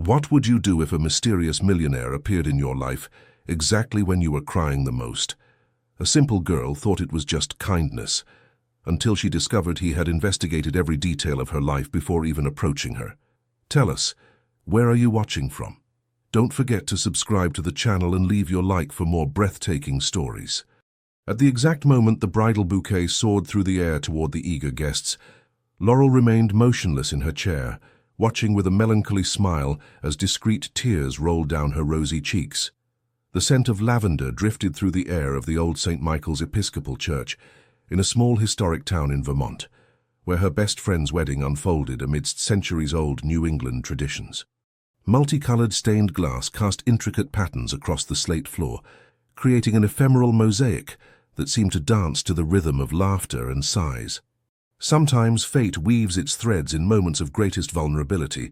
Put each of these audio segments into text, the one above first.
What would you do if a mysterious millionaire appeared in your life exactly when you were crying the most? A simple girl thought it was just kindness, until she discovered he had investigated every detail of her life before even approaching her. Tell us, where are you watching from? Don't forget to subscribe to the channel and leave your like for more breathtaking stories. At the exact moment the bridal bouquet soared through the air toward the eager guests, Laurel remained motionless in her chair, watching with a melancholy smile as discreet tears rolled down her rosy cheeks. The scent of lavender drifted through the air of the old St. Michael's Episcopal Church, in a small historic town in Vermont, where her best friend's wedding unfolded amidst centuries-old New England traditions. Multicolored stained glass cast intricate patterns across the slate floor, creating an ephemeral mosaic that seemed to dance to the rhythm of laughter and sighs. Sometimes fate weaves its threads in moments of greatest vulnerability,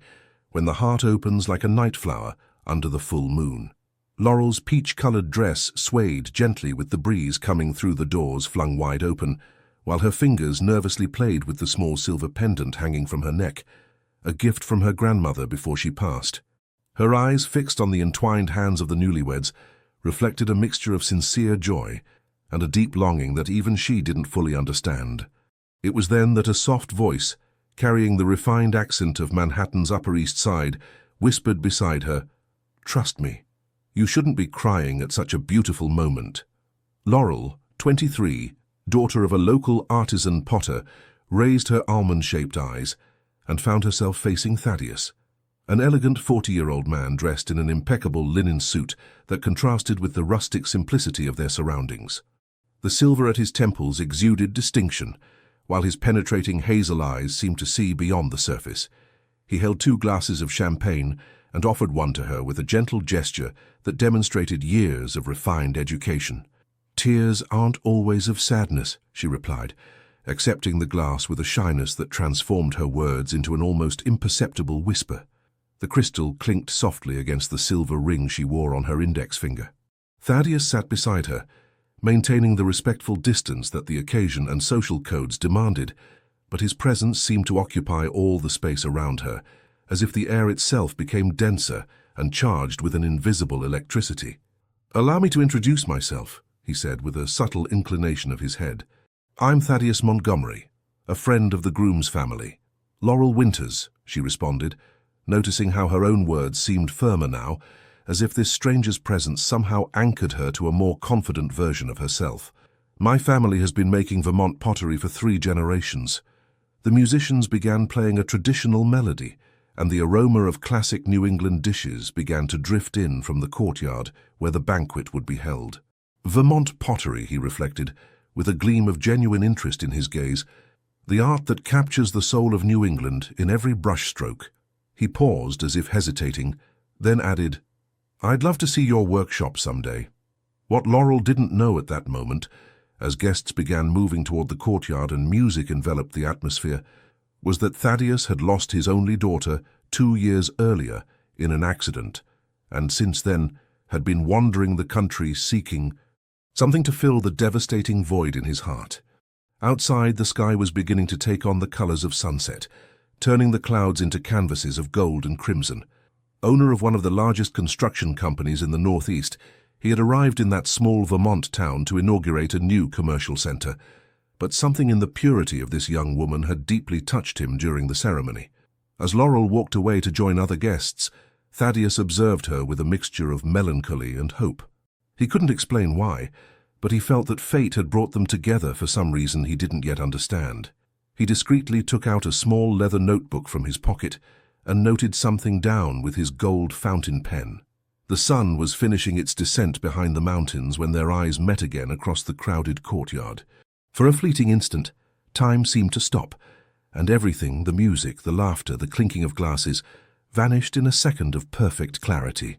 when the heart opens like a night flower under the full moon. Laurel's peach-colored dress swayed gently with the breeze coming through the doors flung wide open, while her fingers nervously played with the small silver pendant hanging from her neck, a gift from her grandmother before she passed. Her eyes, fixed on the entwined hands of the newlyweds, reflected a mixture of sincere joy and a deep longing that even she didn't fully understand. It was then that a soft voice, carrying the refined accent of Manhattan's Upper East Side, whispered beside her, "Trust me, you shouldn't be crying at such a beautiful moment." Laurel, 23, daughter of a local artisan potter, raised her almond-shaped eyes and found herself facing Thaddeus, an elegant 40-year-old man dressed in an impeccable linen suit that contrasted with the rustic simplicity of their surroundings. The silver at his temples exuded distinction, while his penetrating hazel eyes seemed to see beyond the surface. He held 2 glasses of champagne and offered one to her with a gentle gesture that demonstrated years of refined education. "Tears aren't always of sadness," she replied, accepting the glass with a shyness that transformed her words into an almost imperceptible whisper. The crystal clinked softly against the silver ring she wore on her index finger. Thaddeus sat beside her, maintaining the respectful distance that the occasion and social codes demanded, but his presence seemed to occupy all the space around her, as if the air itself became denser and charged with an invisible electricity. "Allow me to introduce myself," he said with a subtle inclination of his head. "I'm Thaddeus Montgomery, a friend of the groom's family." "Laurel Winters," she responded, noticing how her own words seemed firmer now, as if this stranger's presence somehow anchored her to a more confident version of herself. "My family has been making Vermont pottery for 3 generations. The musicians began playing a traditional melody, and the aroma of classic New England dishes began to drift in from the courtyard where the banquet would be held." Vermont pottery, he reflected, with a gleam of genuine interest in his gaze, the art that captures the soul of New England in every brushstroke. He paused as if hesitating, then added, "I'd love to see your workshop someday." What Laurel didn't know at that moment, as guests began moving toward the courtyard and music enveloped the atmosphere, was that Thaddeus had lost his only daughter 2 years earlier in an accident, and since then had been wandering the country seeking something to fill the devastating void in his heart. Outside, the sky was beginning to take on the colors of sunset, turning the clouds into canvases of gold and crimson. Owner of one of the largest construction companies in the Northeast, he had arrived in that small Vermont town to inaugurate a new commercial center, but something in the purity of this young woman had deeply touched him during the ceremony. As Laurel walked away to join other guests, Thaddeus observed her with a mixture of melancholy and hope. He couldn't explain why, but he felt that fate had brought them together for some reason he didn't yet understand. He discreetly took out a small leather notebook from his pocket and noted something down with his gold fountain pen. The sun was finishing its descent behind the mountains when their eyes met again across the crowded courtyard. For a fleeting instant, time seemed to stop, and everything, the music, the laughter, the clinking of glasses, vanished in a second of perfect clarity.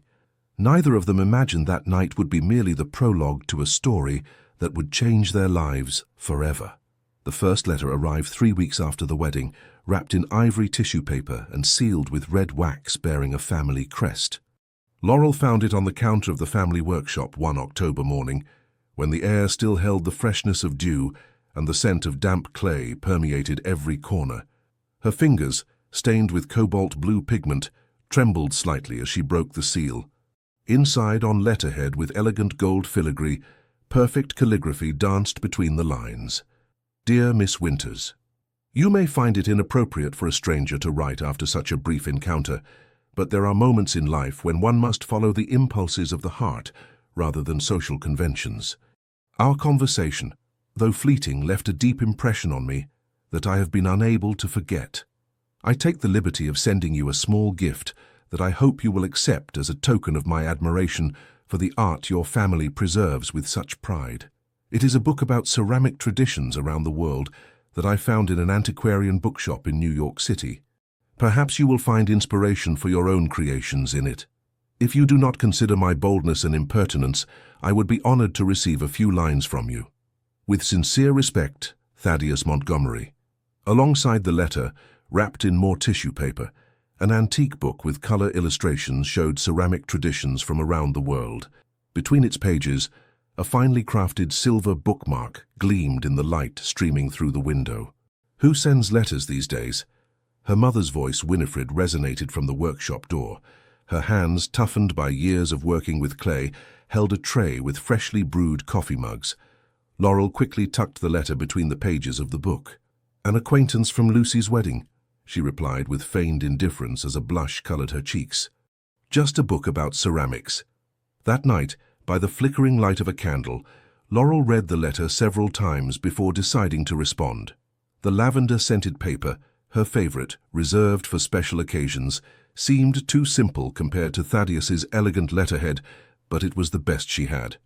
Neither of them imagined that night would be merely the prologue to a story that would change their lives forever. The first letter arrived 3 weeks after the wedding, wrapped in ivory tissue paper and sealed with red wax bearing a family crest. Laurel found it on the counter of the family workshop one October morning, when the air still held the freshness of dew and the scent of damp clay permeated every corner. Her fingers, stained with cobalt blue pigment, trembled slightly as she broke the seal. Inside, on letterhead with elegant gold filigree, perfect calligraphy danced between the lines. Dear Miss Winters, you may find it inappropriate for a stranger to write after such a brief encounter, but there are moments in life when one must follow the impulses of the heart rather than social conventions. Our conversation, though fleeting, left a deep impression on me that I have been unable to forget. I take the liberty of sending you a small gift that I hope you will accept as a token of my admiration for the art your family preserves with such pride. It is a book about ceramic traditions around the world that I found in an antiquarian bookshop in New York City. Perhaps you will find inspiration for your own creations in it. If you do not consider my boldness an impertinence, I would be honored to receive a few lines from you. With sincere respect, Thaddeus Montgomery. Alongside the letter, wrapped in more tissue paper, an antique book with color illustrations showed ceramic traditions from around the world. Between its pages, a finely crafted silver bookmark gleamed in the light streaming through the window. Who sends letters these days? Her mother's voice, Winifred, resonated from the workshop door. Her hands, toughened by years of working with clay, held a tray with freshly brewed coffee mugs. Laurel quickly tucked the letter between the pages of the book. An acquaintance from Lucy's wedding, she replied with feigned indifference as a blush colored her cheeks. Just a book about ceramics. That night, by the flickering light of a candle, Laurel read the letter several times before deciding to respond. The lavender-scented paper, her favorite, reserved for special occasions, seemed too simple compared to Thaddeus's elegant letterhead, but it was the best she had.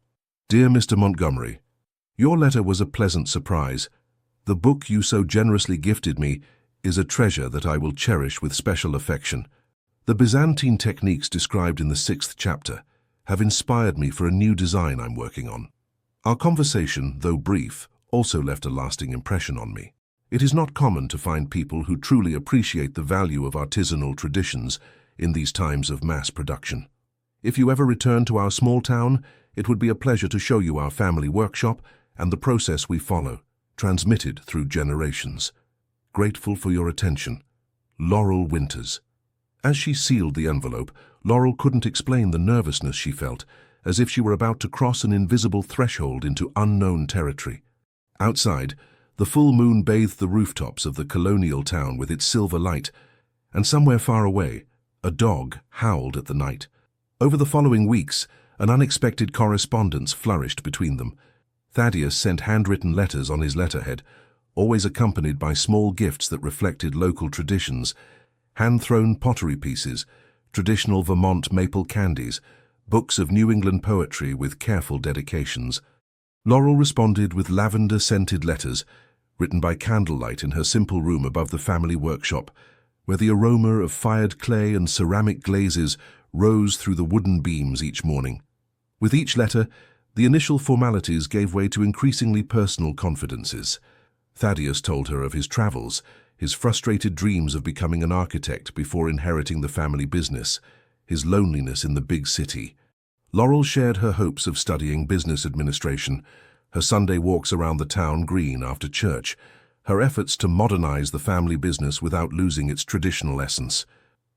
Dear Mr. Montgomery, your letter was a pleasant surprise. The book you so generously gifted me is a treasure that I will cherish with special affection. The Byzantine techniques described in the 6th chapter have inspired me for a new design I'm working on. Our conversation, though brief, also left a lasting impression on me. It is not common to find people who truly appreciate the value of artisanal traditions in these times of mass production. If you ever return to our small town, it would be a pleasure to show you our family workshop and the process we follow, transmitted through generations. Grateful for your attention, Laurel Winters. As she sealed the envelope, Laurel couldn't explain the nervousness she felt, as if she were about to cross an invisible threshold into unknown territory. Outside, the full moon bathed the rooftops of the colonial town with its silver light, and somewhere far away, a dog howled at the night. Over the following weeks, an unexpected correspondence flourished between them. Thaddeus sent handwritten letters on his letterhead, always accompanied by small gifts that reflected local traditions, hand-thrown pottery pieces, traditional Vermont maple candies, books of New England poetry with careful dedications. Laurel responded with lavender-scented letters, written by candlelight in her simple room above the family workshop, where the aroma of fired clay and ceramic glazes rose through the wooden beams each morning. With each letter, the initial formalities gave way to increasingly personal confidences. Thaddeus told her of his travels, his frustrated dreams of becoming an architect before inheriting the family business, his loneliness in the big city. Laurel shared her hopes of studying business administration, her Sunday walks around the town green after church, her efforts to modernize the family business without losing its traditional essence.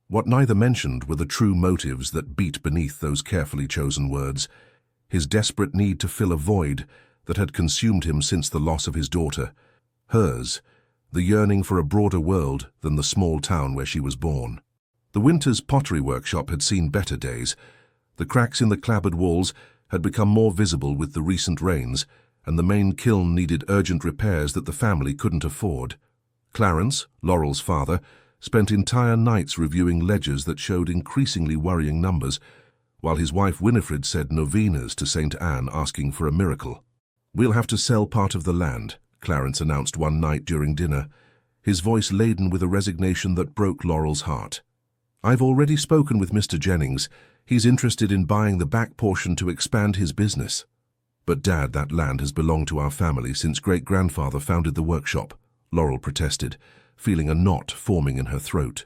What neither mentioned were the true motives that beat beneath those carefully chosen words, his desperate need to fill a void that had consumed him since the loss of his daughter, hers, the yearning for a broader world than the small town where she was born. The Winters pottery workshop had seen better days. The cracks in the clapboard walls had become more visible with the recent rains, and the main kiln needed urgent repairs that the family couldn't afford. Clarence, Laurel's father, spent entire nights reviewing ledgers that showed increasingly worrying numbers, while his wife Winifred said novenas to St. Anne asking for a miracle. "We'll have to sell part of the land," Clarence announced one night during dinner, his voice laden with a resignation that broke Laurel's heart. "I've already spoken with Mr. Jennings. He's interested in buying the back portion to expand his business." "But Dad, that land has belonged to our family since great-grandfather founded the workshop," Laurel protested, feeling a knot forming in her throat.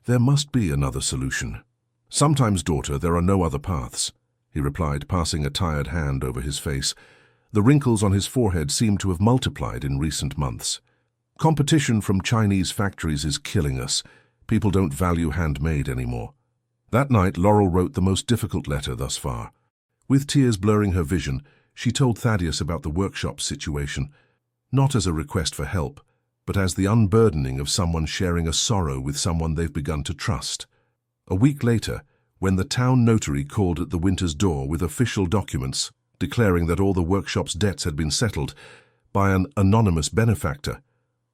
"There must be another solution." "Sometimes, daughter, there are no other paths," he replied, passing a tired hand over his face. The wrinkles on his forehead seemed to have multiplied in recent months. "Competition from Chinese factories is killing us. People don't value handmade anymore. That night, Laurel wrote the most difficult letter thus far. With tears blurring her vision, she told Thaddeus about the workshop situation, not as a request for help, but as the unburdening of someone sharing a sorrow with someone they've begun to trust. A week later, when the town notary called at the Winters' door with official documents declaring that all the workshop's debts had been settled by an anonymous benefactor,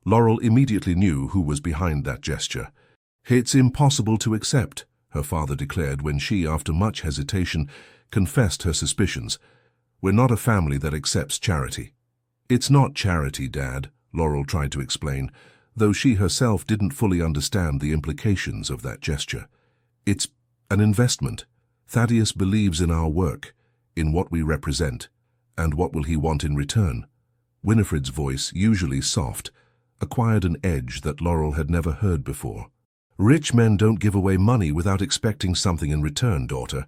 Laurel immediately knew who was behind that gesture. "It's impossible to accept," her father declared when she, after much hesitation, confessed her suspicions. "We're not a family that accepts charity." "It's not charity, Dad," Laurel tried to explain, though she herself didn't fully understand the implications of that gesture. "It's an investment. Thaddeus believes in our work, in what we represent, and what will he want in return?" Winifred's voice, usually soft, acquired an edge that Laurel had never heard before. "Rich men don't give away money without expecting something in return, daughter."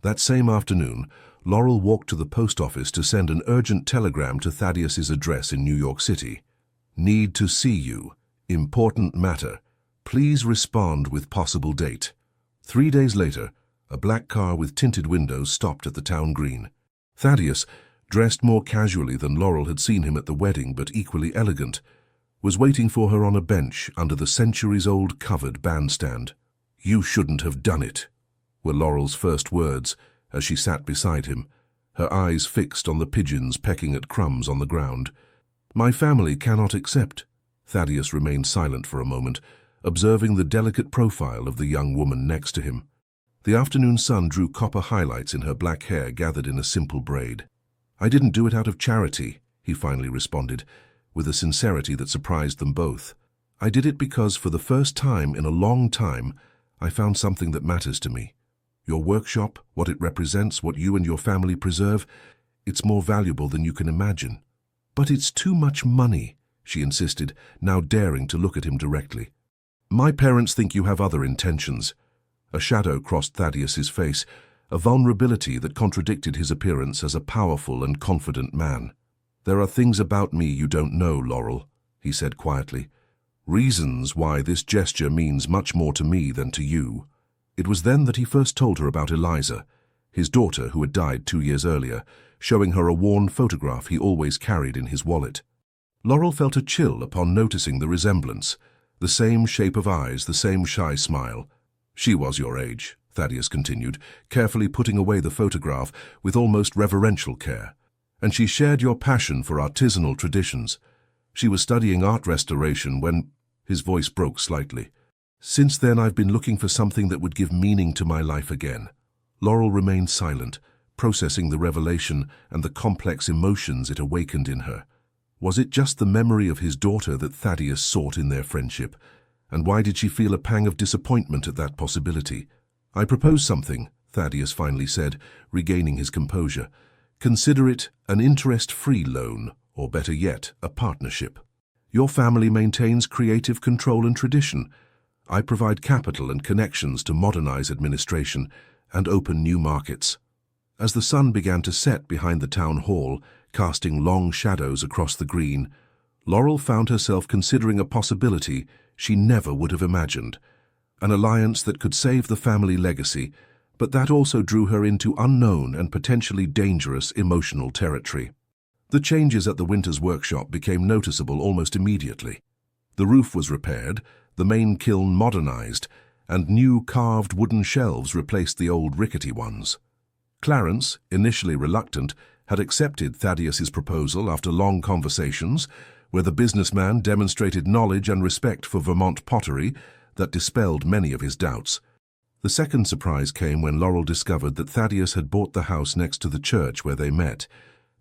That same afternoon, Laurel walked to the post office to send an urgent telegram to Thaddeus's address in New York City. "Need to see you. Important matter. Please respond with possible date." 3 days later, a black car with tinted windows stopped at the town green. Thaddeus, dressed more casually than Laurel had seen him at the wedding but equally elegant, was waiting for her on a bench under the centuries-old covered bandstand. "You shouldn't have done it," were Laurel's first words as she sat beside him, her eyes fixed on the pigeons pecking at crumbs on the ground. "My family cannot accept." Thaddeus remained silent for a moment, observing the delicate profile of the young woman next to him. The afternoon sun drew copper highlights in her black hair gathered in a simple braid. "I didn't do it out of charity," he finally responded, with a sincerity that surprised them both. "I did it because, for the first time in a long time, I found something that matters to me. Your workshop, what it represents, what you and your family preserve, it's more valuable than you can imagine." "But it's too much money," she insisted, now daring to look at him directly. "My parents think you have other intentions." A shadow crossed Thaddeus's face, a vulnerability that contradicted his appearance as a powerful and confident man. "There are things about me you don't know, Laurel," he said quietly. "Reasons why this gesture means much more to me than to you." It was then that he first told her about Eliza, his daughter who had died 2 years earlier, showing her a worn photograph he always carried in his wallet. Laurel felt a chill upon noticing the resemblance, the same shape of eyes, the same shy smile. "She was your age," Thaddeus continued, carefully putting away the photograph with almost reverential care. "And she shared your passion for artisanal traditions. She was studying art restoration when—" His voice broke slightly. "Since then I've been looking for something that would give meaning to my life again." Laurel remained silent, processing the revelation and the complex emotions it awakened in her. Was it just the memory of his daughter that Thaddeus sought in their friendship? And why did she feel a pang of disappointment at that possibility? "I propose something," Thaddeus finally said, regaining his composure. "Consider it an interest-free loan, or better yet, a partnership. Your family maintains creative control and tradition. I provide capital and connections to modernize administration and open new markets." As the sun began to set behind the town hall, casting long shadows across the green, Laurel found herself considering a possibility she never would have imagined. An alliance that could save the family legacy, but that also drew her into unknown and potentially dangerous emotional territory. The changes at the Winters workshop became noticeable almost immediately. The roof was repaired, the main kiln modernized, and new carved wooden shelves replaced the old rickety ones. Clarence, initially reluctant, had accepted Thaddeus's proposal after long conversations, where the businessman demonstrated knowledge and respect for Vermont pottery that dispelled many of his doubts. The second surprise came when Laurel discovered that Thaddeus had bought the house next to the church where they met,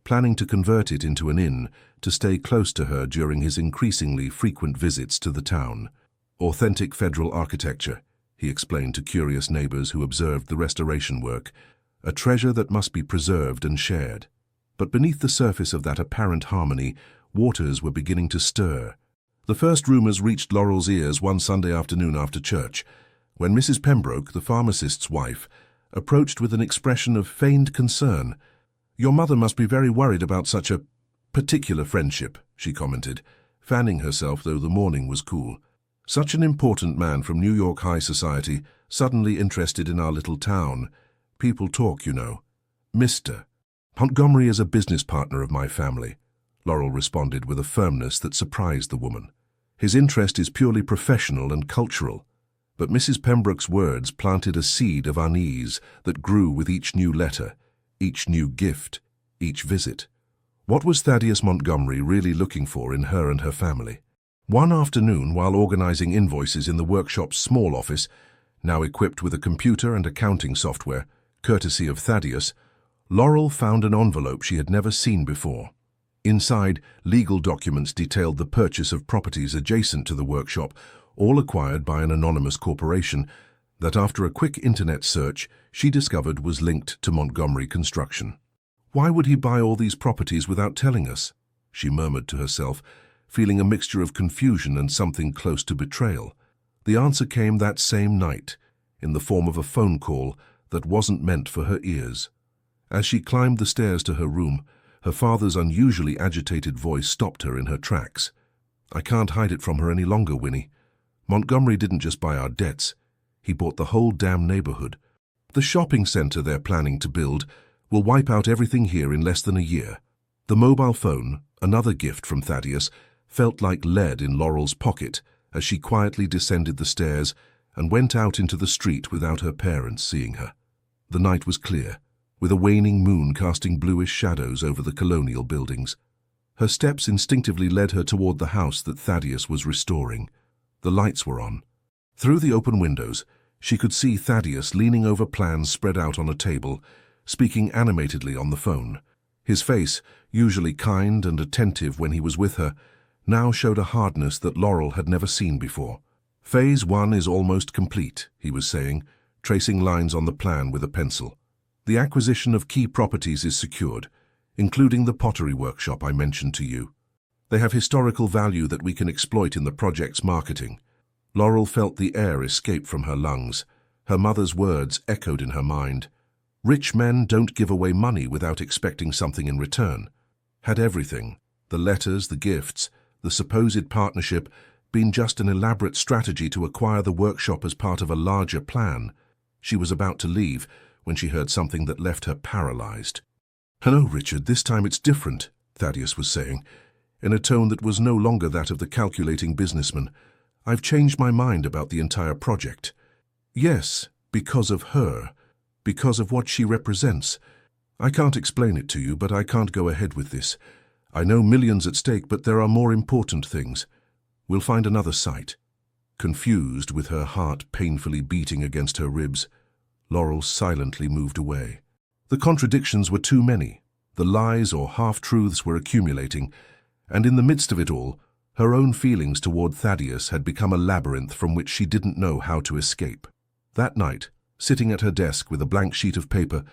planning to convert it into an inn to stay close to her during his increasingly frequent visits to the town. "Authentic federal architecture," he explained to curious neighbors who observed the restoration work, "a treasure that must be preserved and shared." But beneath the surface of that apparent harmony, waters were beginning to stir. The first rumors reached Laurel's ears one Sunday afternoon after church, when Mrs. Pembroke, the pharmacist's wife, approached with an expression of feigned concern. "Your mother must be very worried about such a particular friendship," she commented, fanning herself though the morning was cool. Such an important man from New York high society, suddenly interested in our little town. People talk, you know. Mr. Montgomery is a business partner of my family, Laurel responded with a firmness that surprised the woman. His interest is purely professional and cultural. But Mrs. Pembroke's words planted a seed of unease that grew with each new letter, each new gift, each visit. What was Thaddeus Montgomery really looking for in her and her family? One afternoon, while organizing invoices in the workshop's small office, now equipped with a computer and accounting software, courtesy of Thaddeus, Laurel found an envelope she had never seen before. Inside, legal documents detailed the purchase of properties adjacent to the workshop, all acquired by an anonymous corporation that, after a quick internet search, she discovered was linked to Montgomery Construction. Why would he buy all these properties without telling us? She murmured to herself, feeling a mixture of confusion and something close to betrayal. The answer came that same night, in the form of a phone call that wasn't meant for her ears. As she climbed the stairs to her room, her father's unusually agitated voice stopped her in her tracks. "I can't hide it from her any longer, Winnie. Montgomery didn't just buy our debts. He bought the whole damn neighborhood. The shopping center they're planning to build will wipe out everything here in less than a year." The mobile phone, another gift from Thaddeus, felt like lead in Laurel's pocket as she quietly descended the stairs and went out into the street without her parents seeing her. The night was clear, with a waning moon casting bluish shadows over the colonial buildings. Her steps instinctively led her toward the house that Thaddeus was restoring. The lights were on. Through the open windows, she could see Thaddeus leaning over plans spread out on a table, speaking animatedly on the phone. His face, usually kind and attentive when he was with her, now showed a hardness that Laurel had never seen before. "Phase 1 is almost complete," he was saying, tracing lines on the plan with a pencil. "The acquisition of key properties is secured, including the pottery workshop I mentioned to you. They have historical value that we can exploit in the project's marketing." Laurel felt the air escape from her lungs. Her mother's words echoed in her mind. Rich men don't give away money without expecting something in return. Had everything, the letters, the gifts, the supposed partnership, been just an elaborate strategy to acquire the workshop as part of a larger plan? She was about to leave when she heard something that left her paralyzed. "Hello, Richard, this time it's different," Thaddeus was saying, in a tone that was no longer that of the calculating businessman. "I've changed my mind about the entire project. Yes, because of her, because of what she represents. I can't explain it to you, but I can't go ahead with this. I know millions at stake, but there are more important things. We'll find another site." Confused, with her heart painfully beating against her ribs, Laurel silently moved away. The contradictions were too many. The lies or half-truths were accumulating, and in the midst of it all, her own feelings toward Thaddeus had become a labyrinth from which she didn't know how to escape. That night, sitting at her desk with a blank sheet of paper,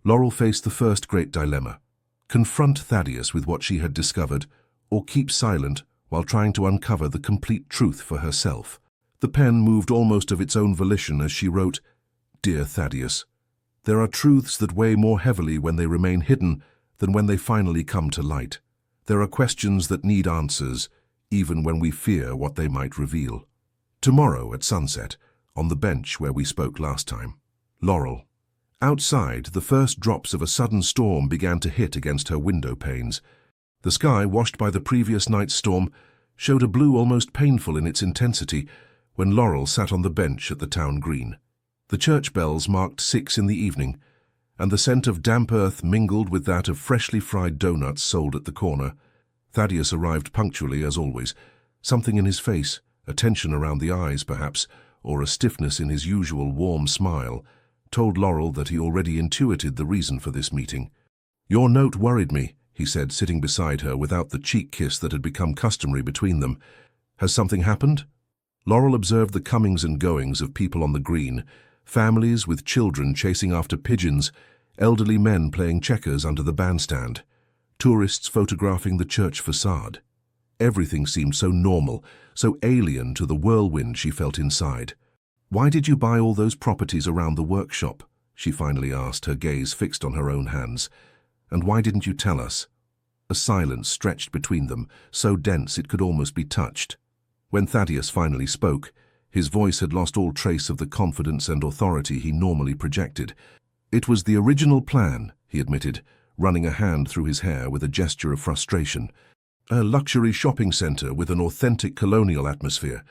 Laurel faced the first great dilemma: confront Thaddeus with what she had discovered, or keep silent while trying to uncover the complete truth for herself. The pen moved almost of its own volition as she wrote, "Dear Thaddeus, there are truths that weigh more heavily when they remain hidden than when they finally come to light. There are questions that need answers, even when we fear what they might reveal. Tomorrow at sunset, on the bench where we spoke last time. Laurel." Outside, the first drops of a sudden storm began to hit against her window panes. The sky, washed by the previous night's storm, showed a blue almost painful in its intensity when Laurel sat on the bench at the town green. The church bells marked 6 in the evening, and the scent of damp earth mingled with that of freshly fried doughnuts sold at the corner. Thaddeus arrived punctually, as always. Something in his face, a tension around the eyes perhaps, or a stiffness in his usual warm smile, told Laurel that he already intuited the reason for this meeting. "Your note worried me," he said, sitting beside her without the cheek kiss that had become customary between them. "Has something happened?" Laurel observed the comings and goings of people on the green, families with children chasing after pigeons, elderly men playing checkers under the bandstand, tourists photographing the church facade. Everything seemed so normal, so alien to the whirlwind she felt inside. "Why did you buy all those properties around the workshop?" she finally asked, her gaze fixed on her own hands. "And why didn't you tell us?" A silence stretched between them, so dense it could almost be touched. When Thaddeus finally spoke, his voice had lost all trace of the confidence and authority he normally projected. "It was the original plan," he admitted, running a hand through his hair with a gesture of frustration. "A luxury shopping center with an authentic colonial atmosphere.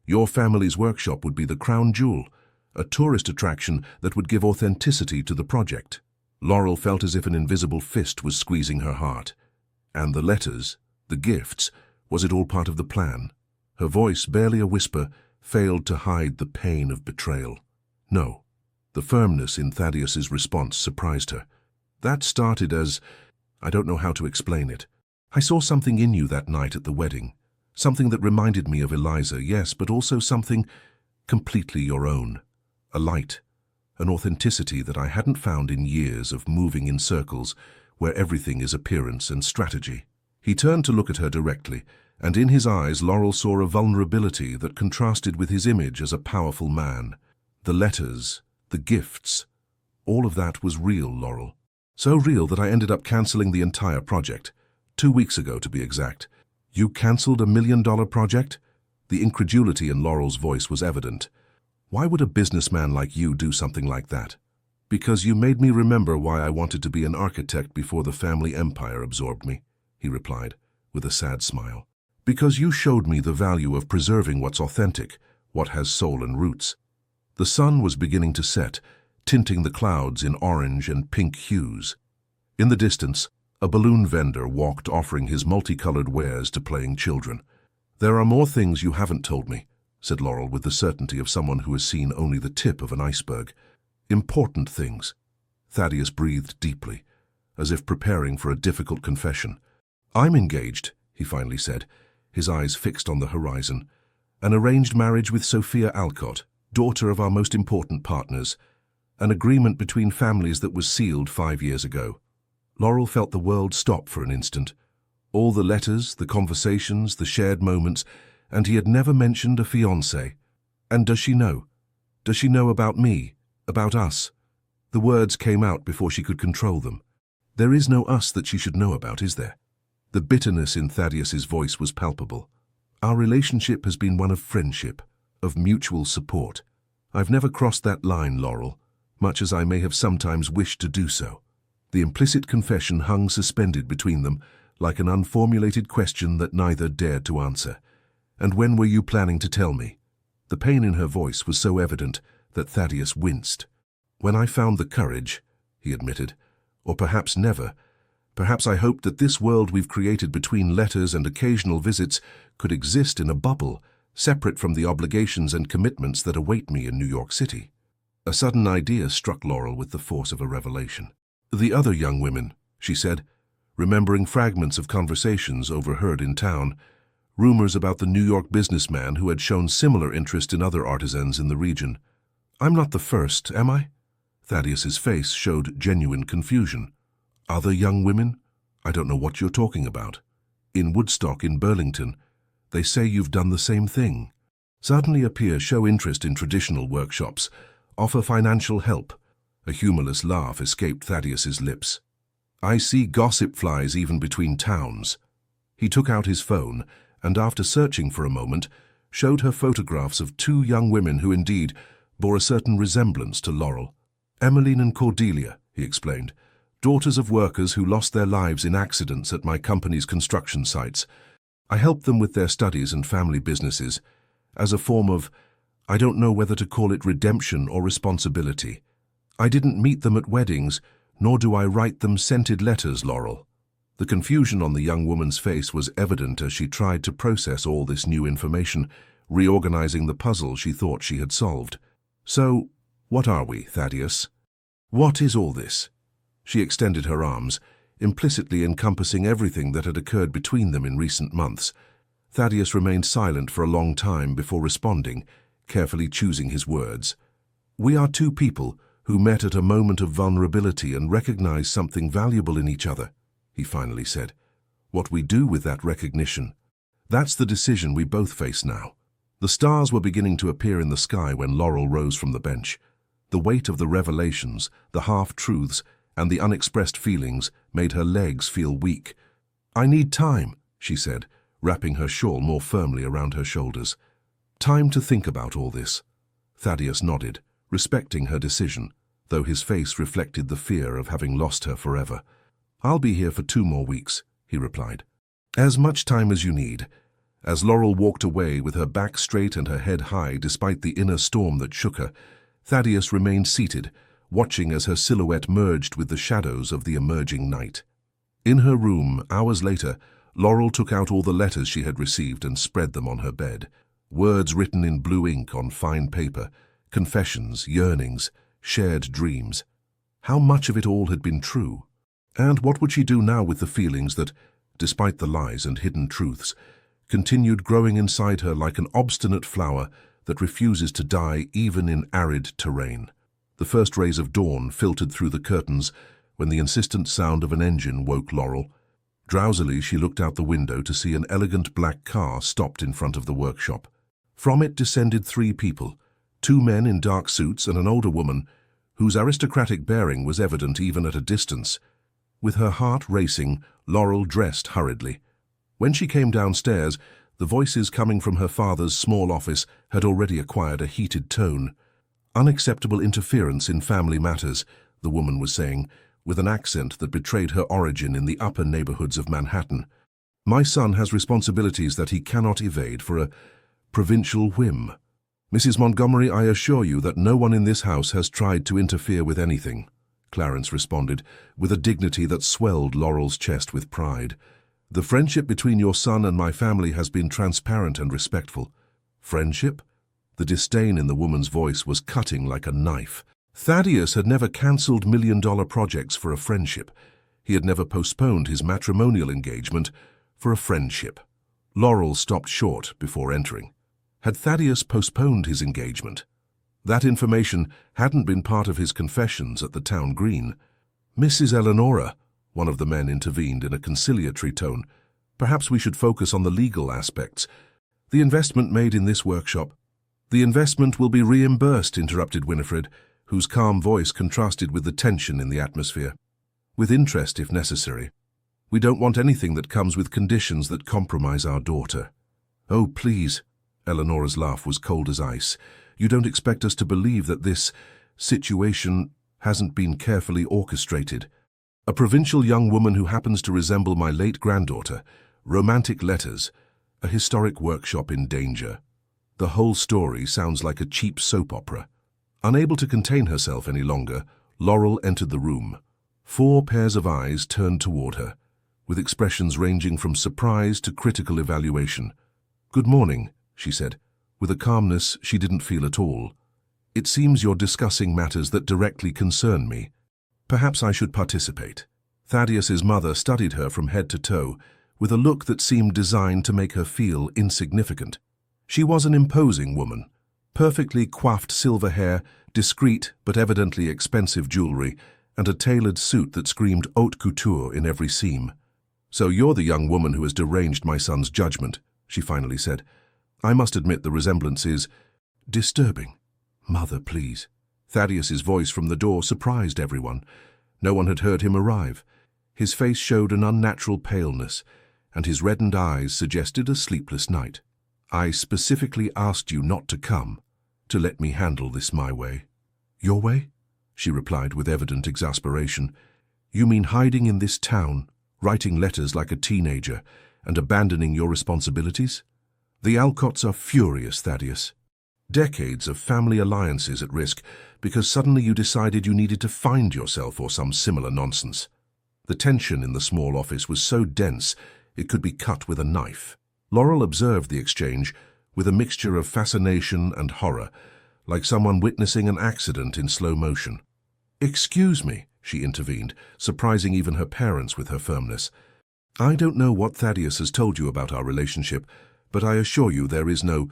Your family's workshop would be the crown jewel, a tourist attraction that would give authenticity to the project." Laurel felt as if an invisible fist was squeezing her heart. And the letters, the gifts, was it all part of the plan? Her voice, barely a whisper, failed to hide the pain of betrayal. No. The firmness in Thaddeus's response surprised her. "That started as... I don't know how to explain it. I saw something in you that night at the wedding. Something that reminded me of Eliza, yes, but also something completely your own. A light, an authenticity that I hadn't found in years of moving in circles where everything is appearance and strategy." He turned to look at her directly, and in his eyes Laurel saw a vulnerability that contrasted with his image as a powerful man. The letters, the gifts, all of that was real, Laurel. So real that I ended up canceling the entire project. 2 weeks ago, to be exact. "You canceled $1 million project?" The incredulity in Laurel's voice was evident. "Why would a businessman like you do something like that?" "Because you made me remember why I wanted to be an architect before the family empire absorbed me," he replied, with a sad smile. "Because you showed me the value of preserving what's authentic, what has soul and roots." The sun was beginning to set, tinting the clouds in orange and pink hues. In the distance, a balloon vendor walked offering his multicolored wares to playing children. "There are more things you haven't told me," said Laurel with the certainty of someone who has seen only the tip of an iceberg. "Important things." Thaddeus breathed deeply, as if preparing for a difficult confession. "I'm engaged," he finally said, his eyes fixed on the horizon. "An arranged marriage with Sophia Alcott, daughter of our most important partners. An agreement between families that was sealed 5 years ago." Laurel felt the world stop for an instant. All the letters, the conversations, the shared moments, and he had never mentioned a fiancé. "And does she know? Does she know about me? About us?" The words came out before she could control them. "There is no us that she should know about, is there?" The bitterness in Thaddeus's voice was palpable. "Our relationship has been one of friendship, of mutual support. I've never crossed that line, Laurel, much as I may have sometimes wished to do so." The implicit confession hung suspended between them, like an unformulated question that neither dared to answer. "And when were you planning to tell me?" The pain in her voice was so evident that Thaddeus winced. "When I found the courage," he admitted. "Or perhaps never. Perhaps I hoped that this world we've created between letters and occasional visits could exist in a bubble, separate from the obligations and commitments that await me in New York City." A sudden idea struck Laurel with the force of a revelation. "The other young women," she said, remembering fragments of conversations overheard in town, rumors about the New York businessman who had shown similar interest in other artisans in the region. "I'm not the first, am I?" Thaddeus's face showed genuine confusion. "Other young women? I don't know what you're talking about. In Woodstock, in Burlington, they say you've done the same thing. Suddenly appear, show interest in traditional workshops, offer financial help." A humorless laugh escaped Thaddeus's lips. "I see gossip flies even between towns." He took out his phone and, after searching for a moment, showed her photographs of 2 young women who indeed bore a certain resemblance to Laurel. "Emmeline and Cordelia," he explained, "daughters of workers who lost their lives in accidents at my company's construction sites. I helped them with their studies and family businesses, as a form of, I don't know whether to call it redemption or responsibility. I didn't meet them at weddings, nor do I write them scented letters, Laurel." The confusion on the young woman's face was evident as she tried to process all this new information, reorganizing the puzzle she thought she had solved. "So, what are we, Thaddeus? What is all this?" She extended her arms, implicitly encompassing everything that had occurred between them in recent months. Thaddeus remained silent for a long time before responding, carefully choosing his words. "We are 2 people who met at a moment of vulnerability and recognized something valuable in each other," he finally said. "What we do with that recognition, that's the decision we both face now." The stars were beginning to appear in the sky when Laurel rose from the bench. The weight of the revelations, the half-truths, and the unexpressed feelings made her legs feel weak. "I need time," she said, wrapping her shawl more firmly around her shoulders. "Time to think about all this." Thaddeus nodded, respecting her decision, though his face reflected the fear of having lost her forever. "I'll be here for 2 more weeks," he replied. "As much time as you need." As Laurel walked away with her back straight and her head high despite the inner storm that shook her, Thaddeus remained seated, watching as her silhouette merged with the shadows of the emerging night. In her room, hours later, Laurel took out all the letters she had received and spread them on her bed. Words written in blue ink on fine paper, confessions, yearnings, shared dreams. How much of it all had been true? And what would she do now with the feelings that, despite the lies and hidden truths, continued growing inside her like an obstinate flower that refuses to die even in arid terrain? The first rays of dawn filtered through the curtains when the insistent sound of an engine woke Laurel. Drowsily, she looked out the window to see an elegant black car stopped in front of the workshop. From it descended 3 people, 2 men in dark suits and an older woman, whose aristocratic bearing was evident even at a distance. With her heart racing, Laurel dressed hurriedly. When she came downstairs, the voices coming from her father's small office had already acquired a heated tone. "Unacceptable interference in family matters," the woman was saying, with an accent that betrayed her origin in the upper neighborhoods of Manhattan. "My son has responsibilities that he cannot evade for a provincial whim. Mrs. Montgomery, I assure you that no one in this house has tried to interfere with anything," Clarence responded, with a dignity that swelled Laurel's chest with pride. "The friendship between your son and my family has been transparent and respectful." "Friendship?" The disdain in the woman's voice was cutting like a knife. Thaddeus had never cancelled million-dollar projects for a friendship. He had never postponed his matrimonial engagement for a friendship. Laurel stopped short before entering. Had Thaddeus postponed his engagement? That information hadn't been part of his confessions at the town green. "Mrs. Eleonora," one of the men intervened in a conciliatory tone, "perhaps we should focus on the legal aspects. The investment made in this workshop—" "The investment will be reimbursed," interrupted Winifred, whose calm voice contrasted with the tension in the atmosphere. "With interest, if necessary. We don't want anything that comes with conditions that compromise our daughter." "Oh, please." Eleonora's laugh was cold as ice. "You don't expect us to believe that this situation hasn't been carefully orchestrated. A provincial young woman who happens to resemble my late granddaughter, romantic letters, a historic workshop in danger. The whole story sounds like a cheap soap opera." Unable to contain herself any longer, Laurel entered the room. 4 pairs of eyes turned toward her, with expressions ranging from surprise to critical evaluation. "Good morning," she said, with a calmness she didn't feel at all. "It seems you're discussing matters that directly concern me. Perhaps I should participate." Thaddeus's mother studied her from head to toe, with a look that seemed designed to make her feel insignificant. She was an imposing woman. Perfectly coiffed silver hair, discreet but evidently expensive jewelry, and a tailored suit that screamed haute couture in every seam. "So you're the young woman who has deranged my son's judgment," she finally said. "I must admit the resemblance is disturbing." "Mother, please." Thaddeus's voice from the door surprised everyone. No one had heard him arrive. His face showed an unnatural paleness, and his reddened eyes suggested a sleepless night. "I specifically asked you not to come, to let me handle this my way." "Your way?" she replied with evident exasperation. "You mean hiding in this town, writing letters like a teenager, and abandoning your responsibilities?" "The Alcotts are furious, Thaddeus. Decades of family alliances at risk because suddenly you decided you needed to find yourself or some similar nonsense." The tension in the small office was so dense it could be cut with a knife. Laurel observed the exchange with a mixture of fascination and horror, like someone witnessing an accident in slow motion. "Excuse me," she intervened, surprising even her parents with her firmness. "I don't know what Thaddeus has told you about our relationship, but I assure you there is no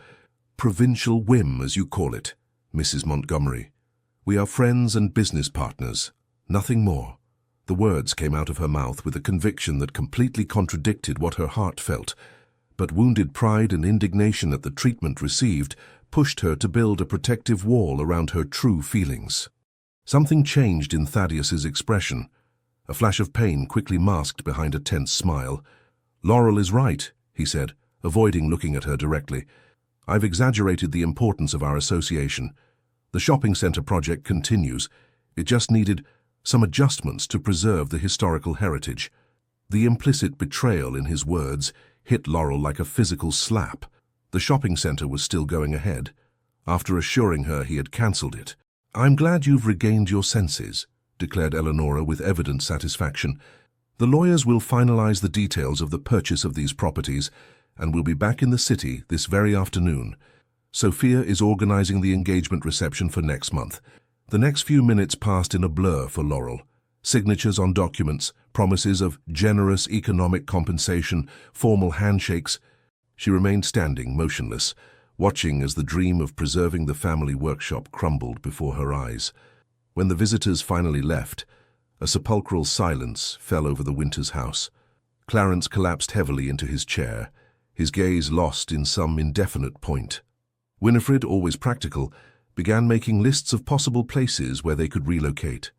provincial whim, as you call it, Mrs. Montgomery. We are friends and business partners, nothing more." The words came out of her mouth with a conviction that completely contradicted what her heart felt, but wounded pride and indignation at the treatment received pushed her to build a protective wall around her true feelings. Something changed in Thaddeus's expression. A flash of pain quickly masked behind a tense smile. "Laurel is right," he said, avoiding looking at her directly. "I've exaggerated the importance of our association. The shopping center project continues. It just needed some adjustments to preserve the historical heritage." The implicit betrayal in his words hit Laurel like a physical slap. The shopping center was still going ahead. After assuring her he had cancelled it. "I'm glad you've regained your senses," declared Eleonora with evident satisfaction. "The lawyers will finalize the details of the purchase of these properties, and we'll be back in the city this very afternoon. Sophia is organizing the engagement reception for next month." The next few minutes passed in a blur for Laurel. Signatures on documents, promises of generous economic compensation, formal handshakes. She remained standing, motionless, watching as the dream of preserving the family workshop crumbled before her eyes. When the visitors finally left, a sepulchral silence fell over the Winters house. Clarence collapsed heavily into his chair, his gaze lost in some indefinite point. Winifred, always practical, began making lists of possible places where they could relocate.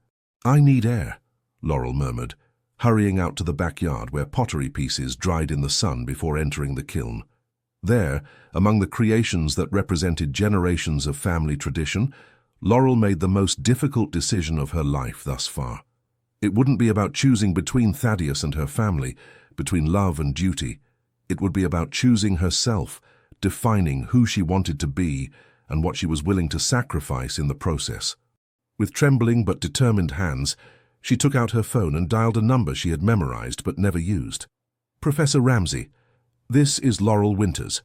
"I need air," Laurel murmured, hurrying out to the backyard where pottery pieces dried in the sun before entering the kiln. There, among the creations that represented generations of family tradition, Laurel made the most difficult decision of her life thus far. It wouldn't be about choosing between Thaddeus and her family, between love and duty. It would be about choosing herself, defining who she wanted to be and what she was willing to sacrifice in the process. With trembling but determined hands, she took out her phone and dialed a number she had memorized but never used. "Professor Ramsey, this is Laurel Winters.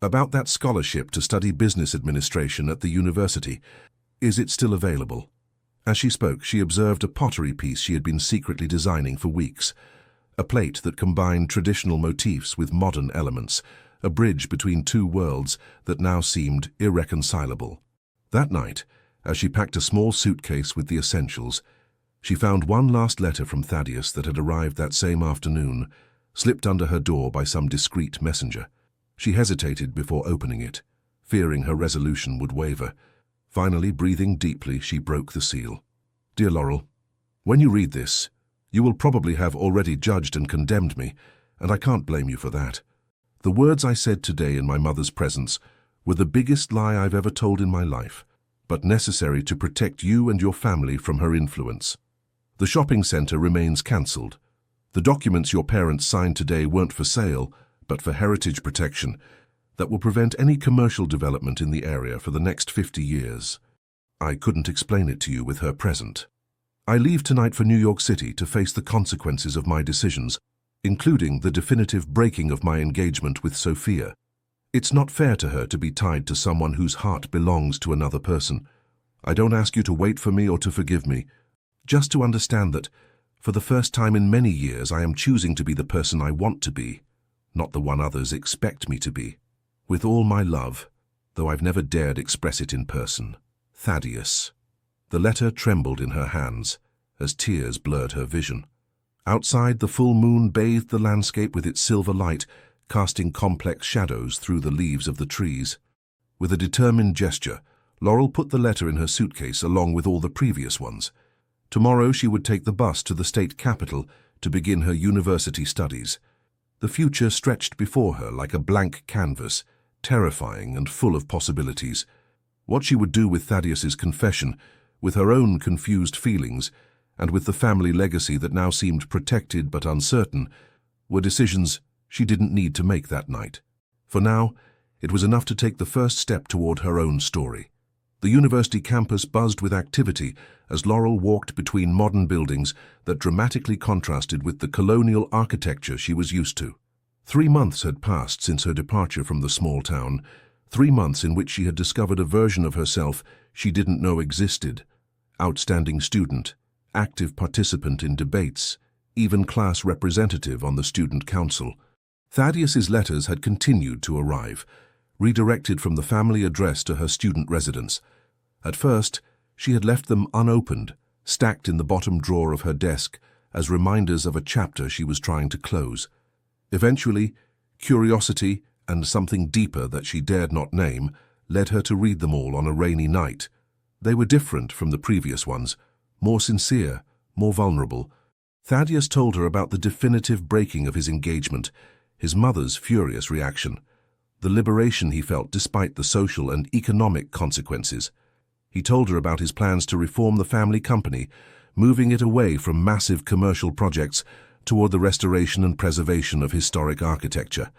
About that scholarship to study business administration at the university. Is it still available?" As she spoke, she observed a pottery piece she had been secretly designing for weeks. A plate that combined traditional motifs with modern elements, a bridge between two worlds that now seemed irreconcilable. That night, as she packed a small suitcase with the essentials, she found one last letter from Thaddeus that had arrived that same afternoon, slipped under her door by some discreet messenger. She hesitated before opening it, fearing her resolution would waver. Finally, breathing deeply, she broke the seal. "Dear Laurel, when you read this, you will probably have already judged and condemned me, and I can't blame you for that. The words I said today in my mother's presence were the biggest lie I've ever told in my life, but necessary to protect you and your family from her influence. The shopping center remains cancelled. The documents your parents signed today weren't for sale, but for heritage protection that will prevent any commercial development in the area for the next 50 years. I couldn't explain it to you with her present. I leave tonight for New York City to face the consequences of my decisions, including the definitive breaking of my engagement with Sophia. It's not fair to her to be tied to someone whose heart belongs to another person. I don't ask you to wait for me or to forgive me, just to understand that, for the first time in many years, I am choosing to be the person I want to be, not the one others expect me to be. With all my love, though I've never dared express it in person. Thaddeus." The letter trembled in her hands as tears blurred her vision. Outside, the full moon bathed the landscape with its silver light, casting complex shadows through the leaves of the trees. With a determined gesture, Laurel put the letter in her suitcase along with all the previous ones. Tomorrow she would take the bus to the state capital to begin her university studies. The future stretched before her like a blank canvas, terrifying and full of possibilities. What she would do with Thaddeus's confession, with her own confused feelings, and with the family legacy that now seemed protected but uncertain, were decisions she didn't need to make that night. For now, it was enough to take the first step toward her own story. The university campus buzzed with activity as Laurel walked between modern buildings that dramatically contrasted with the colonial architecture she was used to. 3 months had passed since her departure from the small town, 3 months in which she had discovered a version of herself she didn't know existed. Outstanding student, active participant in debates, even class representative on the student council. Thaddeus's letters had continued to arrive, redirected from the family address to her student residence. At first, she had left them unopened, stacked in the bottom drawer of her desk as reminders of a chapter she was trying to close. Eventually, curiosity and something deeper that she dared not name led her to read them all on a rainy night. They were different from the previous ones, more sincere, more vulnerable. Thaddeus told her about the definitive breaking of his engagement, his mother's furious reaction, the liberation he felt despite the social and economic consequences. He told her about his plans to reform the family company, moving it away from massive commercial projects toward the restoration and preservation of historic architecture.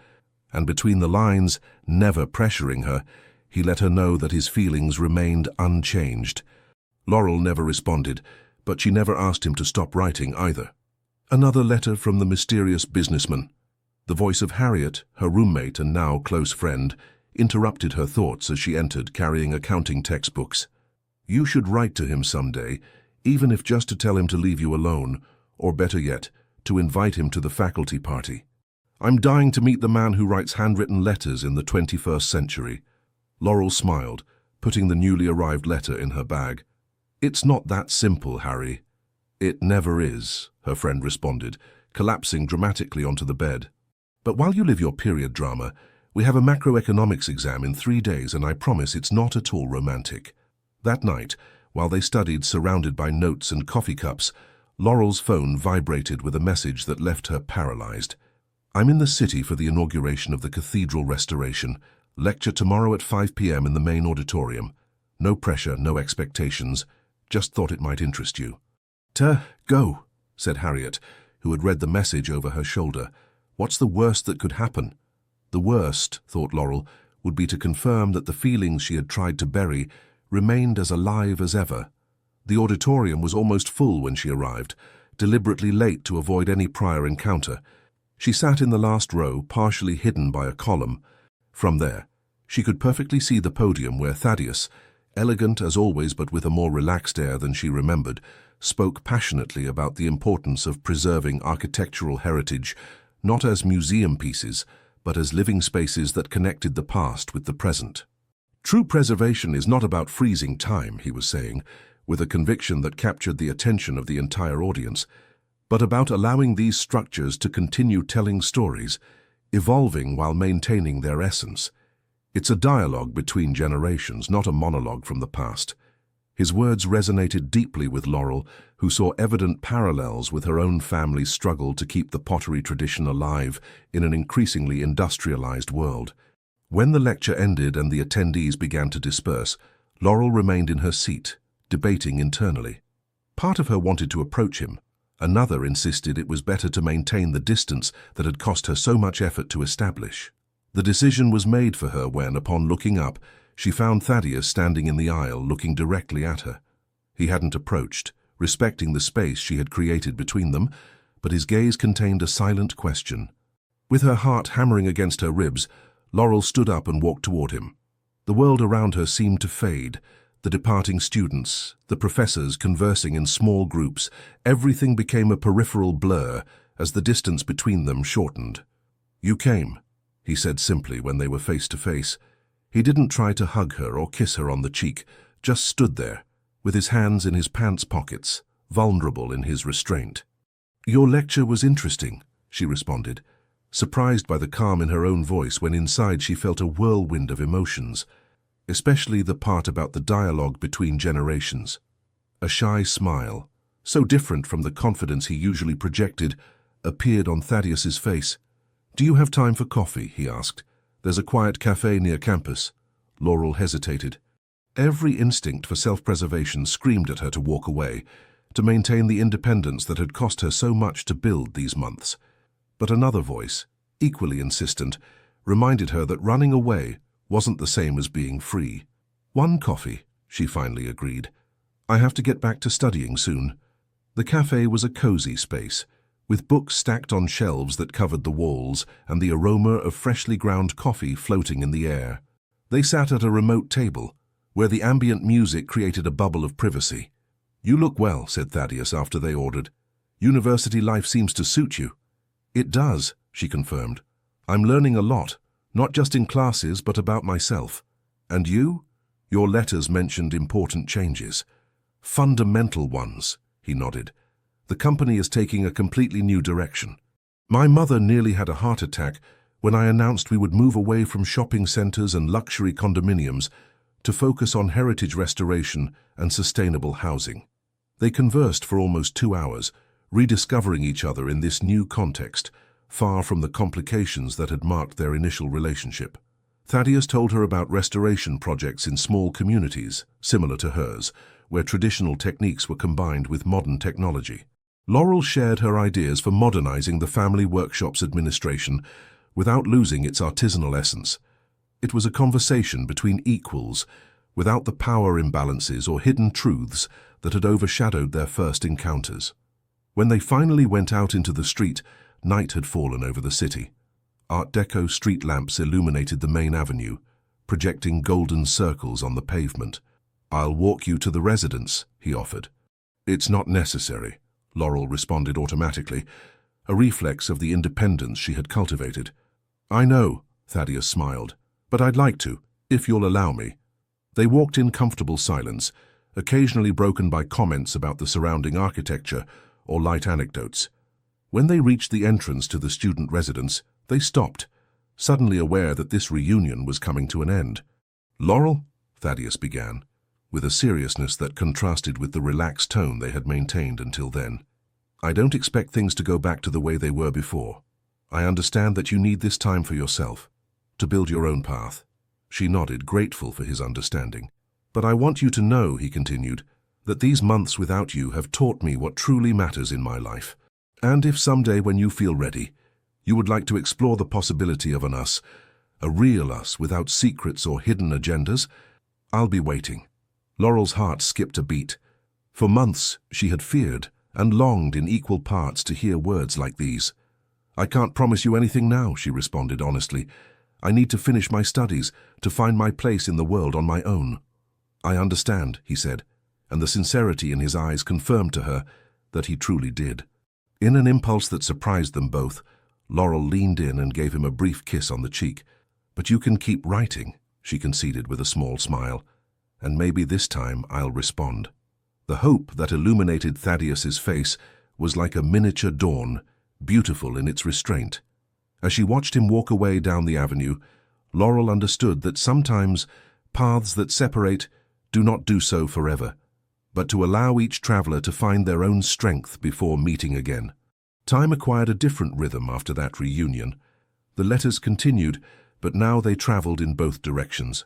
And between the lines, never pressuring her, he let her know that his feelings remained unchanged. Laurel never responded, but she never asked him to stop writing either. Another letter from the mysterious businessman. The voice of Harriet, her roommate and now close friend, interrupted her thoughts as she entered carrying accounting textbooks. You should write to him someday, even if just to tell him to leave you alone, or better yet, to invite him to the faculty party. I'm dying to meet the man who writes handwritten letters in the 21st century. Laurel smiled, putting the newly arrived letter in her bag. It's not that simple, Harry. It never is, her friend responded, collapsing dramatically onto the bed. But while you live your period drama, we have a macroeconomics exam in 3 days, and I promise it's not at all romantic. That night, while they studied surrounded by notes and coffee cups, Laurel's phone vibrated with a message that left her paralyzed. I'm in the city for the inauguration of the cathedral restoration. Lecture tomorrow at 5 p.m. in the main auditorium. No pressure, no expectations. Just thought it might interest you. Go, said Harriet, who had read the message over her shoulder. What's the worst that could happen? The worst, thought Laurel, would be to confirm that the feelings she had tried to bury remained as alive as ever. The auditorium was almost full when she arrived, deliberately late to avoid any prior encounter. She sat in the last row, partially hidden by a column. From there, she could perfectly see the podium where Thaddeus, elegant as always but with a more relaxed air than she remembered, spoke passionately about the importance of preserving architectural heritage, not as museum pieces, but as living spaces that connected the past with the present. True preservation is not about freezing time, he was saying, with a conviction that captured the attention of the entire audience, but about allowing these structures to continue telling stories, evolving while maintaining their essence. It's a dialogue between generations, not a monologue from the past. His words resonated deeply with Laurel, who saw evident parallels with her own family's struggle to keep the pottery tradition alive in an increasingly industrialized world. When the lecture ended and the attendees began to disperse, Laurel remained in her seat, debating internally. Part of her wanted to approach him. Another insisted it was better to maintain the distance that had cost her so much effort to establish. The decision was made for her when, upon looking up, she found Thaddeus standing in the aisle looking directly at her. He hadn't approached, respecting the space she had created between them, but his gaze contained a silent question. With her heart hammering against her ribs, Laurel stood up and walked toward him. The world around her seemed to fade. The departing students, the professors conversing in small groups, everything became a peripheral blur as the distance between them shortened. You came, he said simply when they were face to face. He didn't try to hug her or kiss her on the cheek, just stood there, with his hands in his pants pockets, vulnerable in his restraint. Your lecture was interesting, she responded, surprised by the calm in her own voice when inside she felt a whirlwind of emotions, especially the part about the dialogue between generations. A shy smile, so different from the confidence he usually projected, appeared on Thaddeus's face. Do you have time for coffee? He asked. There's a quiet cafe near campus. Laurel hesitated. Every instinct for self-preservation screamed at her to walk away, to maintain the independence that had cost her so much to build these months. But another voice, equally insistent, reminded her that running away wasn't the same as being free. One coffee, she finally agreed. I have to get back to studying soon. The cafe was a cozy space, with books stacked on shelves that covered the walls and the aroma of freshly ground coffee floating in the air. They sat at a remote table, where the ambient music created a bubble of privacy. You look well, said Thaddeus after they ordered. University life seems to suit you. It does, she confirmed. I'm learning a lot, not just in classes but about myself. And you? Your letters mentioned important changes. Fundamental ones, he nodded. The company is taking a completely new direction. My mother nearly had a heart attack when I announced we would move away from shopping centers and luxury condominiums to focus on heritage restoration and sustainable housing. They conversed for almost 2 hours, rediscovering each other in this new context, far from the complications that had marked their initial relationship. Thaddeus told her about restoration projects in small communities, similar to hers, where traditional techniques were combined with modern technology. Laurel shared her ideas for modernizing the family workshop's administration without losing its artisanal essence. It was a conversation between equals, without the power imbalances or hidden truths that had overshadowed their first encounters. When they finally went out into the street, night had fallen over the city. Art Deco street lamps illuminated the main avenue, projecting golden circles on the pavement. "I'll walk you to the residence," he offered. "It's not necessary," Laurel responded automatically, a reflex of the independence she had cultivated. "I know," Thaddeus smiled, "but I'd like to, if you'll allow me." They walked in comfortable silence, occasionally broken by comments about the surrounding architecture or light anecdotes. When they reached the entrance to the student residence, they stopped, suddenly aware that this reunion was coming to an end. "Laurel," Thaddeus began, with a seriousness that contrasted with the relaxed tone they had maintained until then. "I don't expect things to go back to the way they were before. I understand that you need this time for yourself, to build your own path." She nodded, grateful for his understanding. "But I want you to know," he continued, "that these months without you have taught me what truly matters in my life. And if someday when you feel ready, you would like to explore the possibility of an us, a real us without secrets or hidden agendas, I'll be waiting." Laurel's heart skipped a beat. For months, she had feared and longed in equal parts to hear words like these. "I can't promise you anything now," she responded honestly. "I need to finish my studies, to find my place in the world on my own." "I understand," he said, and the sincerity in his eyes confirmed to her that he truly did. In an impulse that surprised them both, Laurel leaned in and gave him a brief kiss on the cheek. "But you can keep writing," she conceded with a small smile, "and maybe this time I'll respond." The hope that illuminated Thaddeus's face was like a miniature dawn, beautiful in its restraint. As she watched him walk away down the avenue, Laurel understood that sometimes paths that separate do not do so forever, but to allow each traveler to find their own strength before meeting again. Time acquired a different rhythm after that reunion. The letters continued, but now they traveled in both directions.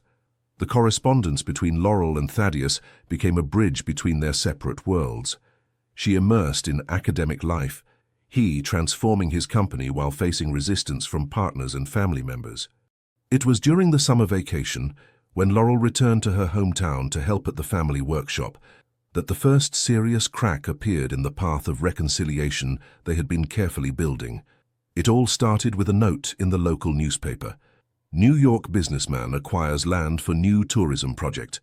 The correspondence between Laurel and Thaddeus became a bridge between their separate worlds. She immersed in academic life, he transforming his company while facing resistance from partners and family members. It was during the summer vacation, when Laurel returned to her hometown to help at the family workshop, that the first serious crack appeared in the path of reconciliation they had been carefully building. It all started with a note in the local newspaper. "New York businessman acquires land for new tourism project."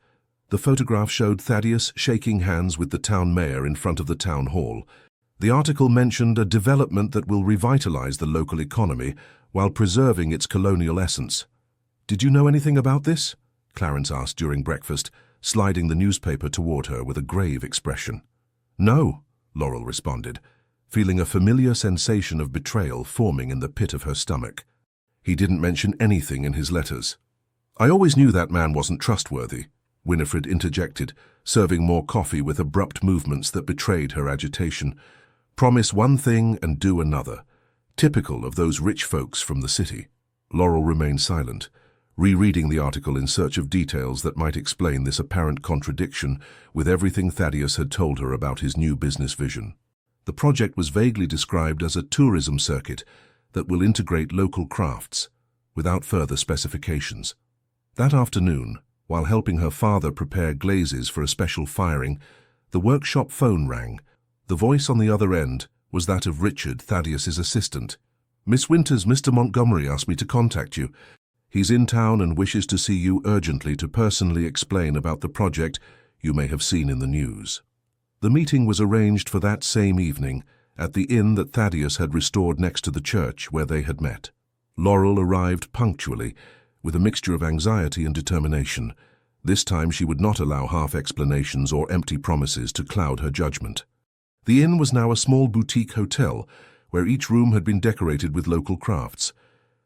The photograph showed Thaddeus shaking hands with the town mayor in front of the town hall. The article mentioned a development that will revitalize the local economy while preserving its colonial essence. "Did you know anything about this?" Clarence asked during breakfast, sliding the newspaper toward her with a grave expression. "No," Laurel responded, feeling a familiar sensation of betrayal forming in the pit of her stomach. "He didn't mention anything in his letters." "I always knew that man wasn't trustworthy," Winifred interjected, serving more coffee with abrupt movements that betrayed her agitation. "Promise one thing and do another. Typical of those rich folks from the city." Laurel remained silent, rereading the article in search of details that might explain this apparent contradiction with everything Thaddeus had told her about his new business vision. The project was vaguely described as a tourism circuit that will integrate local crafts, without further specifications. That afternoon, while helping her father prepare glazes for a special firing, the workshop phone rang. The voice on the other end was that of Richard, Thaddeus's assistant. "Miss Winters, Mr. Montgomery asked me to contact you. He's in town and wishes to see you urgently to personally explain about the project you may have seen in the news." The meeting was arranged for that same evening at the inn that Thaddeus had restored next to the church where they had met. Laurel arrived punctually, with a mixture of anxiety and determination. This time she would not allow half-explanations or empty promises to cloud her judgment. The inn was now a small boutique hotel, where each room had been decorated with local crafts.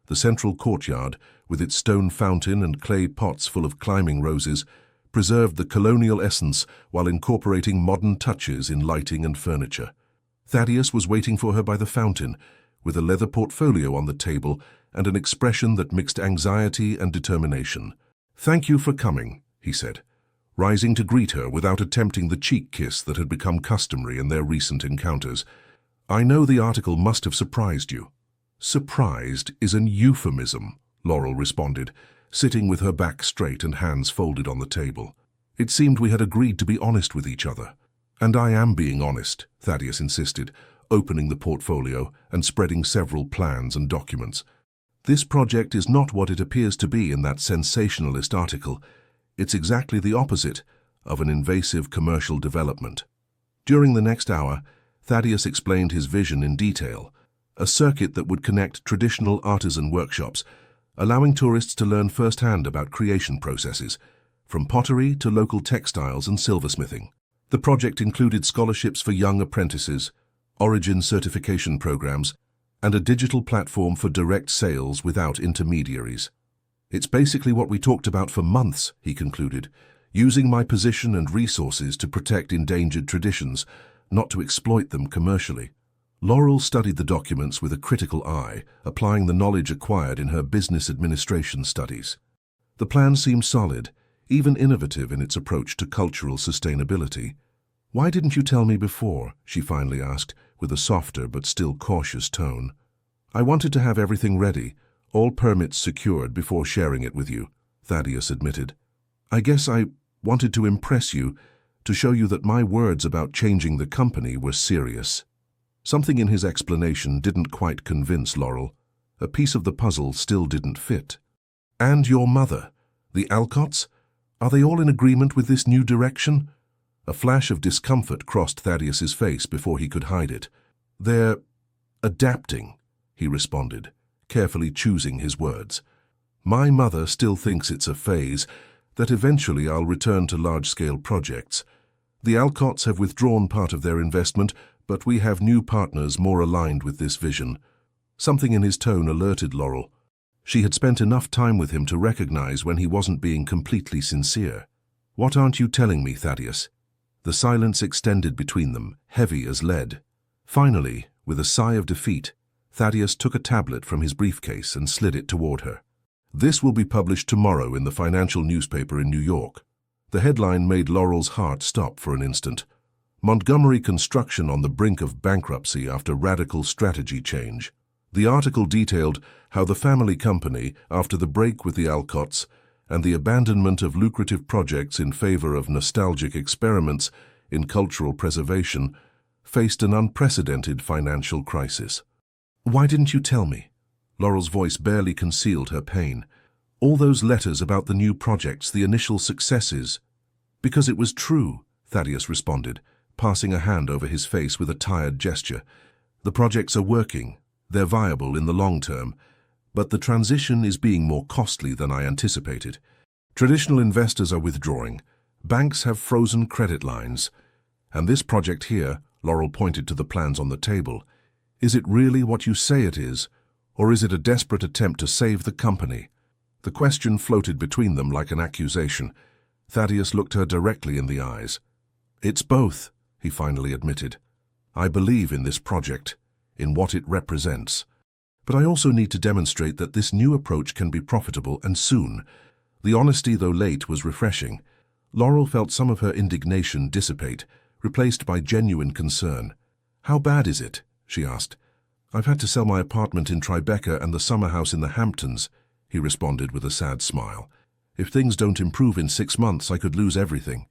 The central courtyard, with its stone fountain and clay pots full of climbing roses, preserved the colonial essence while incorporating modern touches in lighting and furniture. Thaddeus was waiting for her by the fountain, with a leather portfolio on the table and an expression that mixed anxiety and determination. "Thank you for coming," he said, rising to greet her without attempting the cheek kiss that had become customary in their recent encounters. "I know the article must have surprised you." "Surprised is an euphemism," Laurel responded, sitting with her back straight and hands folded on the table. "It seemed we had agreed to be honest with each other." "And I am being honest," Thaddeus insisted, opening the portfolio and spreading several plans and documents. "This project is not what it appears to be in that sensationalist article. It's exactly the opposite of an invasive commercial development." During the next hour, Thaddeus explained his vision in detail, a circuit that would connect traditional artisan workshops, allowing tourists to learn firsthand about creation processes, from pottery to local textiles and silversmithing. The project included scholarships for young apprentices, origin certification programs, and a digital platform for direct sales without intermediaries. "It's basically what we talked about for months," he concluded, "using my position and resources to protect endangered traditions, not to exploit them commercially." Laurel studied the documents with a critical eye, applying the knowledge acquired in her business administration studies. The plan seemed solid, even innovative in its approach to cultural sustainability. "Why didn't you tell me before?" she finally asked, with a softer but still cautious tone. "I wanted to have everything ready, all permits secured before sharing it with you," Thaddeus admitted. "I guess I wanted to impress you, to show you that my words about changing the company were serious." Something in his explanation didn't quite convince Laurel. A piece of the puzzle still didn't fit. "And your mother, the Alcotts? Are they all in agreement with this new direction?" A flash of discomfort crossed Thaddeus's face before he could hide it. "They're adapting," he responded, carefully choosing his words. "My mother still thinks it's a phase, that eventually I'll return to large-scale projects. The Alcotts have withdrawn part of their investment, but we have new partners more aligned with this vision." Something in his tone alerted Laurel. She had spent enough time with him to recognize when he wasn't being completely sincere. "What aren't you telling me, Thaddeus?" The silence extended between them, heavy as lead. Finally, with a sigh of defeat, Thaddeus took a tablet from his briefcase and slid it toward her. "This will be published tomorrow in the financial newspaper in New York." The headline made Laurel's heart stop for an instant. "Montgomery Construction on the brink of bankruptcy after radical strategy change." The article detailed how the family company, after the break with the Alcotts and the abandonment of lucrative projects in favor of nostalgic experiments in cultural preservation, faced an unprecedented financial crisis. "Why didn't you tell me?" Laurel's voice barely concealed her pain. "All those letters about the new projects, the initial successes." "Because it was true," Thaddeus responded, passing a hand over his face with a tired gesture. "The projects are working. They're viable in the long term. But the transition is being more costly than I anticipated. Traditional investors are withdrawing. Banks have frozen credit lines. And this project here," Laurel pointed to the plans on the table, "is it really what you say it is, or is it a desperate attempt to save the company?" The question floated between them like an accusation. Thaddeus looked her directly in the eyes. "It's both," he finally admitted. "I believe in this project, in what it represents. But I also need to demonstrate that this new approach can be profitable, and soon." The honesty, though late, was refreshing. Laurel felt some of her indignation dissipate, replaced by genuine concern. "How bad is it?" she asked. "I've had to sell my apartment in Tribeca and the summer house in the Hamptons," he responded with a sad smile. "If things don't improve in 6 months, I could lose everything.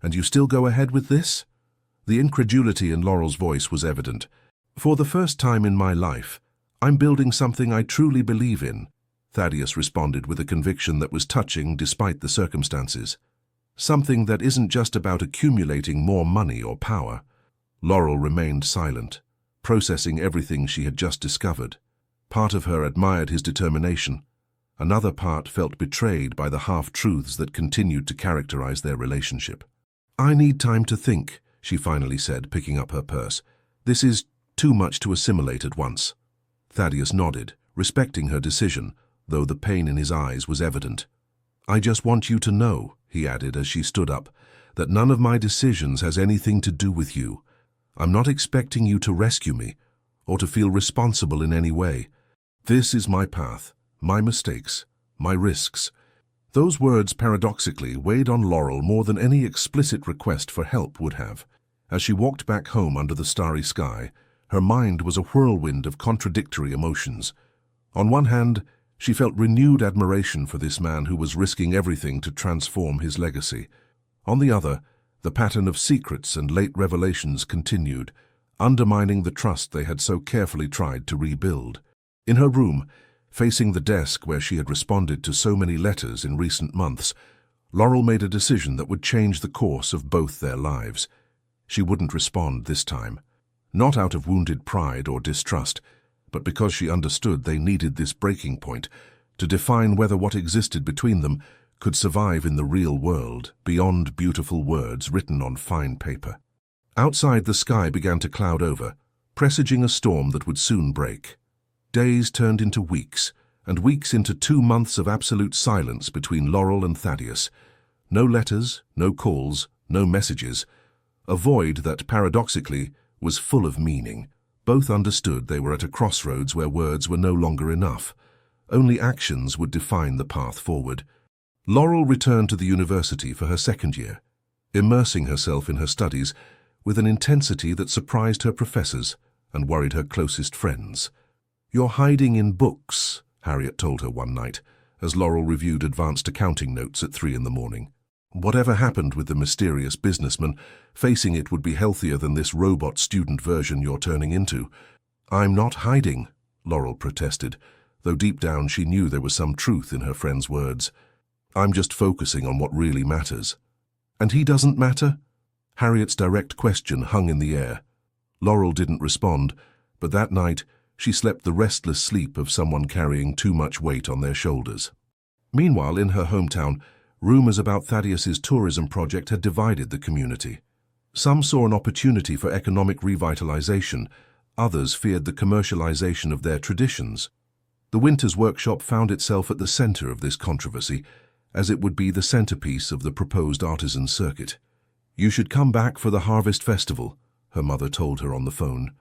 And you still go ahead with this?" The incredulity in Laurel's voice was evident. "For the first time in my life, I'm building something I truly believe in," Thaddeus responded with a conviction that was touching despite the circumstances. "Something that isn't just about accumulating more money or power." Laurel remained silent, processing everything she had just discovered. Part of her admired his determination. Another part felt betrayed by the half-truths that continued to characterize their relationship. "I need time to think," she finally said, picking up her purse. "This is too much to assimilate at once." Thaddeus nodded, respecting her decision, though the pain in his eyes was evident. "I just want you to know," he added as she stood up, "that none of my decisions has anything to do with you. I'm not expecting you to rescue me, or to feel responsible in any way. This is my path, my mistakes, my risks. Those words paradoxically weighed on Laurel more than any explicit request for help would have. As she walked back home under the starry sky, her mind was a whirlwind of contradictory emotions. On one hand, she felt renewed admiration for this man who was risking everything to transform his legacy. On the other, the pattern of secrets and late revelations continued, undermining the trust they had so carefully tried to rebuild. In her room, facing the desk where she had responded to so many letters in recent months, Laurel made a decision that would change the course of both their lives. She wouldn't respond this time. Not out of wounded pride or distrust, but because she understood they needed this breaking point to define whether what existed between them could survive in the real world, beyond beautiful words written on fine paper. Outside, the sky began to cloud over, presaging a storm that would soon break. Days turned into weeks, and weeks into 2 months of absolute silence between Laurel and Thaddeus. No letters, no calls, no messages. A void that, paradoxically, was full of meaning. Both understood they were at a crossroads where words were no longer enough. Only actions would define the path forward. Laurel returned to the university for her second year, immersing herself in her studies with an intensity that surprised her professors and worried her closest friends. "You're hiding in books," Harriet told her one night, as Laurel reviewed advanced accounting notes at 3 in the morning. Whatever happened with the mysterious businessman, facing it would be healthier than this robot student version you're turning into. "I'm not hiding," Laurel protested, though deep down she knew there was some truth in her friend's words. "I'm just focusing on what really matters." "And he doesn't matter?" Harriet's direct question hung in the air. Laurel didn't respond, but that night she slept the restless sleep of someone carrying too much weight on their shoulders. Meanwhile, in her hometown, rumors about Thaddeus's tourism project had divided the community. Some saw an opportunity for economic revitalization, others feared the commercialization of their traditions. The Winters Workshop found itself at the center of this controversy, as it would be the centerpiece of the proposed artisan circuit. "You should come back for the Harvest Festival," her mother told her on the phone.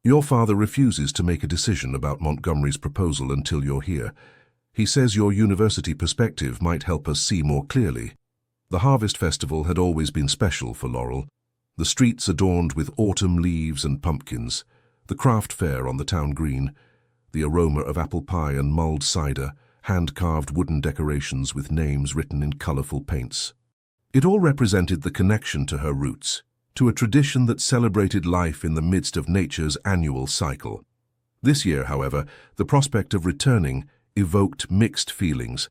"Your father refuses to make a decision about Montgomery's proposal until you're here. He says your university perspective might help us see more clearly." The Harvest Festival had always been special for Laurel. The streets adorned with autumn leaves and pumpkins, the craft fair on the town green, the aroma of apple pie and mulled cider, hand-carved wooden decorations with names written in colorful paints. It all represented the connection to her roots, to a tradition that celebrated life in the midst of nature's annual cycle. This year, however, the prospect of returning evoked mixed feelings,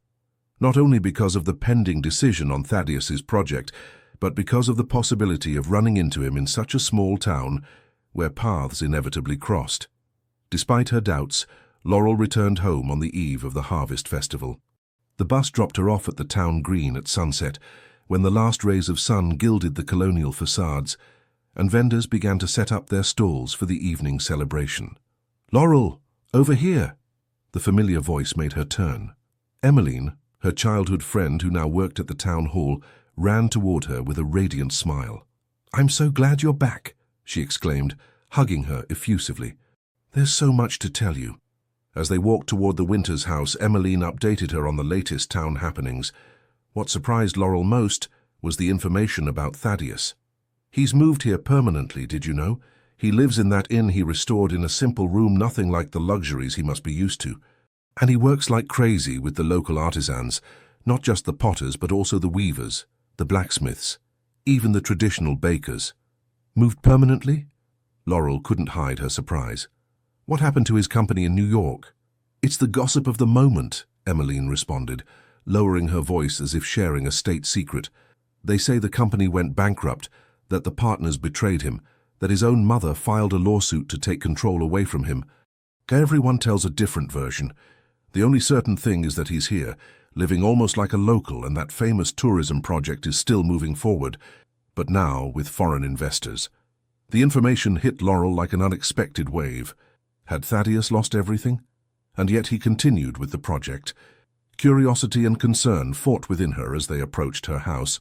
not only because of the pending decision on Thaddeus's project, but because of the possibility of running into him in such a small town where paths inevitably crossed. Despite her doubts, Laurel returned home on the eve of the Harvest Festival. The bus dropped her off at the town green at sunset, when the last rays of sun gilded the colonial facades, and vendors began to set up their stalls for the evening celebration. "Laurel, over here!" The familiar voice made her turn. Emmeline, her childhood friend who now worked at the town hall, ran toward her with a radiant smile. "I'm so glad you're back," she exclaimed, hugging her effusively. "There's so much to tell you." As they walked toward the Winters house, Emmeline updated her on the latest town happenings. What surprised Laurel most was the information about Thaddeus. "He's moved here permanently, did you know? He lives in that inn he restored in a simple room, nothing like the luxuries he must be used to. And he works like crazy with the local artisans, not just the potters but also the weavers, the blacksmiths, even the traditional bakers." "Moved permanently?" Laurel couldn't hide her surprise. "What happened to his company in New York?" "It's the gossip of the moment," Emmeline responded, lowering her voice as if sharing a state secret. "They say the company went bankrupt, that the partners betrayed him, that his own mother filed a lawsuit to take control away from him. Everyone tells a different version. The only certain thing is that he's here, living almost like a local, and that famous tourism project is still moving forward, but now with foreign investors." The information hit Laurel like an unexpected wave. Had Thaddeus lost everything? And yet he continued with the project. Curiosity and concern fought within her as they approached her house.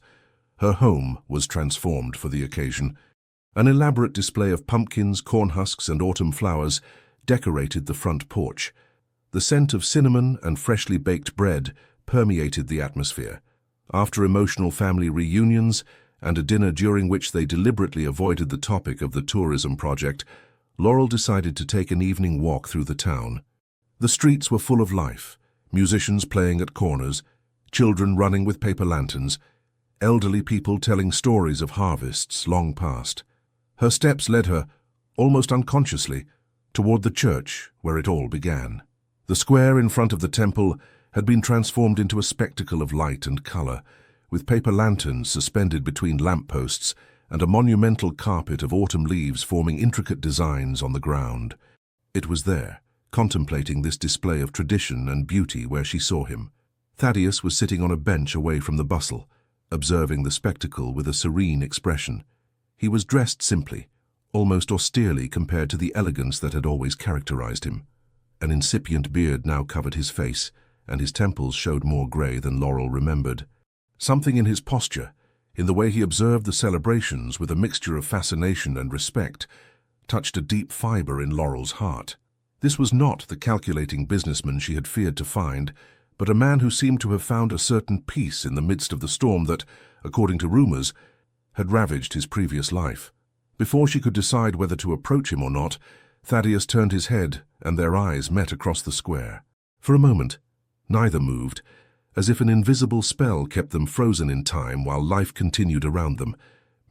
Her home was transformed for the occasion. An elaborate display of pumpkins, corn husks, and autumn flowers decorated the front porch. The scent of cinnamon and freshly baked bread permeated the atmosphere. After emotional family reunions and a dinner during which they deliberately avoided the topic of the tourism project, Laurel decided to take an evening walk through the town. The streets were full of life, musicians playing at corners, children running with paper lanterns, elderly people telling stories of harvests long past. Her steps led her, almost unconsciously, toward the church where it all began. The square in front of the temple had been transformed into a spectacle of light and color, with paper lanterns suspended between lampposts and a monumental carpet of autumn leaves forming intricate designs on the ground. It was there, contemplating this display of tradition and beauty, where she saw him. Thaddeus was sitting on a bench away from the bustle, observing the spectacle with a serene expression. He was dressed simply, almost austerely compared to the elegance that had always characterized him. An incipient beard now covered his face, and his temples showed more gray than Laurel remembered. Something in his posture, in the way he observed the celebrations with a mixture of fascination and respect, touched a deep fiber in Laurel's heart. This was not the calculating businessman she had feared to find, but a man who seemed to have found a certain peace in the midst of the storm that, according to rumors, had ravaged his previous life. Before she could decide whether to approach him or not, Thaddeus turned his head, and their eyes met across the square. For a moment, neither moved, as if an invisible spell kept them frozen in time while life continued around them.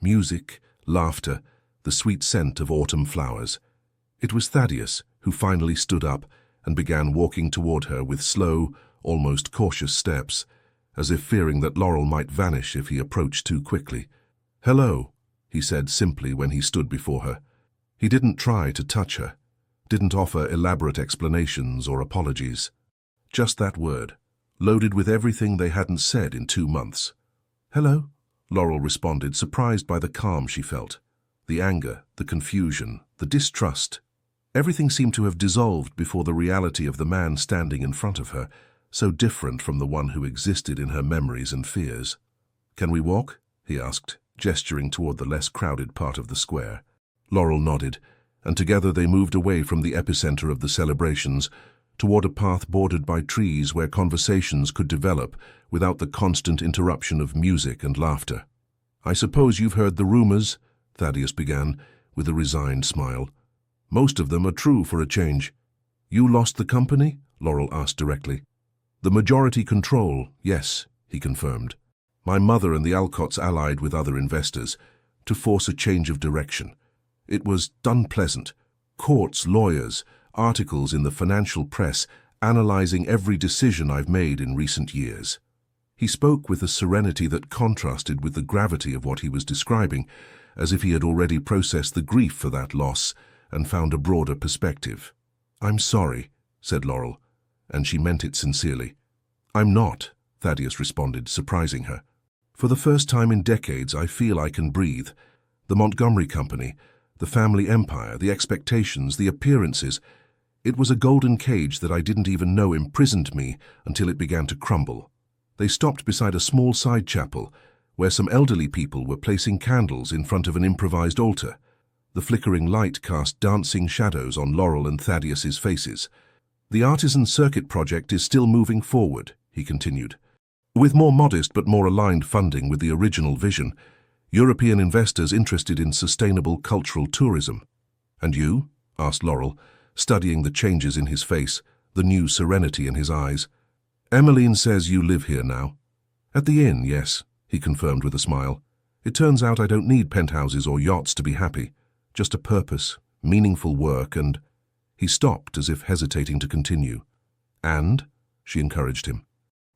Music, laughter, the sweet scent of autumn flowers. It was Thaddeus who finally stood up and began walking toward her with slow, almost cautious steps, as if fearing that Laurel might vanish if he approached too quickly. "Hello," he said simply when he stood before her. He didn't try to touch her, didn't offer elaborate explanations or apologies. Just that word, loaded with everything they hadn't said in 2 months. "Hello," Laurel responded, surprised by the calm she felt. The anger, the confusion, the distrust. Everything seemed to have dissolved before the reality of the man standing in front of her, so different from the one who existed in her memories and fears. "Can we walk?" he asked, gesturing toward the less crowded part of the square. Laurel nodded, and together they moved away from the epicenter of the celebrations, toward a path bordered by trees where conversations could develop without the constant interruption of music and laughter. "I suppose you've heard the rumors," Thaddeus began, with a resigned smile. "Most of them are true for a change." "You lost the company?" Laurel asked directly. "The majority control, yes," he confirmed. "My mother and the Alcotts allied with other investors to force a change of direction. It was unpleasant. Courts, lawyers, articles in the financial press analyzing every decision I've made in recent years." He spoke with a serenity that contrasted with the gravity of what he was describing, as if he had already processed the grief for that loss and found a broader perspective. "I'm sorry," said Laurel, and she meant it sincerely. "I'm not," Thaddeus responded, surprising her. "For the first time in decades, I feel I can breathe. The Montgomery Company, the family empire, the expectations, the appearances. It was a golden cage that I didn't even know imprisoned me until it began to crumble." They stopped beside a small side chapel where some elderly people were placing candles in front of an improvised altar. The flickering light cast dancing shadows on Laurel and Thaddeus's faces. "The artisan circuit project is still moving forward," he continued. "With more modest but more aligned funding with the original vision, European investors interested in sustainable cultural tourism." "And you?" asked Laurel, studying the changes in his face, the new serenity in his eyes. "Emmeline says you live here now." "At the inn, yes," he confirmed with a smile. "It turns out I don't need penthouses or yachts to be happy. Just a purpose, meaningful work, and—" He stopped as if hesitating to continue. "And?" she encouraged him.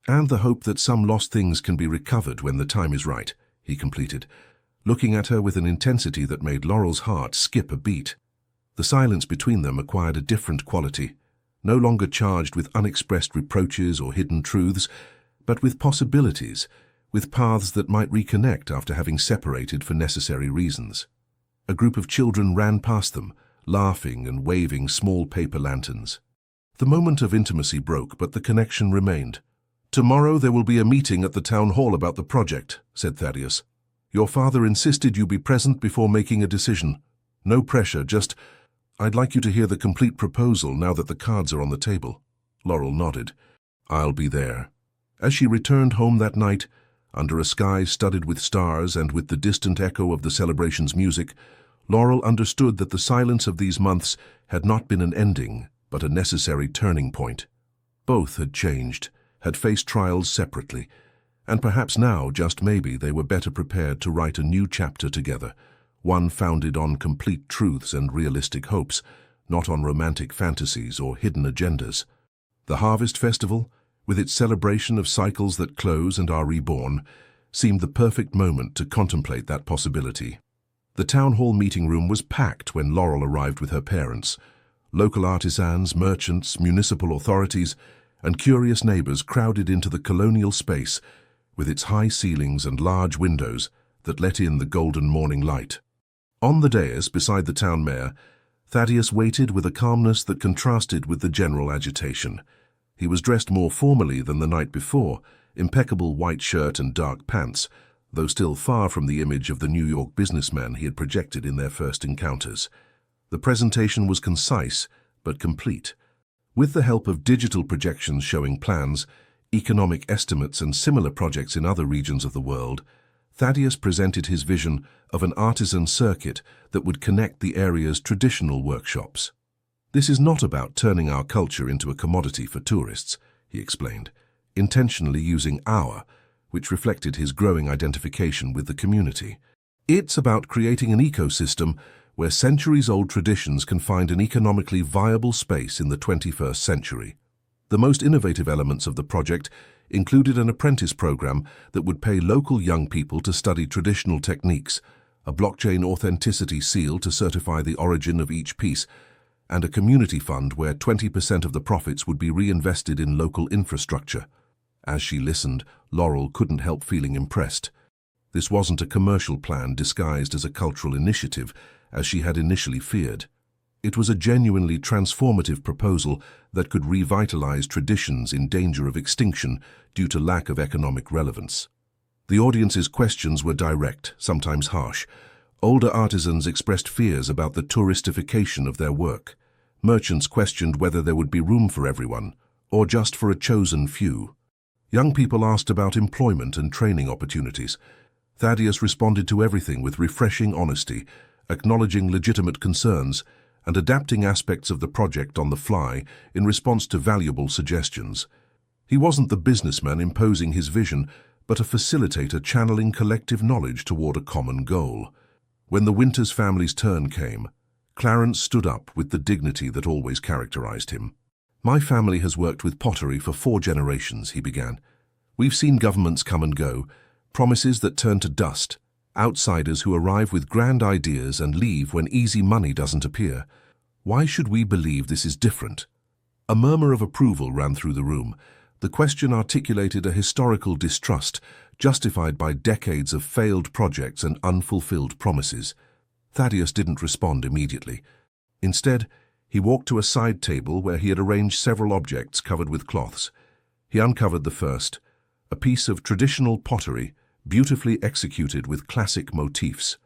"And the hope that some lost things can be recovered when the time is right," he completed, looking at her with an intensity that made Laurel's heart skip a beat. The silence between them acquired a different quality, no longer charged with unexpressed reproaches or hidden truths, but with possibilities, with paths that might reconnect after having separated for necessary reasons. A group of children ran past them, laughing and waving small paper lanterns. The moment of intimacy broke, but the connection remained. "Tomorrow there will be a meeting at the town hall about the project," said Thaddeus. Your father insisted you be present before making a decision. No pressure, just, I'd like you to hear the complete proposal now that the cards are on the table. Laurel nodded. I'll be there. As she returned home that night, under a sky studded with stars and with the distant echo of the celebration's music, Laurel understood that the silence of these months had not been an ending, but a necessary turning point. Both had changed, had faced trials separately, and perhaps now, just maybe, they were better prepared to write a new chapter together, one founded on complete truths and realistic hopes, not on romantic fantasies or hidden agendas. The Harvest Festival, with its celebration of cycles that close and are reborn, seemed the perfect moment to contemplate that possibility. The town hall meeting room was packed when Laurel arrived with her parents. Local artisans, merchants, municipal authorities, and curious neighbors crowded into the colonial space with its high ceilings and large windows that let in the golden morning light. On the dais beside the town mayor, Thaddeus waited with a calmness that contrasted with the general agitation. He was dressed more formally than the night before, impeccable white shirt and dark pants, though still far from the image of the New York businessman he had projected in their first encounters. The presentation was concise, but complete. With the help of digital projections showing plans, economic estimates and similar projects in other regions of the world, Thaddeus presented his vision of an artisan circuit that would connect the area's traditional workshops. This is not about turning our culture into a commodity for tourists, he explained, intentionally using our, which reflected his growing identification with the community. It's about creating an ecosystem where centuries-old traditions can find an economically viable space in the 21st century. The most innovative elements of the project included an apprentice program that would pay local young people to study traditional techniques, a blockchain authenticity seal to certify the origin of each piece, and a community fund where 20% of the profits would be reinvested in local infrastructure. As she listened, Laurel couldn't help feeling impressed. This wasn't a commercial plan disguised as a cultural initiative, as she had initially feared. It was a genuinely transformative proposal that could revitalize traditions in danger of extinction due to lack of economic relevance. The audience's questions were direct, sometimes harsh. Older artisans expressed fears about the touristification of their work. Merchants questioned whether there would be room for everyone, or just for a chosen few. Young people asked about employment and training opportunities. Thaddeus responded to everything with refreshing honesty, acknowledging legitimate concerns and adapting aspects of the project on the fly in response to valuable suggestions. He wasn't the businessman imposing his vision, but a facilitator channeling collective knowledge toward a common goal. When the Winters family's turn came, Clarence stood up with the dignity that always characterized him. My family has worked with pottery for 4 generations, he began. We've seen governments come and go, promises that turn to dust, outsiders who arrive with grand ideas and leave when easy money doesn't appear. Why should we believe this is different? A murmur of approval ran through the room. The question articulated a historical distrust, justified by decades of failed projects and unfulfilled promises. Thaddeus didn't respond immediately. Instead, he walked to a side table where he had arranged several objects covered with cloths. He uncovered the first, a piece of traditional pottery, beautifully executed with classic motifs.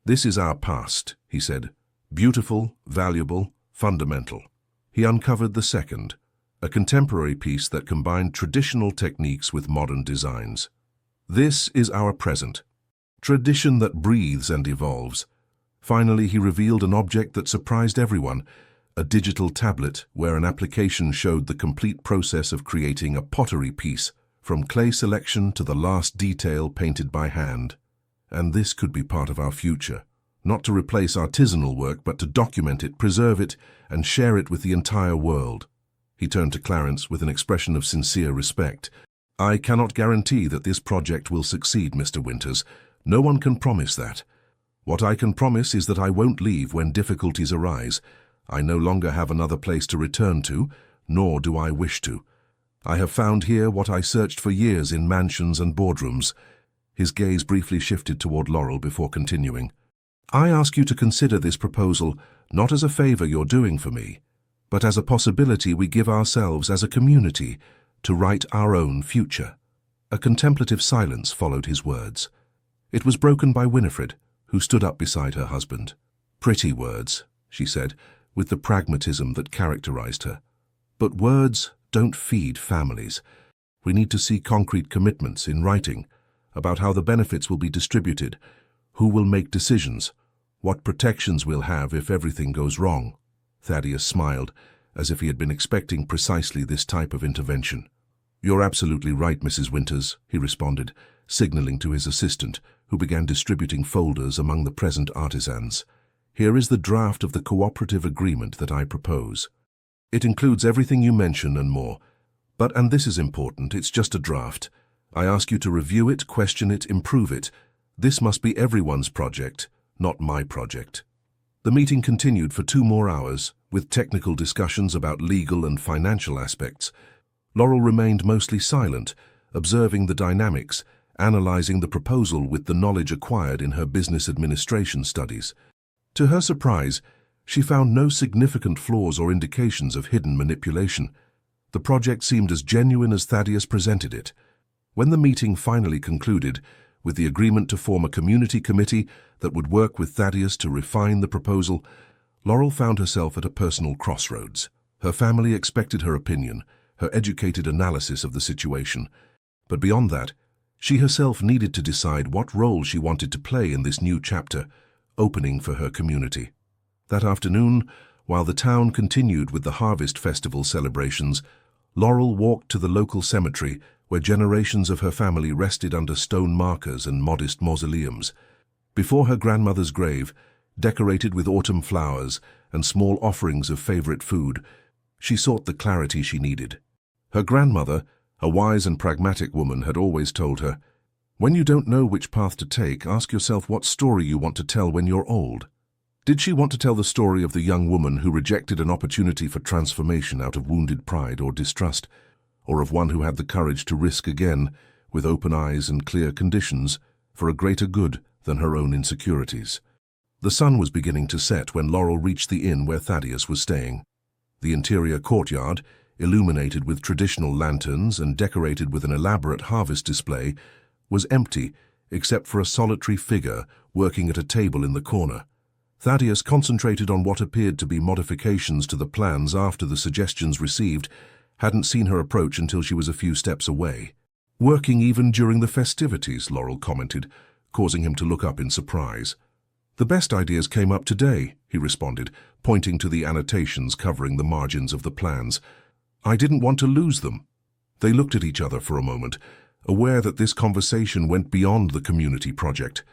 This is our past, he said. Beautiful, valuable, fundamental. He uncovered the second, a contemporary piece that combined traditional techniques with modern designs. This is our present. Tradition that breathes and evolves. Finally, he revealed an object that surprised everyone, a digital tablet where an application showed the complete process of creating a pottery piece, from clay selection to the last detail painted by hand. And this could be part of our future, not to replace artisanal work, but to document it, preserve it, and share it with the entire world. He turned to Clarence with an expression of sincere respect. I cannot guarantee that this project will succeed, Mr. Winters. No one can promise that. What I can promise is that I won't leave when difficulties arise. I no longer have another place to return to, nor do I wish to. I have found here what I searched for years in mansions and boardrooms. His gaze briefly shifted toward Laurel before continuing. I ask you to consider this proposal not as a favor you're doing for me, but as a possibility we give ourselves as a community to write our own future. A contemplative silence followed his words. It was broken by Winifred, who stood up beside her husband. "Pretty words," she said, with the pragmatism that characterized her. "But words don't feed families. We need to see concrete commitments in writing about how the benefits will be distributed, who will make decisions, what protections we'll have if everything goes wrong." Thaddeus smiled, as if he had been expecting precisely this type of intervention. "You're absolutely right, Mrs. Winters," he responded, signaling to his assistant, who began distributing folders among the present artisans. "Here is the draft of the cooperative agreement that I propose. It includes everything you mention and more. But, and this is important, it's just a draft. I ask you to review it, question it, improve it. This must be everyone's project, not my project." The meeting continued for 2 more hours, with technical discussions about legal and financial aspects. Laurel remained mostly silent, observing the dynamics, analyzing the proposal with the knowledge acquired in her business administration studies. To her surprise, she found no significant flaws or indications of hidden manipulation. The project seemed as genuine as Thaddeus presented it. When the meeting finally concluded, with the agreement to form a community committee that would work with Thaddeus to refine the proposal, Laurel found herself at a personal crossroads. Her family expected her opinion, her educated analysis of the situation. But beyond that, she herself needed to decide what role she wanted to play in this new chapter, opening for her community. That afternoon, while the town continued with the Harvest Festival celebrations, Laurel walked to the local cemetery where generations of her family rested under stone markers and modest mausoleums. Before her grandmother's grave, decorated with autumn flowers and small offerings of favorite food, she sought the clarity she needed. Her grandmother, a wise and pragmatic woman, had always told her, "When you don't know which path to take, ask yourself what story you want to tell when you're old." Did she want to tell the story of the young woman who rejected an opportunity for transformation out of wounded pride or distrust, or of one who had the courage to risk again, with open eyes and clear conditions, for a greater good than her own insecurities? The sun was beginning to set when Laurel reached the inn where Thaddeus was staying. The interior courtyard, illuminated with traditional lanterns and decorated with an elaborate harvest display, was empty except for a solitary figure working at a table in the corner. Thaddeus concentrated on what appeared to be modifications to the plans after the suggestions received, hadn't seen her approach until she was a few steps away. "Working even during the festivities," Laurel commented, causing him to look up in surprise. "The best ideas came up today," he responded, pointing to the annotations covering the margins of the plans. "I didn't want to lose them." They looked at each other for a moment, aware that this conversation went beyond the community project.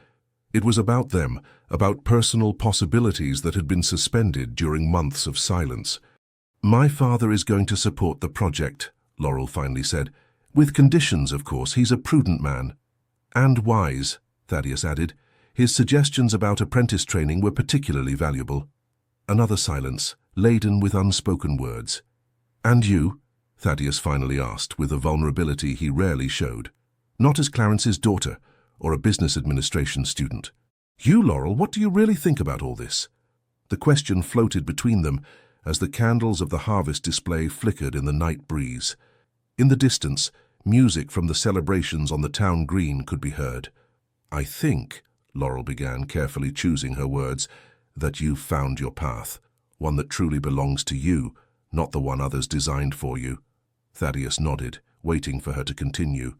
It was about them, about personal possibilities that had been suspended during months of silence. "My father is going to support the project," Laurel finally said. "With conditions, of course. He's a prudent man." "And wise," Thaddeus added. "His suggestions about apprentice training were particularly valuable." Another silence, laden with unspoken words. "And you?" Thaddeus finally asked, with a vulnerability he rarely showed. Not as Clarence's daughter, or a business administration student. "You, Laurel, what do you really think about all this?" The question floated between them as the candles of the harvest display flickered in the night breeze. In the distance, music from the celebrations on the town green could be heard. "I think," Laurel began, carefully choosing her words, "that you've found your path, one that truly belongs to you, not the one others designed for you." Thaddeus nodded, waiting for her to continue.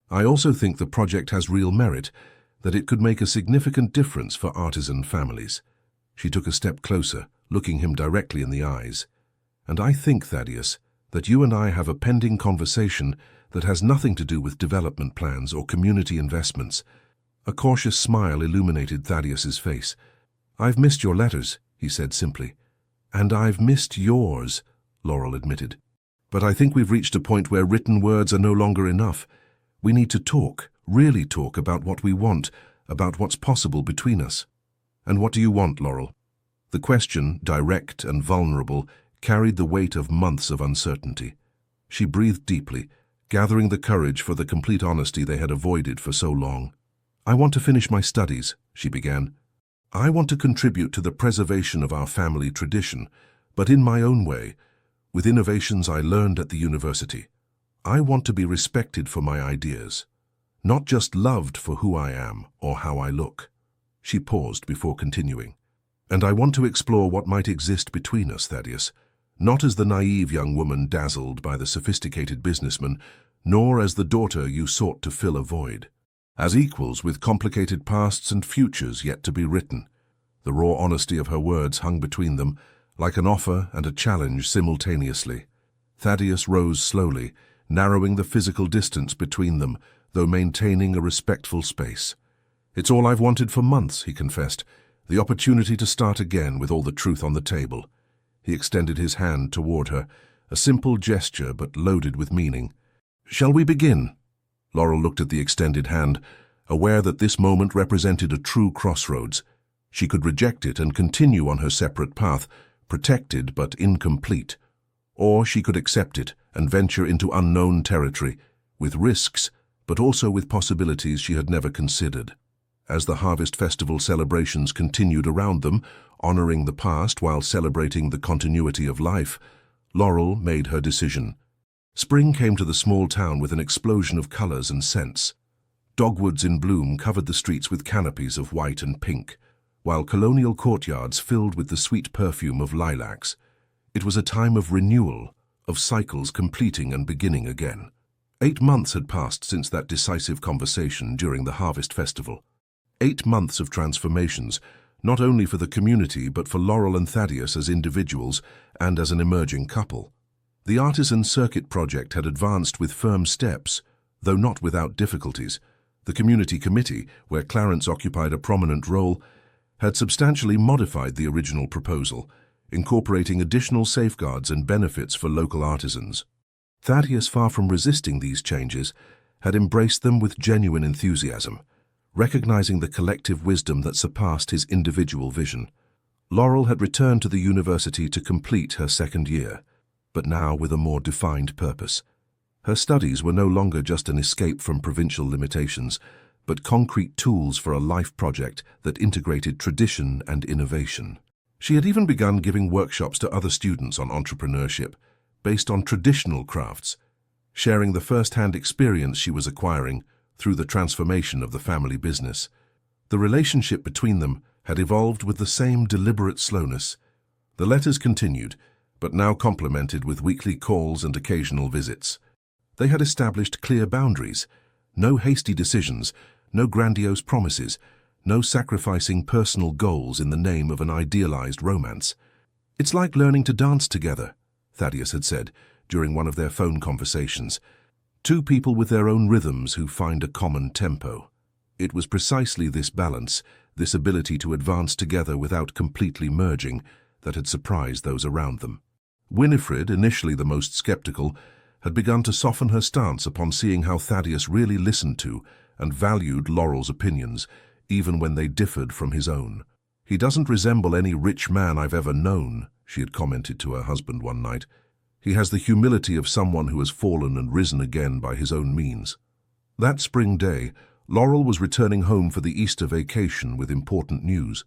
"I also think the project has real merit, that it could make a significant difference for artisan families." She took a step closer, looking him directly in the eyes. "And I think, Thaddeus, that you and I have a pending conversation that has nothing to do with development plans or community investments." A cautious smile illuminated Thaddeus's face. "I've missed your letters," he said simply. "And I've missed yours," Laurel admitted. "But I think we've reached a point where written words are no longer enough. We need to talk, really talk about what we want, about what's possible between us." "And what do you want, Laurel?" The question, direct and vulnerable, carried the weight of months of uncertainty. She breathed deeply, gathering the courage for the complete honesty they had avoided for so long. "I want to finish my studies," she began. "I want to contribute to the preservation of our family tradition, but in my own way, with innovations I learned at the university. I want to be respected for my ideas, not just loved for who I am or how I look. She paused before continuing. And I want to explore what might exist between us, Thaddeus, not as the naive young woman dazzled by the sophisticated businessman, nor as the daughter you sought to fill a void. As equals with complicated pasts and futures yet to be written. The raw honesty of her words hung between them, like an offer and a challenge simultaneously. Thaddeus rose slowly, narrowing the physical distance between them, though maintaining a respectful space. It's all I've wanted for months, he confessed, the opportunity to start again with all the truth on the table. He extended his hand toward her, a simple gesture but loaded with meaning. Shall we begin? Laurel looked at the extended hand, aware that this moment represented a true crossroads. She could reject it and continue on her separate path, protected but incomplete. Or she could accept it and venture into unknown territory, with risks, but also with possibilities she had never considered. As the Harvest Festival celebrations continued around them, honoring the past while celebrating the continuity of life, Laurel made her decision. Spring came to the small town with an explosion of colors and scents. Dogwoods in bloom covered the streets with canopies of white and pink, while colonial courtyards filled with the sweet perfume of lilacs. It was a time of renewal, of cycles completing and beginning again. 8 months had passed since that decisive conversation during the Harvest Festival. 8 months of transformations, not only for the community but for Laurel and Thaddeus as individuals and as an emerging couple. The Artisan Circuit project had advanced with firm steps, though not without difficulties. The community committee, where Clarence occupied a prominent role, had substantially modified the original proposal, incorporating additional safeguards and benefits for local artisans. Thaddeus, far from resisting these changes, had embraced them with genuine enthusiasm, recognizing the collective wisdom that surpassed his individual vision. Laurel had returned to the university to complete her second year, but now with a more defined purpose. Her studies were no longer just an escape from provincial limitations, but concrete tools for a life project that integrated tradition and innovation. She had even begun giving workshops to other students on entrepreneurship, based on traditional crafts, sharing the first-hand experience she was acquiring through the transformation of the family business. The relationship between them had evolved with the same deliberate slowness. The letters continued, but now complemented with weekly calls and occasional visits. They had established clear boundaries, no hasty decisions, no grandiose promises, no sacrificing personal goals in the name of an idealized romance. "It's like learning to dance together," Thaddeus had said during one of their phone conversations. Two people with their own rhythms who find a common tempo. It was precisely this balance, this ability to advance together without completely merging, that had surprised those around them. Winifred, initially the most skeptical, had begun to soften her stance upon seeing how Thaddeus really listened to and valued Laurel's opinions, even when they differed from his own. "He doesn't resemble any rich man I've ever known," she had commented to her husband one night. "He has the humility of someone who has fallen and risen again by his own means." That spring day, Laurel was returning home for the Easter vacation with important news.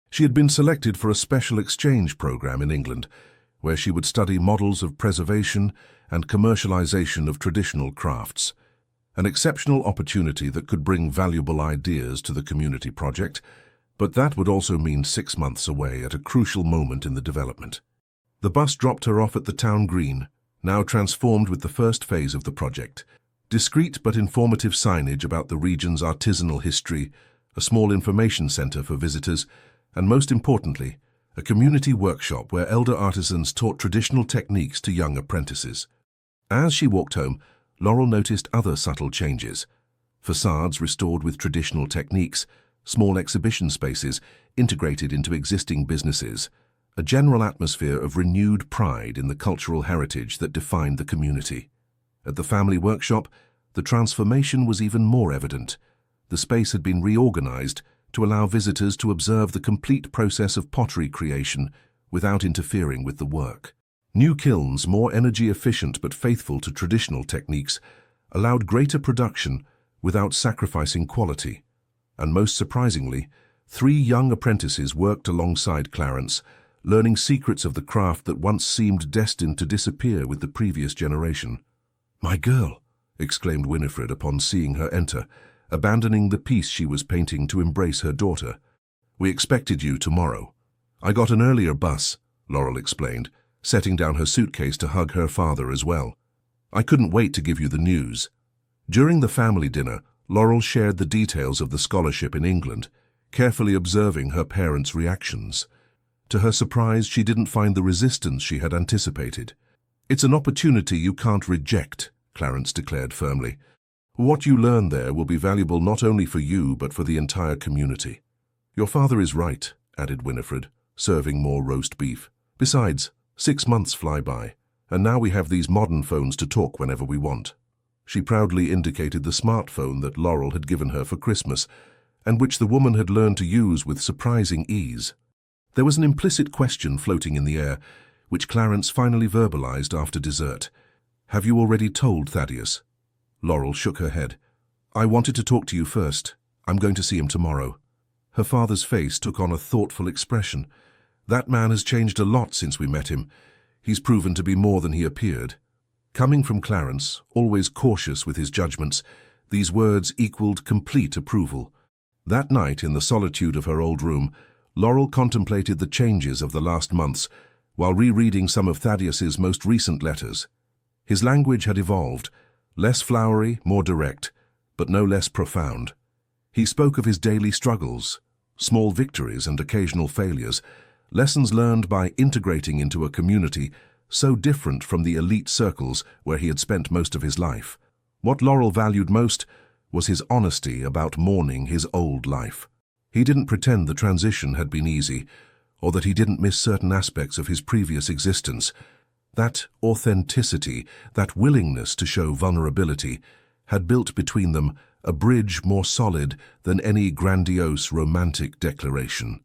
She had been selected for a special exchange program in England, where she would study models of preservation and commercialization of traditional crafts. An exceptional opportunity that could bring valuable ideas to the community project, but that would also mean 6 months away at a crucial moment in the development. The bus dropped her off at the town green, now transformed with the first phase of the project. Discreet but informative signage about the region's artisanal history, a small information center for visitors, and most importantly, a community workshop where elder artisans taught traditional techniques to young apprentices. As she walked home, Laurel noticed other subtle changes. Facades restored with traditional techniques, small exhibition spaces integrated into existing businesses, a general atmosphere of renewed pride in the cultural heritage that defined the community. At the family workshop, the transformation was even more evident. The space had been reorganized to allow visitors to observe the complete process of pottery creation without interfering with the work. New kilns, more energy efficient but faithful to traditional techniques, allowed greater production without sacrificing quality. And most surprisingly, 3 young apprentices worked alongside Clarence, learning secrets of the craft that once seemed destined to disappear with the previous generation. "My girl," exclaimed Winifred upon seeing her enter, abandoning the piece she was painting to embrace her daughter. "We expected you tomorrow." "I got an earlier bus," Laurel explained, setting down her suitcase to hug her father as well. "I couldn't wait to give you the news." During the family dinner, Laurel shared the details of the scholarship in England, carefully observing her parents' reactions. To her surprise, she didn't find the resistance she had anticipated. "It's an opportunity you can't reject," Clarence declared firmly. "What you learn there will be valuable not only for you but for the entire community." "Your father is right," added Winifred, serving more roast beef. "Besides, 6 months fly by, and now we have these modern phones to talk whenever we want." She proudly indicated the smartphone that Laurel had given her for Christmas, and which the woman had learned to use with surprising ease. There was an implicit question floating in the air, which Clarence finally verbalized after dessert. "Have you already told Thaddeus?" Laurel shook her head. "I wanted to talk to you first. I'm going to see him tomorrow." Her father's face took on a thoughtful expression. "That man has changed a lot since we met him. He's proven to be more than he appeared." Coming from Clarence, always cautious with his judgments, these words equaled complete approval. That night, in the solitude of her old room, Laurel contemplated the changes of the last months while rereading some of Thaddeus's most recent letters. His language had evolved, less flowery, more direct, but no less profound. He spoke of his daily struggles, small victories and occasional failures, lessons learned by integrating into a community so different from the elite circles where he had spent most of his life. What Laurel valued most was his honesty about mourning his old life. He didn't pretend the transition had been easy, or that he didn't miss certain aspects of his previous existence. That authenticity, that willingness to show vulnerability, had built between them a bridge more solid than any grandiose romantic declaration.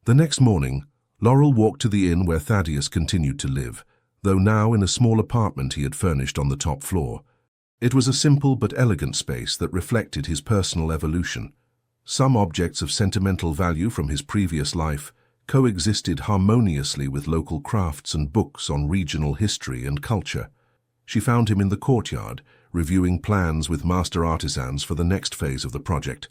The next morning, Laurel walked to the inn where Thaddeus continued to live, though now in a small apartment he had furnished on the top floor. It was a simple but elegant space that reflected his personal evolution. Some objects of sentimental value from his previous life coexisted harmoniously with local crafts and books on regional history and culture. She found him in the courtyard, reviewing plans with master artisans for the next phase of the project,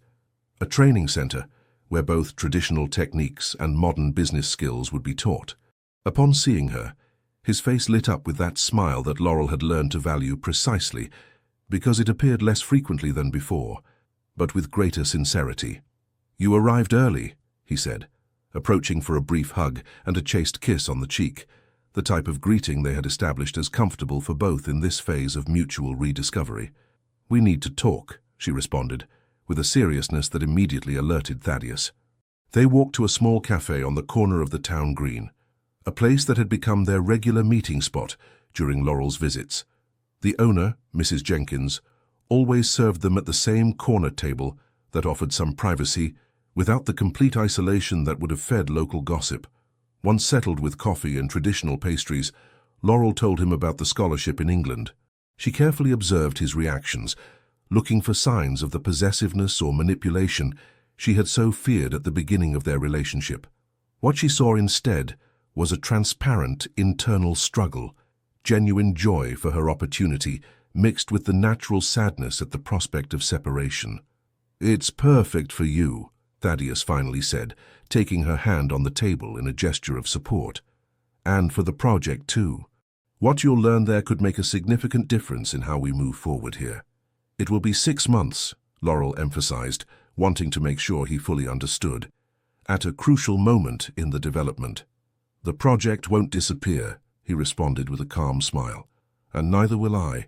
a training center where both traditional techniques and modern business skills would be taught. Upon seeing her, his face lit up with that smile that Laurel had learned to value precisely because it appeared less frequently than before, but with greater sincerity. "You arrived early," he said, approaching for a brief hug and a chaste kiss on the cheek, the type of greeting they had established as comfortable for both in this phase of mutual rediscovery. "We need to talk," she responded, with a seriousness that immediately alerted Thaddeus. They walked to a small cafe on the corner of the town green, a place that had become their regular meeting spot during Laurel's visits. The owner, Mrs. Jenkins, always served them at the same corner table that offered some privacy without the complete isolation that would have fed local gossip. Once settled with coffee and traditional pastries, Laurel told him about the scholarship in England. She carefully observed his reactions, looking for signs of the possessiveness or manipulation she had so feared at the beginning of their relationship. What she saw instead was a transparent internal struggle, genuine joy for her opportunity mixed with the natural sadness at the prospect of separation. "It's perfect for you," Thaddeus finally said, taking her hand on the table in a gesture of support. "And for the project too. What you'll learn there could make a significant difference in how we move forward here." "It will be 6 months," Laurel emphasized, wanting to make sure he fully understood. "At a crucial moment in the development." "The project won't disappear," he responded with a calm smile. "And neither will I.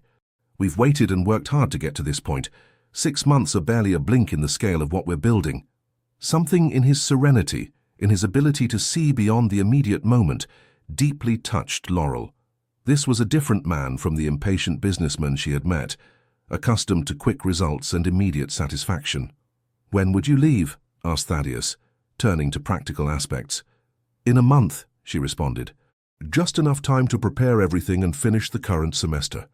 We've waited and worked hard to get to this point. 6 months are barely a blink in the scale of what we're building." Something in his serenity, in his ability to see beyond the immediate moment, deeply touched Laurel. This was a different man from the impatient businessman she had met, accustomed to quick results and immediate satisfaction. "When would you leave?" asked Thaddeus, turning to practical aspects. "In a month," she responded. "Just enough time to prepare everything and finish the current semester.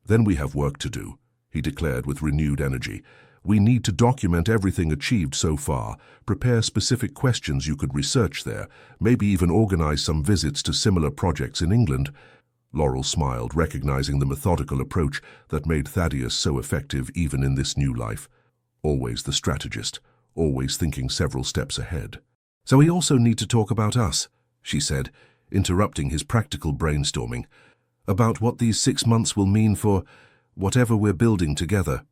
Then we have work to do," he declared with renewed energy. "We need to document everything achieved so far, prepare specific questions you could research there, maybe even organize some visits to similar projects in England." Laurel smiled, recognizing the methodical approach that made Thaddeus so effective even in this new life. Always the strategist, always thinking several steps ahead. "So we also need to talk about us," she said, interrupting his practical brainstorming, "about what these 6 months will mean for whatever we're building together."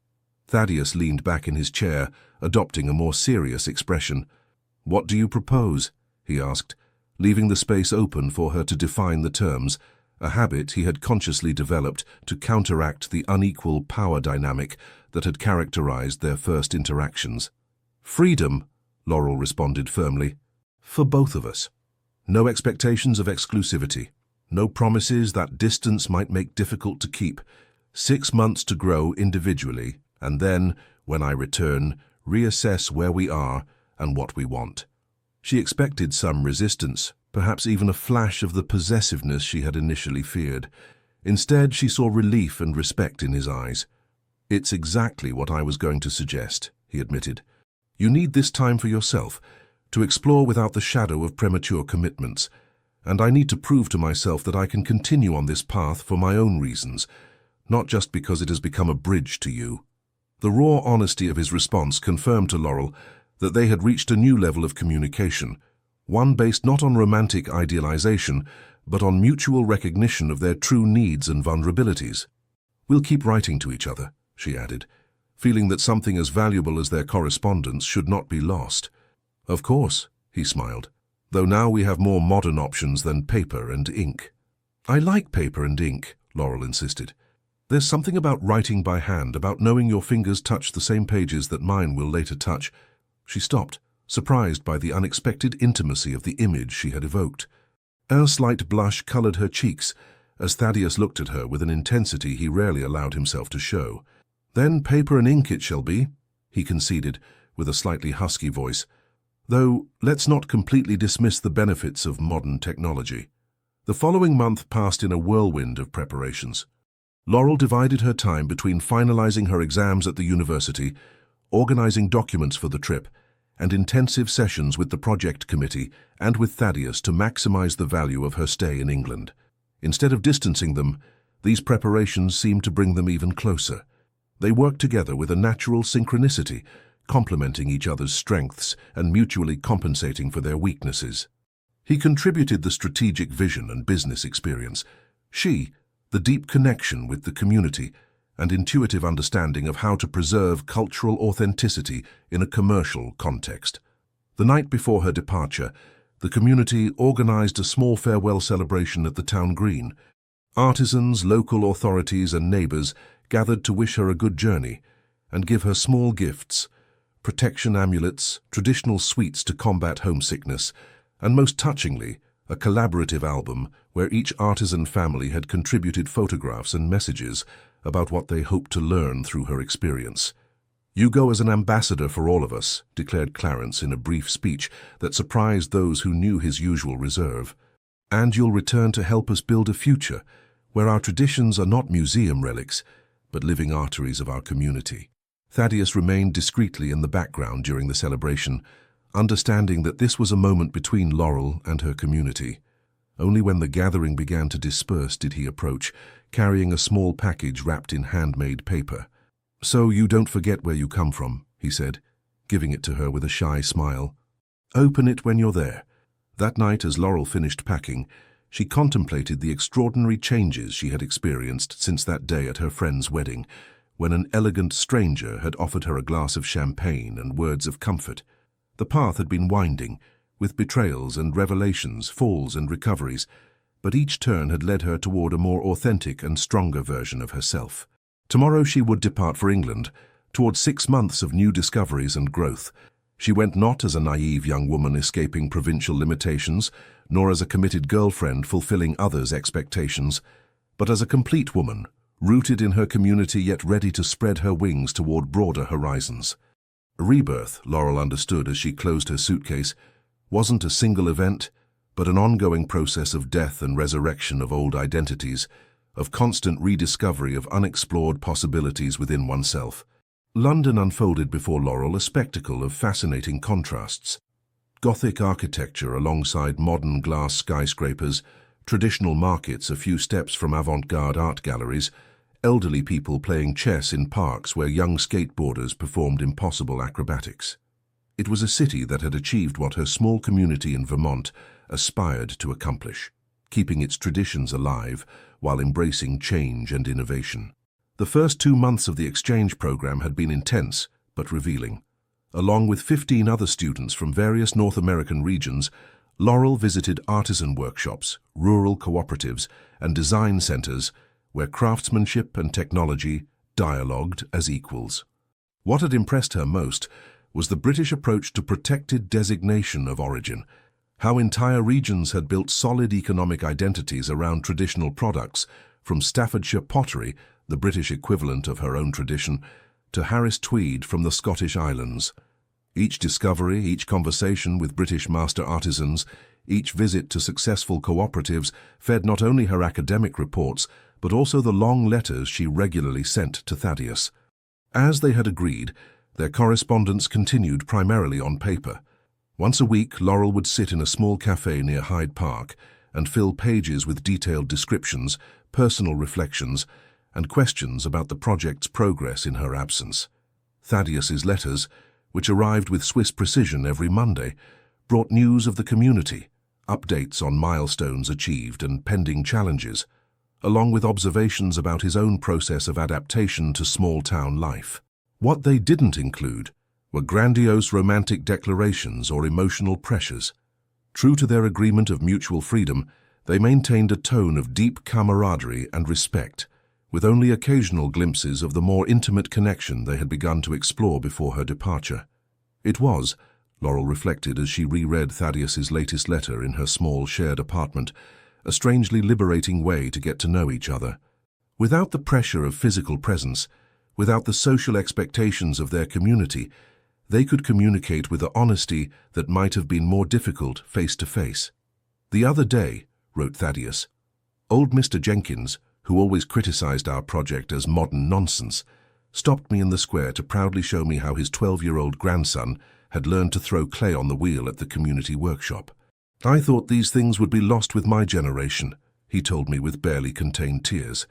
Thaddeus leaned back in his chair, adopting a more serious expression. "What do you propose?" he asked, leaving the space open for her to define the terms, a habit he had consciously developed to counteract the unequal power dynamic that had characterized their first interactions. "Freedom," Laurel responded firmly, "for both of us. No expectations of exclusivity. No promises that distance might make difficult to keep. 6 months to grow individually, and then, when I return, reassess where we are and what we want." She expected some resistance, perhaps even a flash of the possessiveness she had initially feared. Instead, she saw relief and respect in his eyes. "It's exactly what I was going to suggest," he admitted. "You need this time for yourself, to explore without the shadow of premature commitments. And I need to prove to myself that I can continue on this path for my own reasons, not just because it has become a bridge to you." The raw honesty of his response confirmed to Laurel that they had reached a new level of communication, one based not on romantic idealization, but on mutual recognition of their true needs and vulnerabilities. "We'll keep writing to each other," she added, feeling that something as valuable as their correspondence should not be lost. "Of course," he smiled, "though now we have more modern options than paper and ink." "I like paper and ink," Laurel insisted. "There's something about writing by hand, about knowing your fingers touch the same pages that mine will later touch." She stopped, surprised by the unexpected intimacy of the image she had evoked. A slight blush colored her cheeks as Thaddeus looked at her with an intensity he rarely allowed himself to show. "Then paper and ink it shall be," he conceded with a slightly husky voice. "Though, let's not completely dismiss the benefits of modern technology." The following month passed in a whirlwind of preparations. Laurel divided her time between finalizing her exams at the university, organizing documents for the trip, and intensive sessions with the project committee and with Thaddeus to maximize the value of her stay in England. Instead of distancing them, these preparations seemed to bring them even closer. They worked together with a natural synchronicity, complementing each other's strengths and mutually compensating for their weaknesses. He contributed the strategic vision and business experience. She, the deep connection with the community and intuitive understanding of how to preserve cultural authenticity in a commercial context. The night before her departure, the community organized a small farewell celebration at the town green. Artisans, local authorities, and neighbors gathered to wish her a good journey and give her small gifts, protection amulets, traditional sweets to combat homesickness, and most touchingly, a collaborative album where each artisan family had contributed photographs and messages about what they hoped to learn through her experience. "You go as an ambassador for all of us," declared Clarence in a brief speech that surprised those who knew his usual reserve. "And you'll return to help us build a future where our traditions are not museum relics, but living arteries of our community." Thaddeus remained discreetly in the background during the celebration, understanding that this was a moment between Laurel and her community. Only when the gathering began to disperse did he approach, carrying a small package wrapped in handmade paper. "So you don't forget where you come from," he said, giving it to her with a shy smile. "Open it when you're there." That night, as Laurel finished packing, she contemplated the extraordinary changes she had experienced since that day at her friend's wedding, when an elegant stranger had offered her a glass of champagne and words of comfort. The path had been winding, with betrayals and revelations, falls and recoveries, but each turn had led her toward a more authentic and stronger version of herself. Tomorrow she would depart for England, toward 6 months of new discoveries and growth. She went not as a naive young woman escaping provincial limitations, nor as a committed girlfriend fulfilling others' expectations, but as a complete woman, rooted in her community yet ready to spread her wings toward broader horizons. Rebirth, Laurel understood as she closed her suitcase, wasn't a single event, but an ongoing process of death and resurrection of old identities, of constant rediscovery of unexplored possibilities within oneself. London unfolded before Laurel a spectacle of fascinating contrasts. Gothic architecture alongside modern glass skyscrapers, traditional markets a few steps from avant-garde art galleries, elderly people playing chess in parks where young skateboarders performed impossible acrobatics. It was a city that had achieved what her small community in Vermont aspired to accomplish, keeping its traditions alive while embracing change and innovation. The first 2 months of the exchange program had been intense but revealing. Along with 15 other students from various North American regions, Laurel visited artisan workshops, rural cooperatives, and design centers where craftsmanship and technology dialogued as equals. What had impressed her most was the British approach to protected designation of origin, how entire regions had built solid economic identities around traditional products, from Staffordshire pottery, the British equivalent of her own tradition, to Harris tweed from the Scottish Islands. Each discovery, each conversation with British master artisans, each visit to successful cooperatives fed not only her academic reports, but also the long letters she regularly sent to Thaddeus. As they had agreed, their correspondence continued primarily on paper. Once a week, Laurel would sit in a small cafe near Hyde Park and fill pages with detailed descriptions, personal reflections, and questions about the project's progress in her absence. Thaddeus's letters, which arrived with Swiss precision every Monday, brought news of the community, updates on milestones achieved and pending challenges, along with observations about his own process of adaptation to small-town life. What they didn't include were grandiose romantic declarations or emotional pressures. True to their agreement of mutual freedom, they maintained a tone of deep camaraderie and respect, with only occasional glimpses of the more intimate connection they had begun to explore before her departure. It was, Laurel reflected as she reread Thaddeus's latest letter in her small shared apartment, a strangely liberating way to get to know each other. Without the pressure of physical presence, without the social expectations of their community, they could communicate with an honesty that might have been more difficult face to face. "The other day," wrote Thaddeus, "old Mr. Jenkins, who always criticized our project as modern nonsense, stopped me in the square to proudly show me how his 12-year-old grandson had learned to throw clay on the wheel at the community workshop. I thought these things would be lost with my generation," he told me with barely contained tears.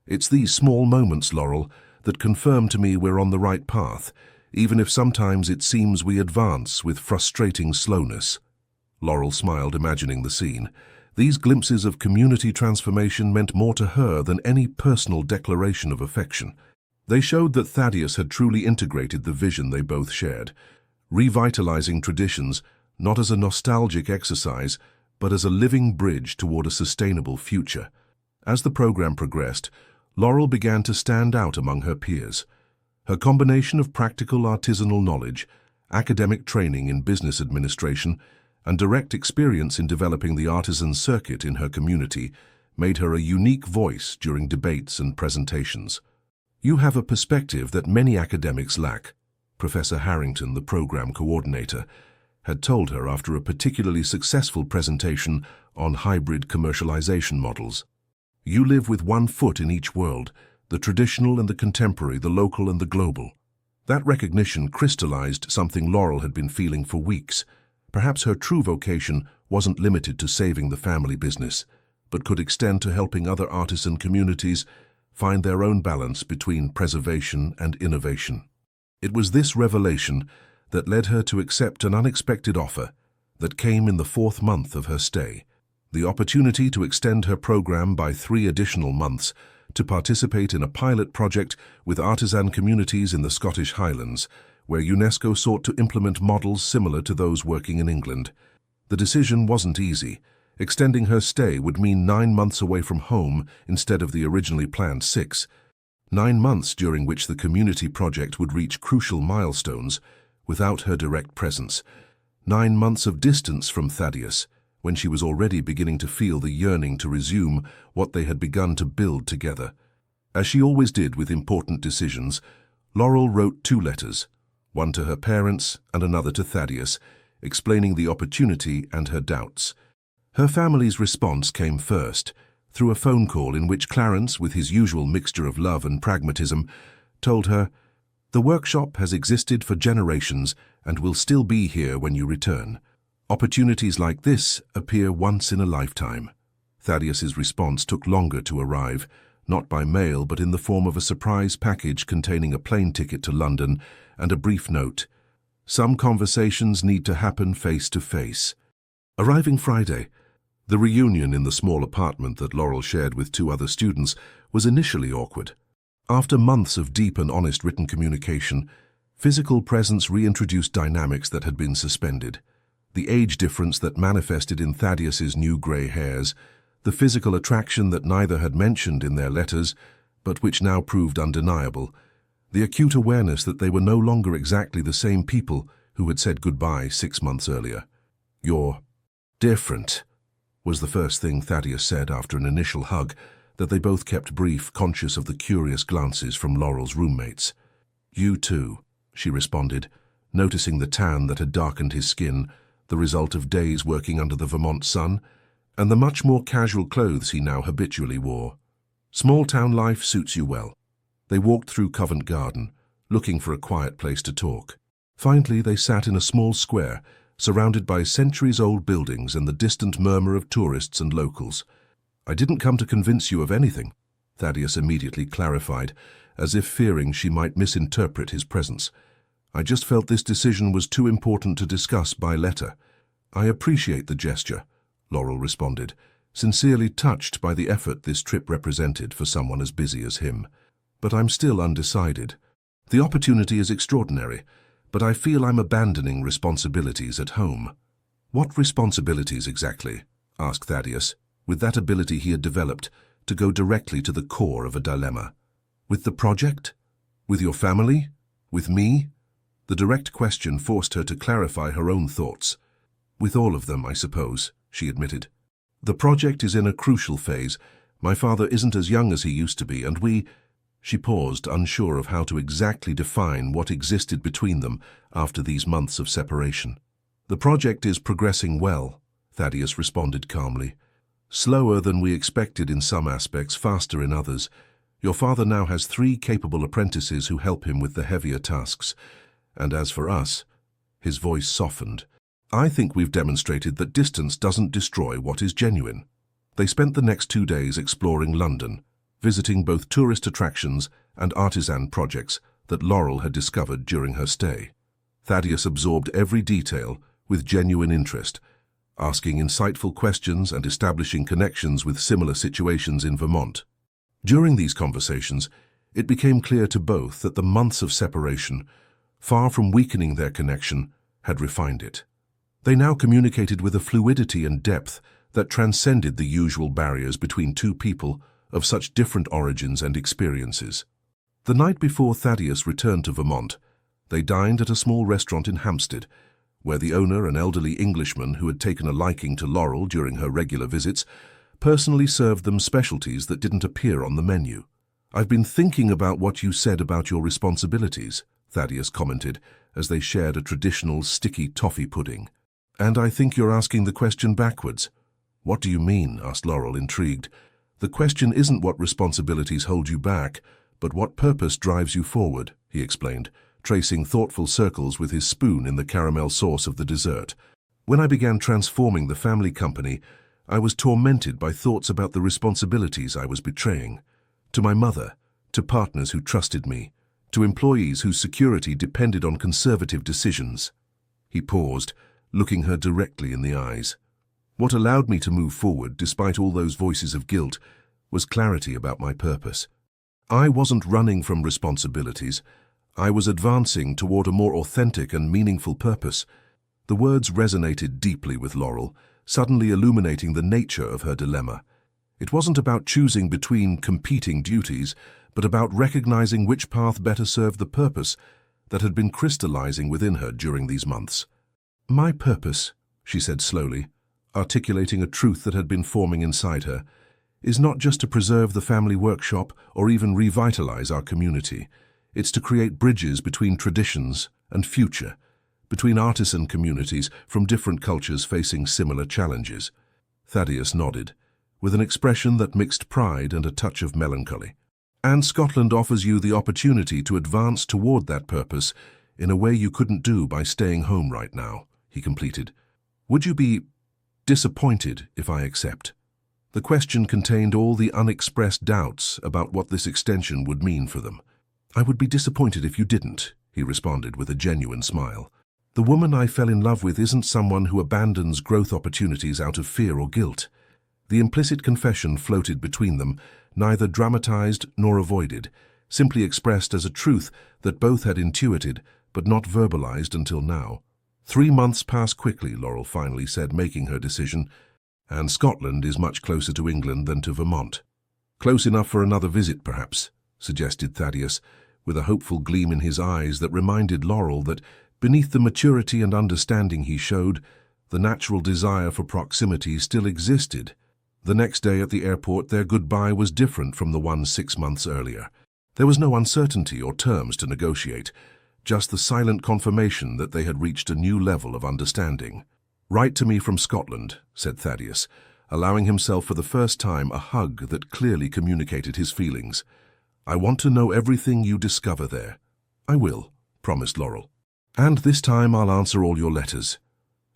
"It's these small moments, Laurel, that confirm to me we're on the right path, even if sometimes it seems we advance with frustrating slowness." Laurel smiled, imagining the scene. These glimpses of community transformation meant more to her than any personal declaration of affection. They showed that Thaddeus had truly integrated the vision they both shared, revitalizing traditions not as a nostalgic exercise, but as a living bridge toward a sustainable future. As the program progressed, Laurel began to stand out among her peers. Her combination of practical artisanal knowledge, academic training in business administration, and direct experience in developing the artisan circuit in her community made her a unique voice during debates and presentations. "You have a perspective that many academics lack," Professor Harrington, the program coordinator, had told her after a particularly successful presentation on hybrid commercialization models. "You live with one foot in each world, the traditional and the contemporary, the local and the global." That recognition crystallized something Laurel had been feeling for weeks. Perhaps her true vocation wasn't limited to saving the family business, but could extend to helping other artisan communities find their own balance between preservation and innovation. It was this revelation that led her to accept an unexpected offer that came in the 4th month of her stay, the opportunity to extend her program by 3 additional months to participate in a pilot project with artisan communities in the Scottish Highlands, where UNESCO sought to implement models similar to those working in England. The decision wasn't easy. Extending her stay would mean 9 months away from home instead of the originally planned 6. 9 months during which the community project would reach crucial milestones without her direct presence. 9 months of distance from Thaddeus, when she was already beginning to feel the yearning to resume what they had begun to build together. As she always did with important decisions, Laurel wrote 2 letters, one to her parents and another to Thaddeus, explaining the opportunity and her doubts. Her family's response came first, through a phone call in which Clarence, with his usual mixture of love and pragmatism, told her, "The workshop has existed for generations and will still be here when you return. Opportunities like this appear once in a lifetime." Thaddeus's response took longer to arrive, not by mail but in the form of a surprise package containing a plane ticket to London and a brief note. Some conversations need to happen face to face. Arriving Friday, the reunion in the small apartment that Laurel shared with 2 other students was initially awkward. After months of deep and honest written communication, physical presence reintroduced dynamics that had been suspended. The age difference that manifested in Thaddeus's new grey hairs, the physical attraction that neither had mentioned in their letters, but which now proved undeniable, the acute awareness that they were no longer exactly the same people who had said goodbye 6 months earlier. "You're different," was the first thing Thaddeus said after an initial hug that they both kept brief, conscious of the curious glances from Laurel's roommates. "You too," she responded, noticing the tan that had darkened his skin, the result of days working under the Vermont sun, and the much more casual clothes he now habitually wore. "Small-town life suits you well." They walked through Covent Garden, looking for a quiet place to talk. Finally, they sat in a small square, surrounded by centuries-old buildings and the distant murmur of tourists and locals. "I didn't come to convince you of anything," Thaddeus immediately clarified, as if fearing she might misinterpret his presence. "I just felt this decision was too important to discuss by letter." "I appreciate the gesture," Laurel responded, sincerely touched by the effort this trip represented for someone as busy as him. "But I'm still undecided. The opportunity is extraordinary, but I feel I'm abandoning responsibilities at home." "What responsibilities exactly?" asked Thaddeus, with that ability he had developed to go directly to the core of a dilemma. "With the project? With your family? With me?" The direct question forced her to clarify her own thoughts. "With all of them, I suppose," she admitted. "The project is in a crucial phase. My father isn't as young as he used to be, and we—" She paused, unsure of how to exactly define what existed between them after these months of separation. "The project is progressing well," Thaddeus responded calmly. "Slower than we expected in some aspects, faster in others. Your father now has 3 capable apprentices who help him with the heavier tasks. And as for us," his voice softened, "I think we've demonstrated that distance doesn't destroy what is genuine." They spent the next 2 days exploring London, visiting both tourist attractions and artisan projects that Laurel had discovered during her stay. Thaddeus absorbed every detail with genuine interest, asking insightful questions and establishing connections with similar situations in Vermont. During these conversations, it became clear to both that the months of separation, far from weakening their connection, had refined it. They now communicated with a fluidity and depth that transcended the usual barriers between 2 people of such different origins and experiences. The night before Thaddeus returned to Vermont, they dined at a small restaurant in Hampstead, where the owner, an elderly Englishman who had taken a liking to Laurel during her regular visits, personally served them specialties that didn't appear on the menu. "I've been thinking about what you said about your responsibilities," Thaddeus commented as they shared a traditional sticky toffee pudding. "And I think you're asking the question backwards." "What do you mean?" asked Laurel, intrigued. "The question isn't what responsibilities hold you back, but what purpose drives you forward," he explained, tracing thoughtful circles with his spoon in the caramel sauce of the dessert. "When I began transforming the family company, I was tormented by thoughts about the responsibilities I was betraying. To my mother, to partners who trusted me, to employees whose security depended on conservative decisions." He paused, looking her directly in the eyes. "What allowed me to move forward, despite all those voices of guilt, was clarity about my purpose. I wasn't running from responsibilities. I was advancing toward a more authentic and meaningful purpose." The words resonated deeply with Laurel, suddenly illuminating the nature of her dilemma. It wasn't about choosing between competing duties, but about recognizing which path better served the purpose that had been crystallizing within her during these months. "My purpose," she said slowly, articulating a truth that had been forming inside her, "is not just to preserve the family workshop or even revitalize our community. It's to create bridges between traditions and future, between artisan communities from different cultures facing similar challenges." Thaddeus nodded, with an expression that mixed pride and a touch of melancholy. "And Scotland offers you the opportunity to advance toward that purpose in a way you couldn't do by staying home right now," he completed. "Would you be disappointed if I accept?" The question contained all the unexpressed doubts about what this extension would mean for them. "I would be disappointed if you didn't," he responded with a genuine smile. "The woman I fell in love with isn't someone who abandons growth opportunities out of fear or guilt." The implicit confession floated between them, neither dramatized nor avoided, simply expressed as a truth that both had intuited but not verbalized until now. 3 months passed quickly, Laurel finally said, making her decision, "and Scotland is much closer to England than to Vermont." "Close enough for another visit, perhaps," suggested Thaddeus, with a hopeful gleam in his eyes that reminded Laurel that beneath the maturity and understanding he showed, the natural desire for proximity still existed. The next day at the airport, their goodbye was different from the one 6 months earlier. There was no uncertainty or terms to negotiate, just the silent confirmation that they had reached a new level of understanding. "Write to me from Scotland," said Thaddeus, allowing himself for the first time a hug that clearly communicated his feelings. "I want to know everything you discover there." "I will," promised Laurel. "And this time I'll answer all your letters."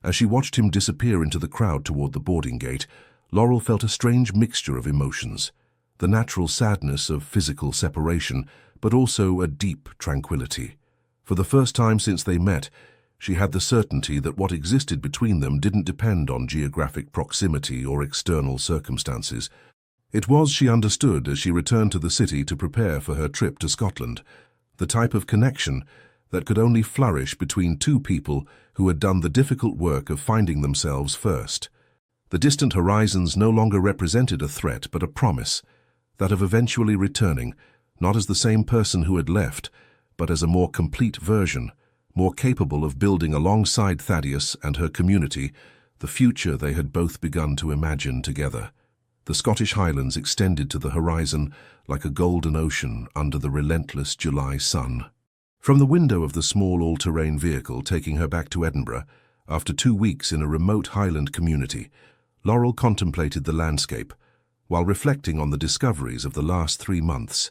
As she watched him disappear into the crowd toward the boarding gate, Laurel felt a strange mixture of emotions, the natural sadness of physical separation, but also a deep tranquility. For the first time since they met, she had the certainty that what existed between them didn't depend on geographic proximity or external circumstances. It was, she understood, as she returned to the city to prepare for her trip to Scotland, the type of connection that could only flourish between two people who had done the difficult work of finding themselves first. The distant horizons no longer represented a threat but a promise, that of eventually returning, not as the same person who had left, but as a more complete version, more capable of building alongside Thaddeus and her community the future they had both begun to imagine together. The Scottish Highlands extended to the horizon like a golden ocean under the relentless July sun. From the window of the small all-terrain vehicle taking her back to Edinburgh, after 2 weeks in a remote Highland community, Laurel contemplated the landscape, while reflecting on the discoveries of the last 3 months.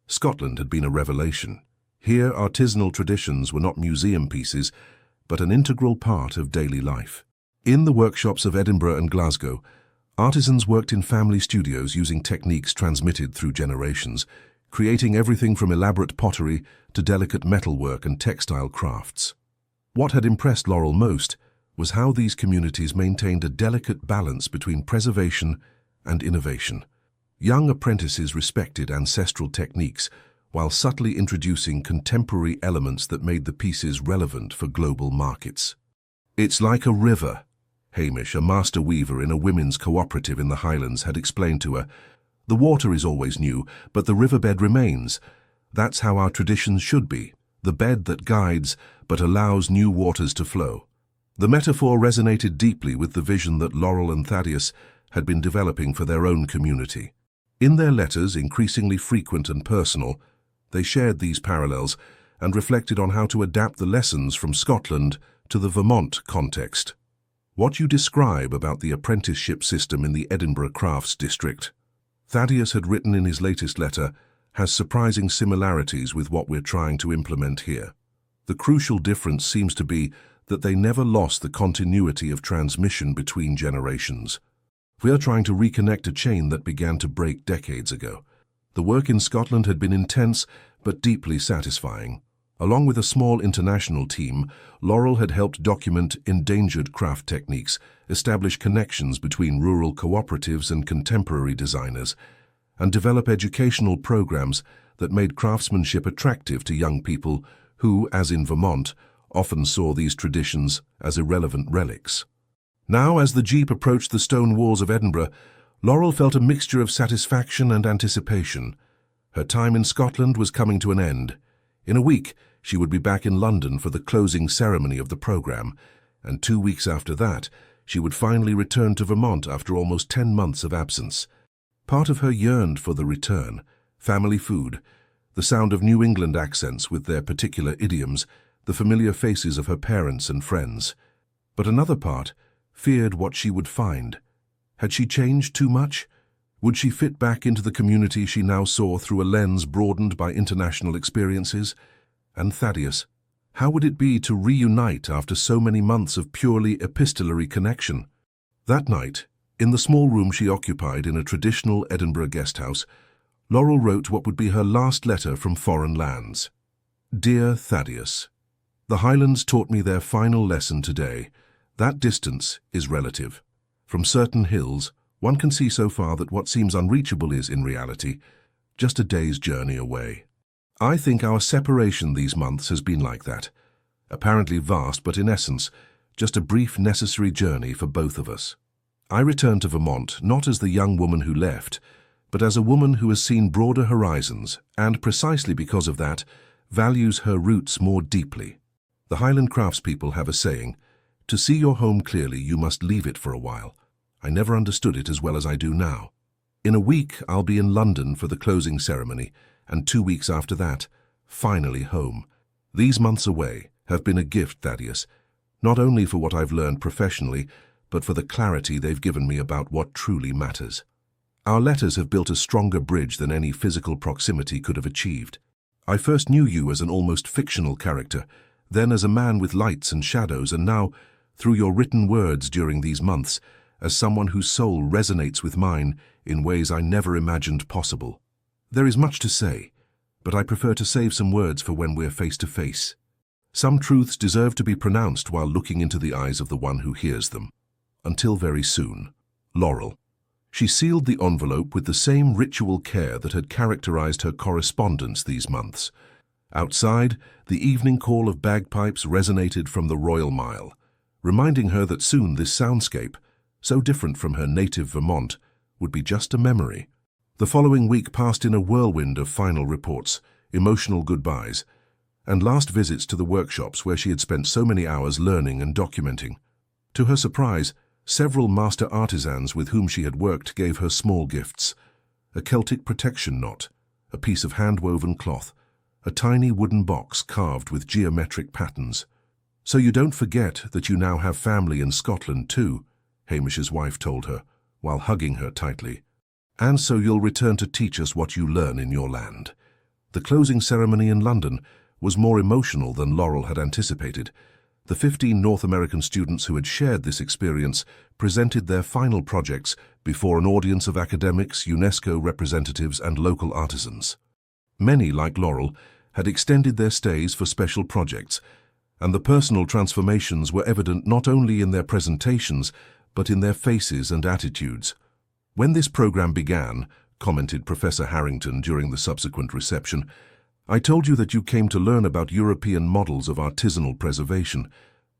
Scotland had been a revelation. Here, artisanal traditions were not museum pieces, but an integral part of daily life. In the workshops of Edinburgh and Glasgow, artisans worked in family studios using techniques transmitted through generations, creating everything from elaborate pottery to delicate metalwork and textile crafts. What had impressed Laurel most was how these communities maintained a delicate balance between preservation and innovation. Young apprentices respected ancestral techniques while subtly introducing contemporary elements that made the pieces relevant for global markets. "It's like a river," Hamish, a master weaver in a women's cooperative in the Highlands, had explained to her. "The water is always new, but the riverbed remains. That's how our traditions should be, the bed that guides but allows new waters to flow." The metaphor resonated deeply with the vision that Laurel and Thaddeus had been developing for their own community. In their letters, increasingly frequent and personal, they shared these parallels and reflected on how to adapt the lessons from Scotland to the Vermont context. "What you describe about the apprenticeship system in the Edinburgh Crafts District," Thaddeus had written in his latest letter, "has surprising similarities with what we're trying to implement here. The crucial difference seems to be that they never lost the continuity of transmission between generations. We are trying to reconnect a chain that began to break decades ago." The work in Scotland had been intense but deeply satisfying. Along with a small international team, Laurel had helped document endangered craft techniques, establish connections between rural cooperatives and contemporary designers, and develop educational programs that made craftsmanship attractive to young people who, as in Vermont, often saw these traditions as irrelevant relics. Now, as the jeep approached the stone walls of Edinburgh, Laurel felt a mixture of satisfaction and anticipation. Her time in Scotland was coming to an end. In a week, she would be back in London for the closing ceremony of the program, and 2 weeks after that, she would finally return to Vermont after almost 10 months of absence. Part of her yearned for the return, family food, the sound of New England accents with their particular idioms, the familiar faces of her parents and friends. But another part feared what she would find. Had she changed too much? Would she fit back into the community she now saw through a lens broadened by international experiences? And Thaddeus, how would it be to reunite after so many months of purely epistolary connection? That night, In the small room she occupied in a traditional Edinburgh guest house, Laurel wrote what would be her last letter from foreign lands. Dear Thaddeus, the Highlands taught me their final lesson today. That distance is relative. From certain hills, one can see so far that what seems unreachable is, in reality, just a day's journey away. I think our separation these months has been like that. Apparently vast, but in essence, just a brief necessary journey for both of us. I return to Vermont not as the young woman who left, but as a woman who has seen broader horizons and, precisely because of that, values her roots more deeply. The Highland craftspeople have a saying, "To see your home clearly, you must leave it for a while." I never understood it as well as I do now. In a week, I'll be in London for the closing ceremony, and 2 weeks after that, finally home. These months away have been a gift, Thaddeus, not only for what I've learned professionally, but for the clarity they've given me about what truly matters. Our letters have built a stronger bridge than any physical proximity could have achieved. I first knew you as an almost fictional character, then as a man with lights and shadows, and now, through your written words during these months, as someone whose soul resonates with mine in ways I never imagined possible. There is much to say, but I prefer to save some words for when we're face to face. Some truths deserve to be pronounced while looking into the eyes of the one who hears them. Until very soon, Laurel. She sealed the envelope with the same ritual care that had characterized her correspondence these months. Outside, the evening call of bagpipes resonated from the Royal Mile, reminding her that soon this soundscape, so different from her native Vermont, would be just a memory. The following week passed in a whirlwind of final reports, emotional goodbyes, and last visits to the workshops where she had spent so many hours learning and documenting. To her surprise, several master artisans with whom she had worked gave her small gifts: a Celtic protection knot, a piece of hand-woven cloth, a tiny wooden box carved with geometric patterns. "So you don't forget that you now have family in Scotland too," Hamish's wife told her, while hugging her tightly. "And so you'll return to teach us what you learn in your land." The closing ceremony in London was more emotional than Laurel had anticipated. The 15 North American students who had shared this experience presented their final projects before an audience of academics, UNESCO representatives, and local artisans. Many, like Laurel, had extended their stays for special projects, and the personal transformations were evident not only in their presentations, but in their faces and attitudes. "When this program began," commented Professor Harrington during the subsequent reception, "I told you that you came to learn about European models of artisanal preservation,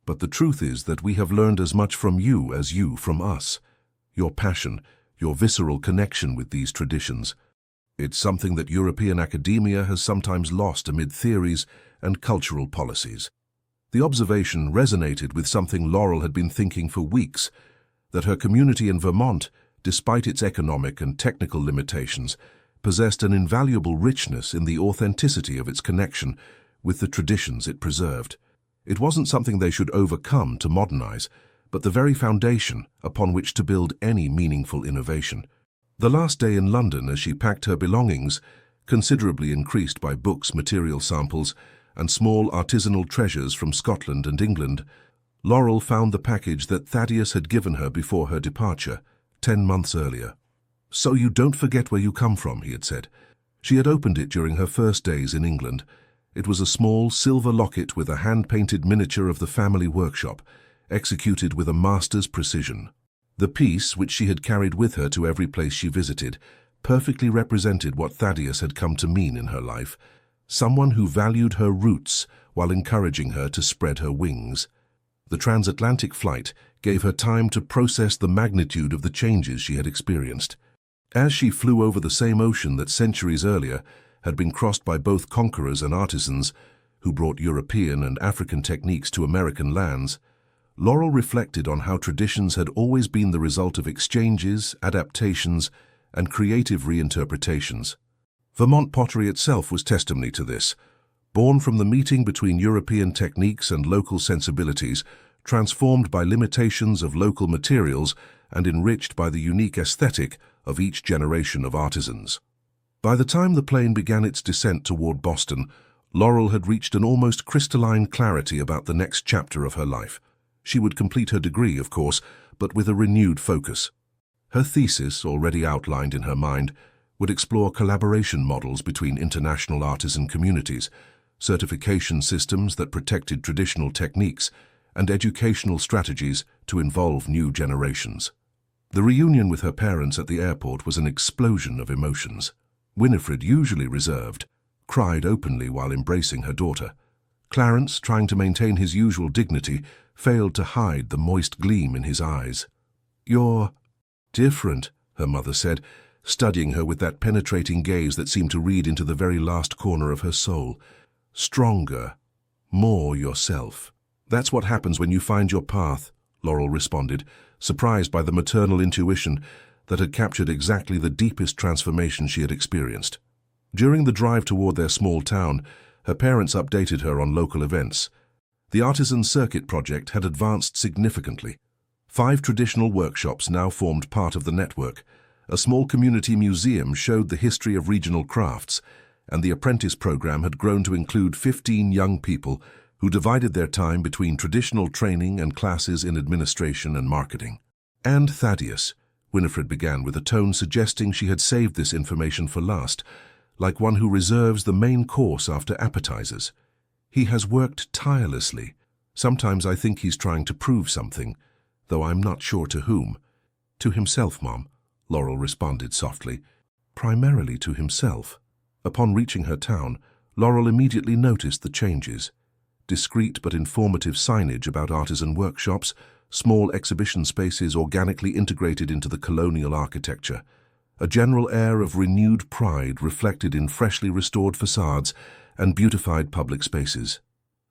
but the truth is that we have learned as much from you as you from us. Your passion, your visceral connection with these traditions. It's something that European academia has sometimes lost amid theories and cultural policies." The observation resonated with something Laurel had been thinking for weeks, that her community in Vermont, despite its economic and technical limitations, possessed an invaluable richness in the authenticity of its connection with the traditions it preserved. It wasn't something they should overcome to modernize, but the very foundation upon which to build any meaningful innovation. The last day in London, as she packed her belongings, considerably increased by books, material samples, and small artisanal treasures from Scotland and England, Laurel found the package that Thaddeus had given her before her departure, 10 months earlier. "So you don't forget where you come from," he had said. She had opened it during her first days in England. It was a small silver locket with a hand-painted miniature of the family workshop, executed with a master's precision. The piece, which she had carried with her to every place she visited, perfectly represented what Thaddeus had come to mean in her life: someone who valued her roots while encouraging her to spread her wings. The transatlantic flight gave her time to process the magnitude of the changes she had experienced. As she flew over the same ocean that centuries earlier had been crossed by both conquerors and artisans who brought European and African techniques to American lands, Laurel reflected on how traditions had always been the result of exchanges, adaptations, and creative reinterpretations. Vermont pottery itself was testimony to this, born from the meeting between European techniques and local sensibilities, transformed by limitations of local materials and enriched by the unique aesthetic of each generation of artisans. By the time the plane began its descent toward Boston, Laurel had reached an almost crystalline clarity about the next chapter of her life. She would complete her degree, of course, but with a renewed focus. Her thesis, already outlined in her mind, would explore collaboration models between international artisan communities, certification systems that protected traditional techniques, and educational strategies to involve new generations. The reunion with her parents at the airport was an explosion of emotions. Winifred, usually reserved, cried openly while embracing her daughter. Clarence, trying to maintain his usual dignity, failed to hide the moist gleam in his eyes. "You're different," her mother said, studying her with that penetrating gaze that seemed to read into the very last corner of her soul. "Stronger, more yourself." "That's what happens when you find your path," Laurel responded, surprised by the maternal intuition that had captured exactly the deepest transformation she had experienced. During the drive toward their small town, her parents updated her on local events. The Artisan Circuit project had advanced significantly. 5 traditional workshops now formed part of the network. A small community museum showed the history of regional crafts, and the apprentice program had grown to include 15 young people who divided their time between traditional training and classes in administration and marketing. "And Thaddeus," Winifred began with a tone suggesting she had saved this information for last, like one who reserves the main course after appetizers. "He has worked tirelessly. Sometimes I think he's trying to prove something, though I'm not sure to whom." "To himself, Mom," Laurel responded softly. "Primarily to himself." Upon reaching her town, Laurel immediately noticed the changes. Discreet but informative signage about artisan workshops, small exhibition spaces organically integrated into the colonial architecture. A general air of renewed pride reflected in freshly restored facades and beautified public spaces.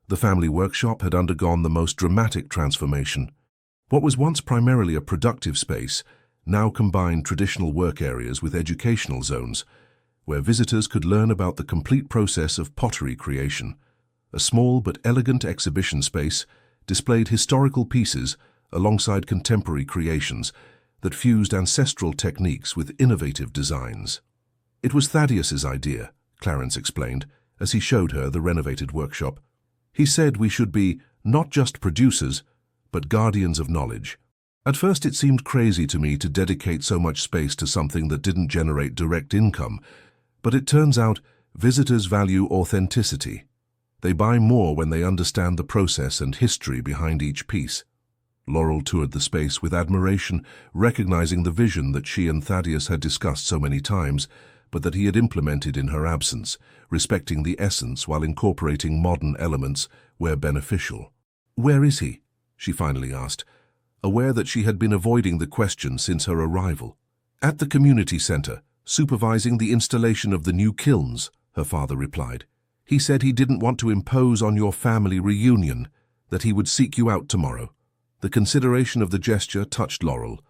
The family workshop had undergone the most dramatic transformation. What was once primarily a productive space now combined traditional work areas with educational zones, where visitors could learn about the complete process of pottery creation. A small but elegant exhibition space displayed historical pieces alongside contemporary creations that fused ancestral techniques with innovative designs. "It was Thaddeus's idea," Clarence explained, as he showed her the renovated workshop. "He said we should be not just producers, but guardians of knowledge. At first it seemed crazy to me to dedicate so much space to something that didn't generate direct income, but it turns out visitors value authenticity. They buy more when they understand the process and history behind each piece." Laurel toured the space with admiration, recognizing the vision that she and Thaddeus had discussed so many times, but that he had implemented in her absence, respecting the essence while incorporating modern elements where beneficial. "Where is he?" she finally asked, aware that she had been avoiding the question since her arrival. "At the community center, supervising the installation of the new kilns," her father replied. "He said he didn't want to impose on your family reunion, that he would seek you out tomorrow." The consideration of the gesture touched Laurel.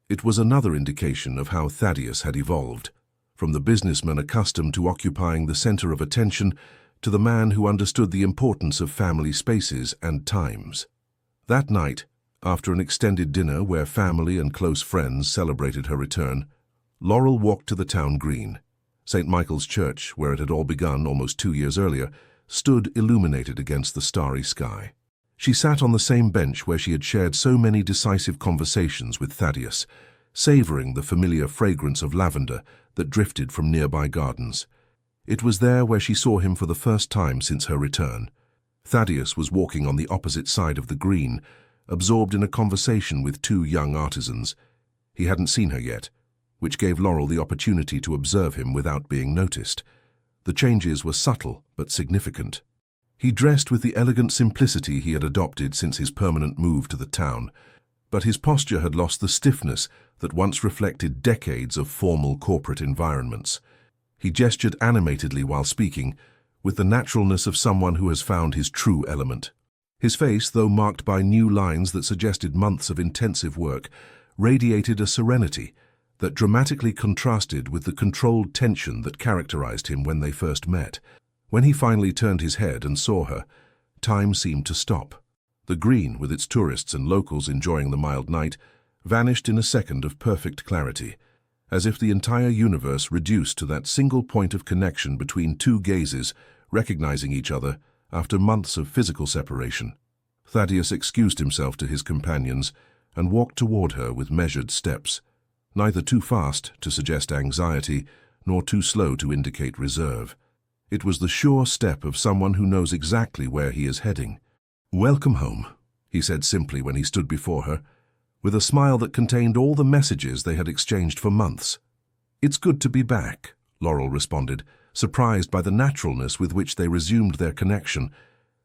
It was another indication of how Thaddeus had evolved, from the businessman accustomed to occupying the center of attention to the man who understood the importance of family spaces and times. That night, after an extended dinner where family and close friends celebrated her return, Laurel walked to the town green. St. Michael's Church, where it had all begun almost 2 years earlier, stood illuminated against the starry sky. She sat on the same bench where she had shared so many decisive conversations with Thaddeus, savoring the familiar fragrance of lavender that drifted from nearby gardens. It was there where she saw him for the first time since her return. Thaddeus was walking on the opposite side of the green, absorbed in a conversation with 2 young artisans. He hadn't seen her yet, which gave Laurel the opportunity to observe him without being noticed. The changes were subtle but significant. He dressed with the elegant simplicity he had adopted since his permanent move to the town, but his posture had lost the stiffness that once reflected decades of formal corporate environments. He gestured animatedly while speaking, with the naturalness of someone who has found his true element. His face, though marked by new lines that suggested months of intensive work, radiated a serenity that dramatically contrasted with the controlled tension that characterized him when they first met. When he finally turned his head and saw her, time seemed to stop. The green, with its tourists and locals enjoying the mild night, vanished in a second of perfect clarity, as if the entire universe reduced to that single point of connection between 2 gazes, recognizing each other after months of physical separation. Thaddeus excused himself to his companions and walked toward her with measured steps. neither too fast to suggest anxiety, nor too slow to indicate reserve. It was the sure step of someone who knows exactly where he is heading. "Welcome home," he said simply when he stood before her, with a smile that contained all the messages they had exchanged for months. "It's good to be back," Laurel responded, surprised by the naturalness with which they resumed their connection,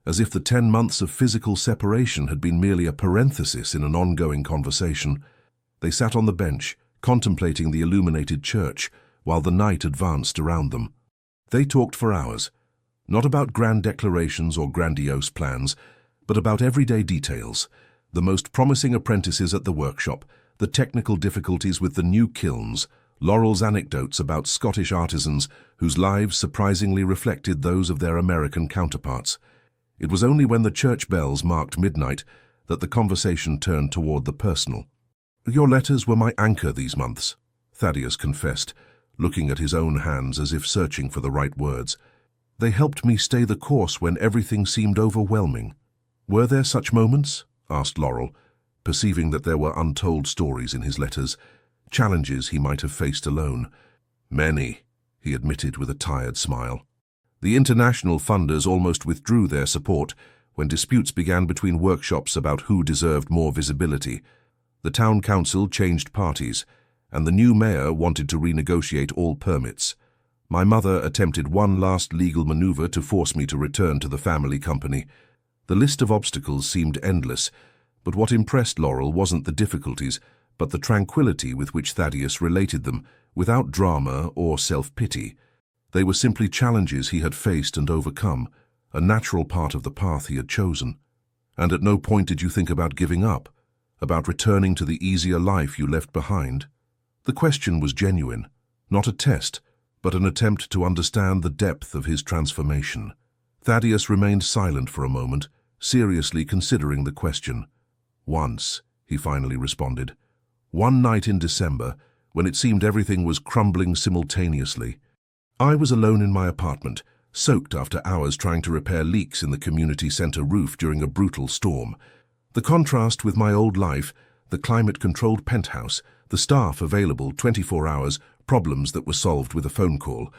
as if the 10 months of physical separation had been merely a parenthesis in an ongoing conversation. They sat on the bench, contemplating the illuminated church, while the night advanced around them. They talked for hours, not about grand declarations or grandiose plans, but about everyday details, the most promising apprentices at the workshop, the technical difficulties with the new kilns, Laurel's anecdotes about Scottish artisans whose lives surprisingly reflected those of their American counterparts. It was only when the church bells marked midnight that the conversation turned toward the personal. "Your letters were my anchor these months," Thaddeus confessed, looking at his own hands as if searching for the right words. "They helped me stay the course when everything seemed overwhelming." "Were there such moments?" asked Laurel, perceiving that there were untold stories in his letters, challenges he might have faced alone. "Many," he admitted with a tired smile. The international funders almost withdrew their support when disputes began between workshops about who deserved more visibility. The town council changed parties, and the new mayor wanted to renegotiate all permits. My mother attempted one last legal maneuver to force me to return to the family company. The list of obstacles seemed endless, but what impressed Laurel wasn't the difficulties, but the tranquility with which Thaddeus related them, without drama or self-pity. They were simply challenges he had faced and overcome, a natural part of the path he had chosen. "And at no point did you think about giving up, about returning to the easier life you left behind?" The question was genuine, not a test, but an attempt to understand the depth of his transformation. Thaddeus remained silent for a moment, seriously considering the question. "Once," he finally responded. "One night in December, when it seemed everything was crumbling simultaneously. I was alone in my apartment, soaked after hours trying to repair leaks in the community center roof during a brutal storm. The contrast with my old life, the climate-controlled penthouse, the staff available 24 hours, problems that were solved with a phone call,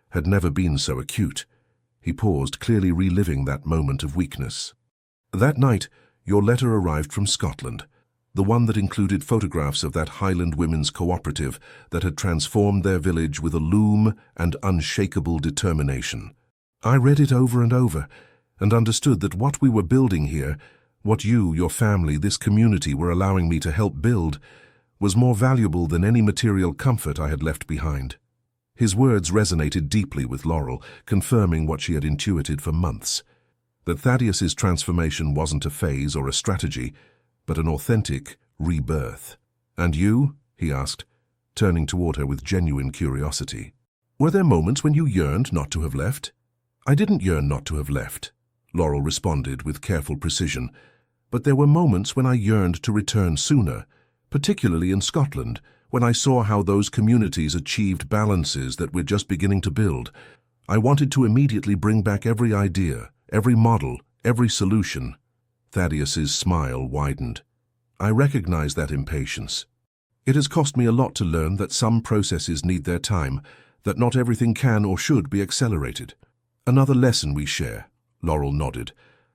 had never been so acute." He paused, clearly reliving that moment of weakness. "That night, your letter arrived from Scotland, the one that included photographs of that Highland Women's Cooperative that had transformed their village with a loom and unshakable determination. I read it over and over, and understood that what we were building here, what you, your family, this community were allowing me to help build, was more valuable than any material comfort I had left behind." His words resonated deeply with Laurel, confirming what she had intuited for months, that Thaddeus's transformation wasn't a phase or a strategy, but an authentic rebirth. "And you?" he asked, turning toward her with genuine curiosity. "Were there moments when you yearned not to have left?" "I didn't yearn not to have left," Laurel responded with careful precision, "but there were moments when I yearned to return sooner, particularly in Scotland, when I saw how those communities achieved balances that we're just beginning to build. I wanted to immediately bring back every idea, every model, every solution." Thaddeus's smile widened. "I recognize that impatience. It has cost me a lot to learn that some processes need their time, that not everything can or should be accelerated." "Another lesson we share," Laurel nodded,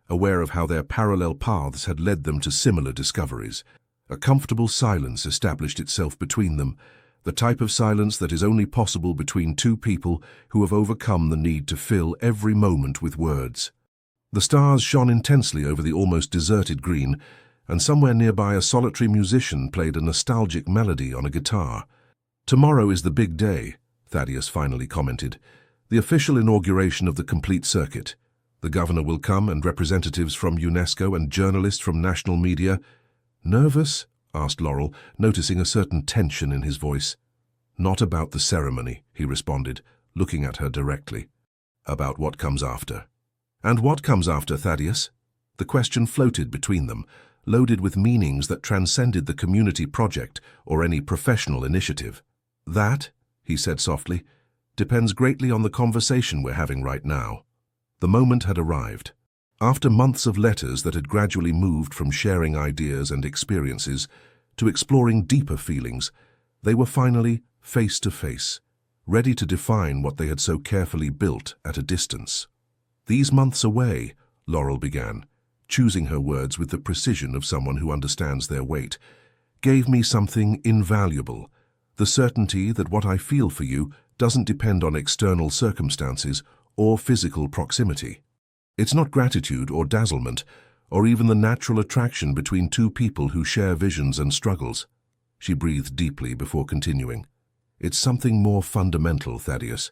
aware of how their parallel paths had led them to similar discoveries. A comfortable silence established itself between them, the type of silence that is only possible between two people who have overcome the need to fill every moment with words. The stars shone intensely over the almost deserted green, and somewhere nearby a solitary musician played a nostalgic melody on a guitar. "Tomorrow is the big day," Thaddeus finally commented, "the official inauguration of the complete circuit. The governor will come, and representatives from UNESCO and journalists from national media." "Nervous?" asked Laurel, noticing a certain tension in his voice. "Not about the ceremony," he responded, looking at her directly. "About what comes after." "And what comes after, Thaddeus?" The question floated between them, loaded with meanings that transcended the community project or any professional initiative. "That," he said softly, "depends greatly on the conversation we're having right now." The moment had arrived. After months of letters that had gradually moved from sharing ideas and experiences to exploring deeper feelings, They were finally face to face, ready to define what they had so carefully built at a distance. "These months away," Laurel began, choosing her words with the precision of someone who understands their weight, "gave me something invaluable, the certainty that what I feel for you doesn't depend on external circumstances or physical proximity. It's not gratitude or dazzlement, or even the natural attraction between two people who share visions and struggles." She breathed deeply before continuing. "It's something more fundamental, Thaddeus.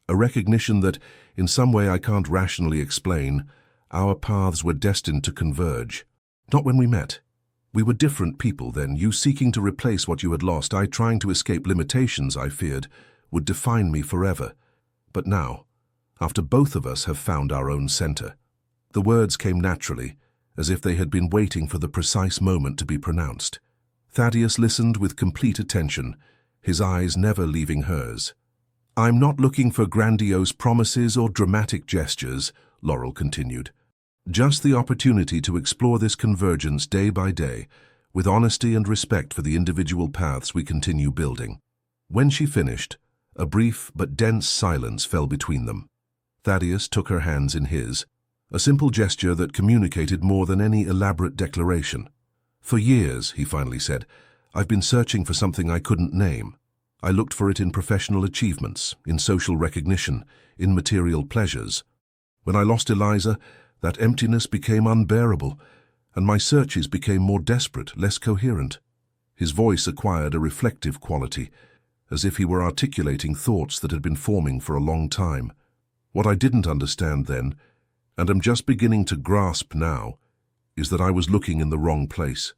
A recognition that, in some way I can't rationally explain, our paths were destined to converge. Not when we met. We were different people then, you seeking to replace what you had lost, I trying to escape limitations I feared would define me forever. But now, after both of us have found our own center." The words came naturally, as if they had been waiting for the precise moment to be pronounced. Thaddeus listened with complete attention, his eyes never leaving hers. "I'm not looking for grandiose promises or dramatic gestures," Laurel continued. "Just the opportunity to explore this convergence day by day, with honesty and respect for the individual paths we continue building." When she finished, a brief but dense silence fell between them. Thaddeus took her hands in his, a simple gesture that communicated more than any elaborate declaration. "For years," he finally said, "I've been searching for something I couldn't name. I looked for it in professional achievements, in social recognition, in material pleasures. When I lost Eliza, that emptiness became unbearable, and my searches became more desperate, less coherent." His voice acquired a reflective quality, as if he were articulating thoughts that had been forming for a long time. "What I didn't understand then, and am just beginning to grasp now, is that I was looking in the wrong place.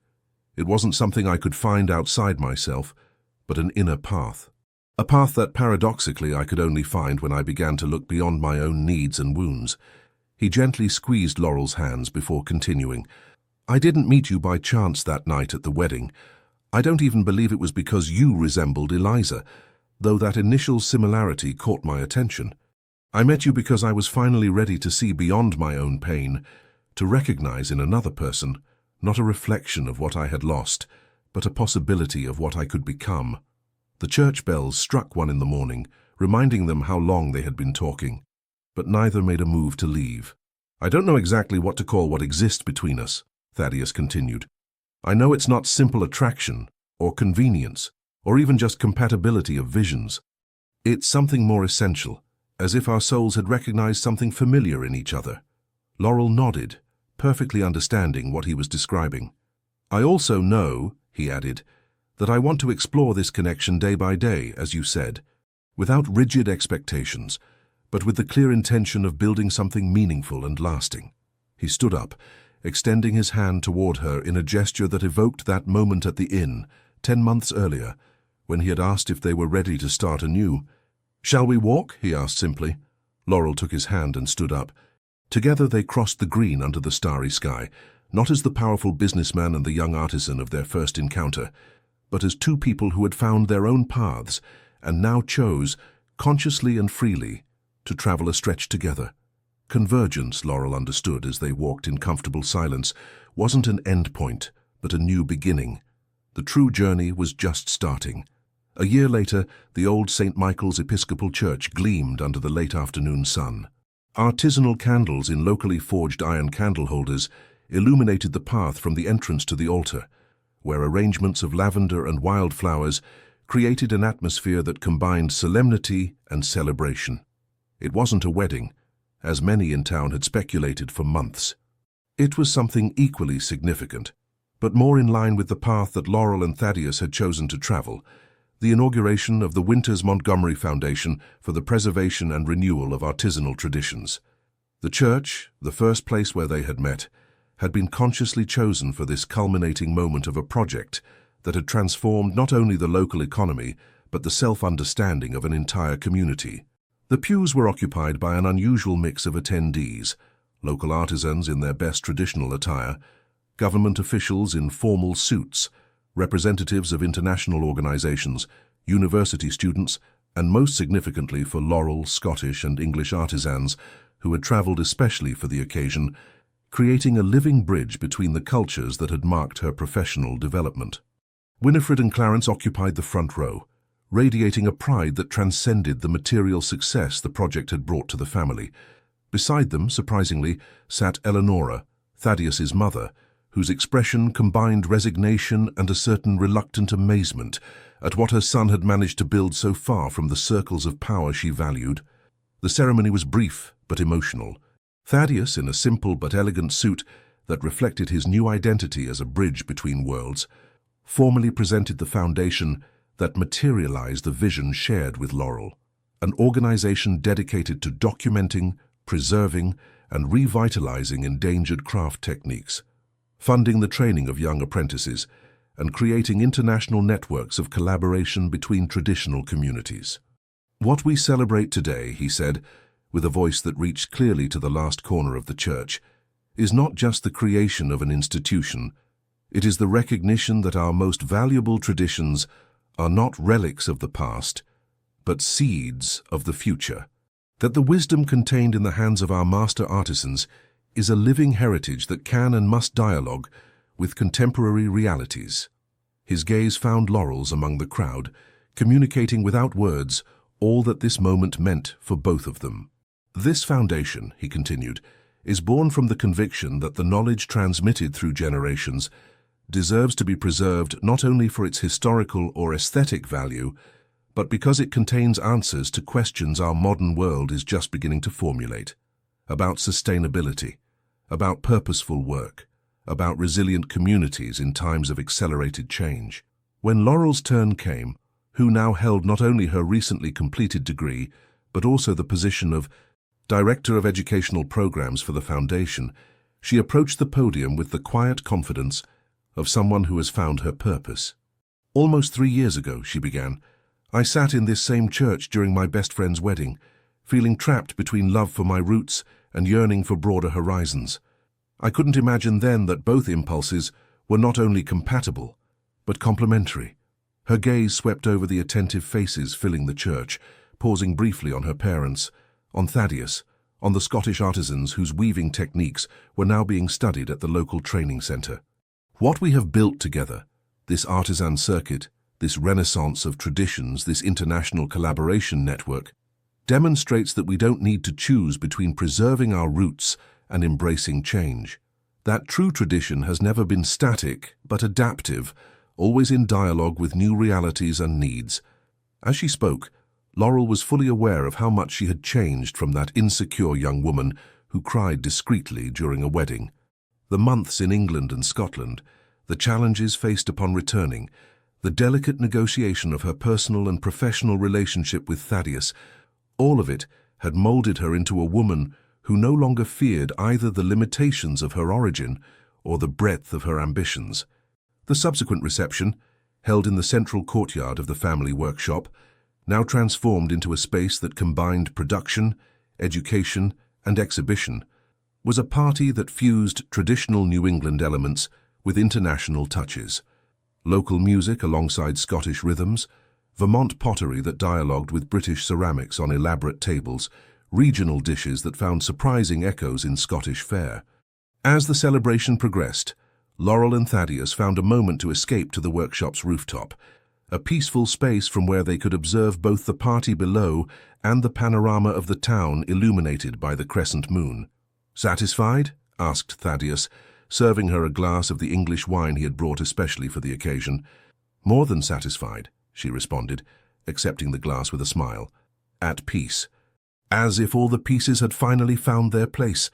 It wasn't something I could find outside myself, but an inner path. A path that paradoxically I could only find when I began to look beyond my own needs and wounds." He gently squeezed Laurel's hands before continuing. "I didn't meet you by chance that night at the wedding. I don't even believe it was because you resembled Eliza, though that initial similarity caught my attention. I met you because I was finally ready to see beyond my own pain, to recognize in another person, not a reflection of what I had lost, but a possibility of what I could become." The church bells struck 1 in the morning, reminding them how long they had been talking, but neither made a move to leave. "I don't know exactly what to call what exists between us," Thaddeus continued. "I know it's not simple attraction, or convenience, or even just compatibility of visions. It's something more essential, as if our souls had recognized something familiar in each other." Laurel nodded, perfectly understanding what he was describing. "I also know," he added, "that I want to explore this connection day by day, as you said, without rigid expectations, but with the clear intention of building something meaningful and lasting." He stood up, extending his hand toward her in a gesture that evoked that moment at the inn, 10 months earlier, when he had asked if they were ready to start anew. "Shall we walk?" he asked simply. Laurel took his hand and stood up. Together they crossed the green under the starry sky, not as the powerful businessman and the young artisan of their first encounter, but as two people who had found their own paths and now chose, consciously and freely, to travel a stretch together. Convergence, Laurel understood as they walked in comfortable silence, wasn't an end point, but a new beginning. The true journey was just starting. A year later, the old St. Michael's Episcopal Church gleamed under the late afternoon sun. Artisanal candles in locally forged iron candle holders illuminated the path from the entrance to the altar, where arrangements of lavender and wildflowers created an atmosphere that combined solemnity and celebration. It wasn't a wedding, as many in town had speculated for months. It was something equally significant, but more in line with the path that Laurel and Thaddeus had chosen to travel, the inauguration of the Winters Montgomery Foundation for the Preservation and Renewal of Artisanal Traditions. The church, the first place where they had met, had been consciously chosen for this culminating moment of a project that had transformed not only the local economy, but the self-understanding of an entire community. The pews were occupied by an unusual mix of attendees, local artisans in their best traditional attire, government officials in formal suits, representatives of international organizations, university students, and most significantly for Laurel, Scottish, and English artisans who had traveled especially for the occasion, creating a living bridge between the cultures that had marked her professional development. Winifred and Clarence occupied the front row, radiating a pride that transcended the material success the project had brought to the family. Beside them, surprisingly, sat Eleonora, Thaddeus's mother, whose expression combined resignation and a certain reluctant amazement at what her son had managed to build so far from the circles of power she valued. The ceremony was brief but emotional. Thaddeus, in a simple but elegant suit that reflected his new identity as a bridge between worlds, formally presented the foundation that materialized the vision shared with Laurel, an organization dedicated to documenting, preserving, and revitalizing endangered craft techniques, funding the training of young apprentices, and creating international networks of collaboration between traditional communities. "What we celebrate today," he said, with a voice that reached clearly to the last corner of the church, "is not just the creation of an institution. It is the recognition that our most valuable traditions are not relics of the past, but seeds of the future. That the wisdom contained in the hands of our master artisans is a living heritage that can and must dialogue with contemporary realities." His gaze found Laurel's among the crowd, communicating without words all that this moment meant for both of them. "This foundation," he continued, "is born from the conviction that the knowledge transmitted through generations deserves to be preserved not only for its historical or aesthetic value, but because it contains answers to questions our modern world is just beginning to formulate, about sustainability, about purposeful work, about resilient communities in times of accelerated change." When Laurel's turn came, who now held not only her recently completed degree, but also the position of Director of Educational Programs for the Foundation, she approached the podium with the quiet confidence of someone who has found her purpose. "Almost 3 years ago," she began, "I sat in this same church during my best friend's wedding, feeling trapped between love for my roots and yearning for broader horizons. I couldn't imagine then that both impulses were not only compatible, but complementary." Her gaze swept over the attentive faces filling the church, pausing briefly on her parents, on Thaddeus, on the Scottish artisans whose weaving techniques were now being studied at the local training centre. "What we have built together, this artisan circuit, this renaissance of traditions, this international collaboration network, demonstrates that we don't need to choose between preserving our roots and embracing change. That true tradition has never been static, but adaptive, always in dialogue with new realities and needs." As she spoke, Laurel was fully aware of how much she had changed from that insecure young woman who cried discreetly during a wedding. The months in England and Scotland, the challenges faced upon returning, the delicate negotiation of her personal and professional relationship with Thaddeus, all of it had molded her into a woman who no longer feared either the limitations of her origin or the breadth of her ambitions. The subsequent reception, held in the central courtyard of the family workshop, now transformed into a space that combined production, education, and exhibition, was a party that fused traditional New England elements with international touches. Local music alongside Scottish rhythms, Vermont pottery that dialogued with British ceramics on elaborate tables, regional dishes that found surprising echoes in Scottish fare. As the celebration progressed, Laurel and Thaddeus found a moment to escape to the workshop's rooftop, a peaceful space from where they could observe both the party below and the panorama of the town illuminated by the crescent moon. "Satisfied?" asked Thaddeus, serving her a glass of the English wine he had brought especially for the occasion. "More than satisfied," she responded, accepting the glass with a smile. "At peace." As if all the pieces had finally found their place.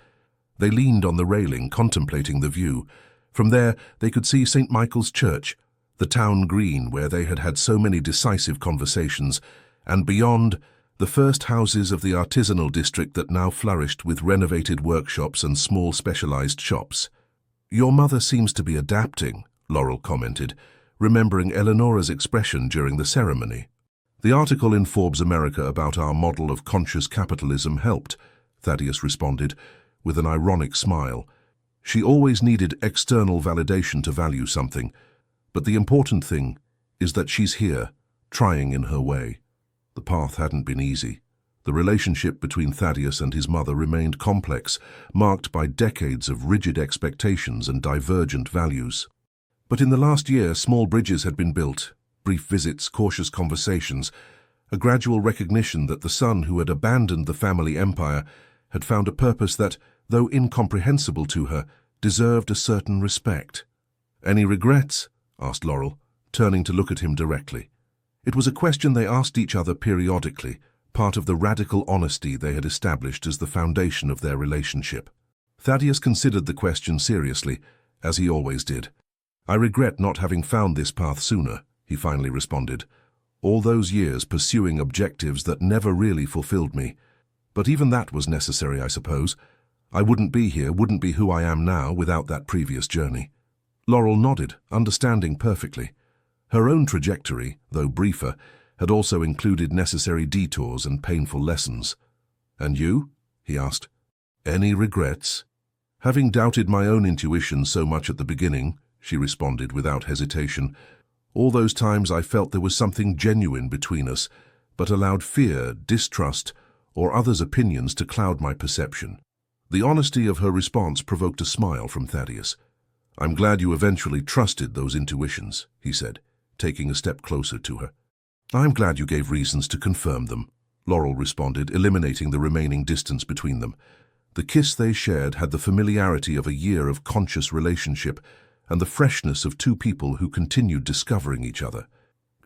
They leaned on the railing, contemplating the view. From there, they could see St. Michael's Church, the town green where they had had so many decisive conversations, and beyond, the first houses of the artisanal district that now flourished with renovated workshops and small specialized shops. "Your mother seems to be adapting," Laurel commented, remembering Eleonora's expression during the ceremony. "The article in Forbes America about our model of conscious capitalism helped," Thaddeus responded, with an ironic smile. "She always needed external validation to value something, but the important thing is that she's here, trying in her way." The path hadn't been easy. The relationship between Thaddeus and his mother remained complex, marked by decades of rigid expectations and divergent values. But in the last year, small bridges had been built, brief visits, cautious conversations, a gradual recognition that the son who had abandoned the family empire had found a purpose that, though incomprehensible to her, deserved a certain respect. "Any regrets?" asked Laurel, turning to look at him directly. It was a question they asked each other periodically, part of the radical honesty they had established as the foundation of their relationship. Thaddeus considered the question seriously, as he always did. "I regret not having found this path sooner," he finally responded. "All those years pursuing objectives that never really fulfilled me. But even that was necessary, I suppose. I wouldn't be here, wouldn't be who I am now without that previous journey." Laurel nodded, understanding perfectly. Her own trajectory, though briefer, had also included necessary detours and painful lessons. "And you?" he asked. "Any regrets?" "Having doubted my own intuition so much at the beginning," she responded without hesitation. "All those times I felt there was something genuine between us, but allowed fear, distrust, or others' opinions to cloud my perception." The honesty of her response provoked a smile from Thaddeus. "I'm glad you eventually trusted those intuitions," he said, taking a step closer to her. "I'm glad you gave reasons to confirm them," Laurel responded, eliminating the remaining distance between them. The kiss they shared had the familiarity of a year of conscious relationship and the freshness of two people who continued discovering each other.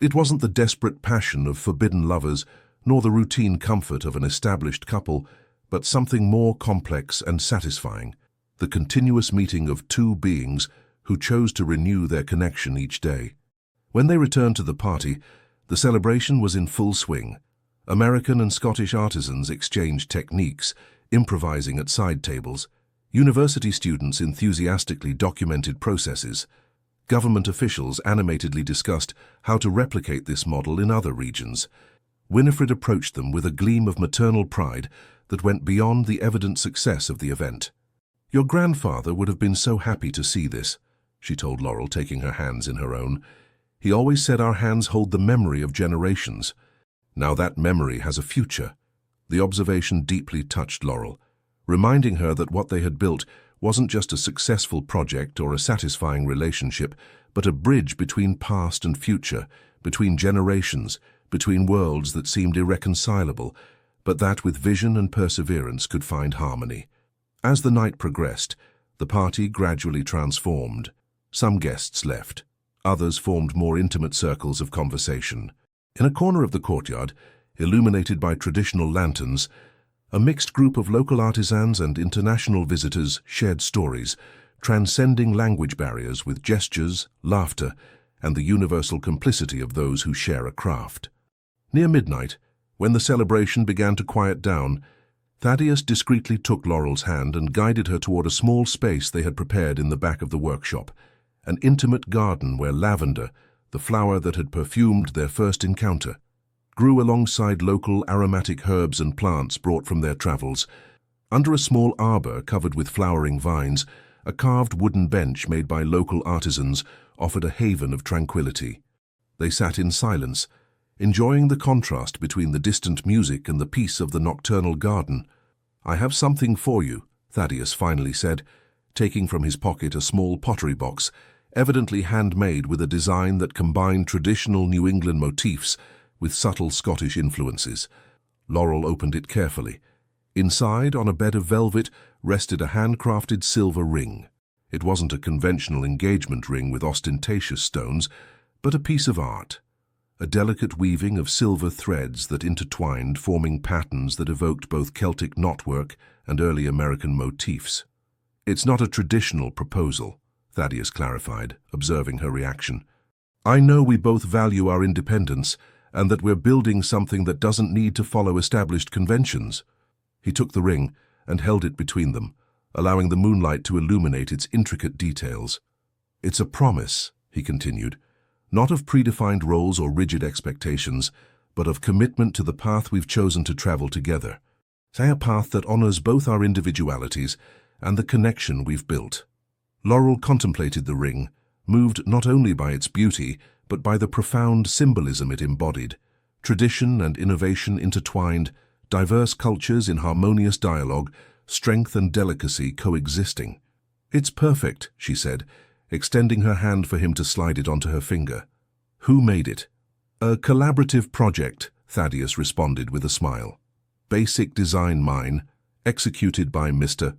It wasn't the desperate passion of forbidden lovers, nor the routine comfort of an established couple, but something more complex and satisfying, the continuous meeting of two beings who chose to renew their connection each day. When they returned to the party, the celebration was in full swing. American and Scottish artisans exchanged techniques, improvising at side tables. University students enthusiastically documented processes. Government officials animatedly discussed how to replicate this model in other regions. Winifred approached them with a gleam of maternal pride that went beyond the evident success of the event. "Your grandfather would have been so happy to see this," she told Laurel, taking her hands in her own. "He always said our hands hold the memory of generations. Now that memory has a future." The observation deeply touched Laurel, reminding her that what they had built wasn't just a successful project or a satisfying relationship, but a bridge between past and future, between generations, between worlds that seemed irreconcilable, but that with vision and perseverance could find harmony. As the night progressed, the party gradually transformed. Some guests left. Others formed more intimate circles of conversation. In a corner of the courtyard, illuminated by traditional lanterns, a mixed group of local artisans and international visitors shared stories, transcending language barriers with gestures, laughter, and the universal complicity of those who share a craft. Near midnight, when the celebration began to quiet down, Thaddeus discreetly took Laurel's hand and guided her toward a small space they had prepared in the back of the workshop, an intimate garden where lavender, the flower that had perfumed their first encounter, grew alongside local aromatic herbs and plants brought from their travels. Under a small arbor covered with flowering vines, a carved wooden bench made by local artisans offered a haven of tranquility. They sat in silence, enjoying the contrast between the distant music and the peace of the nocturnal garden. "I have something for you," Thaddeus finally said, taking from his pocket a small pottery box, evidently handmade with a design that combined traditional New England motifs with subtle Scottish influences. Laurel opened it carefully. Inside, on a bed of velvet, rested a handcrafted silver ring. It wasn't a conventional engagement ring with ostentatious stones, but a piece of art. A delicate weaving of silver threads that intertwined, forming patterns that evoked both Celtic knotwork and early American motifs. "It's not a traditional proposal," Thaddeus clarified, observing her reaction. "I know we both value our independence and that we're building something that doesn't need to follow established conventions." He took the ring and held it between them, allowing the moonlight to illuminate its intricate details. "It's a promise," he continued, "not of predefined roles or rigid expectations, but of commitment to the path we've chosen to travel together. A path that honors both our individualities and the connection we've built." Laurel contemplated the ring, moved not only by its beauty, but by the profound symbolism it embodied. Tradition and innovation intertwined, diverse cultures in harmonious dialogue, strength and delicacy coexisting. "It's perfect," she said, extending her hand for him to slide it onto her finger. "Who made it?" "A collaborative project," Thaddeus responded with a smile. "Basic design mine, executed by Mr.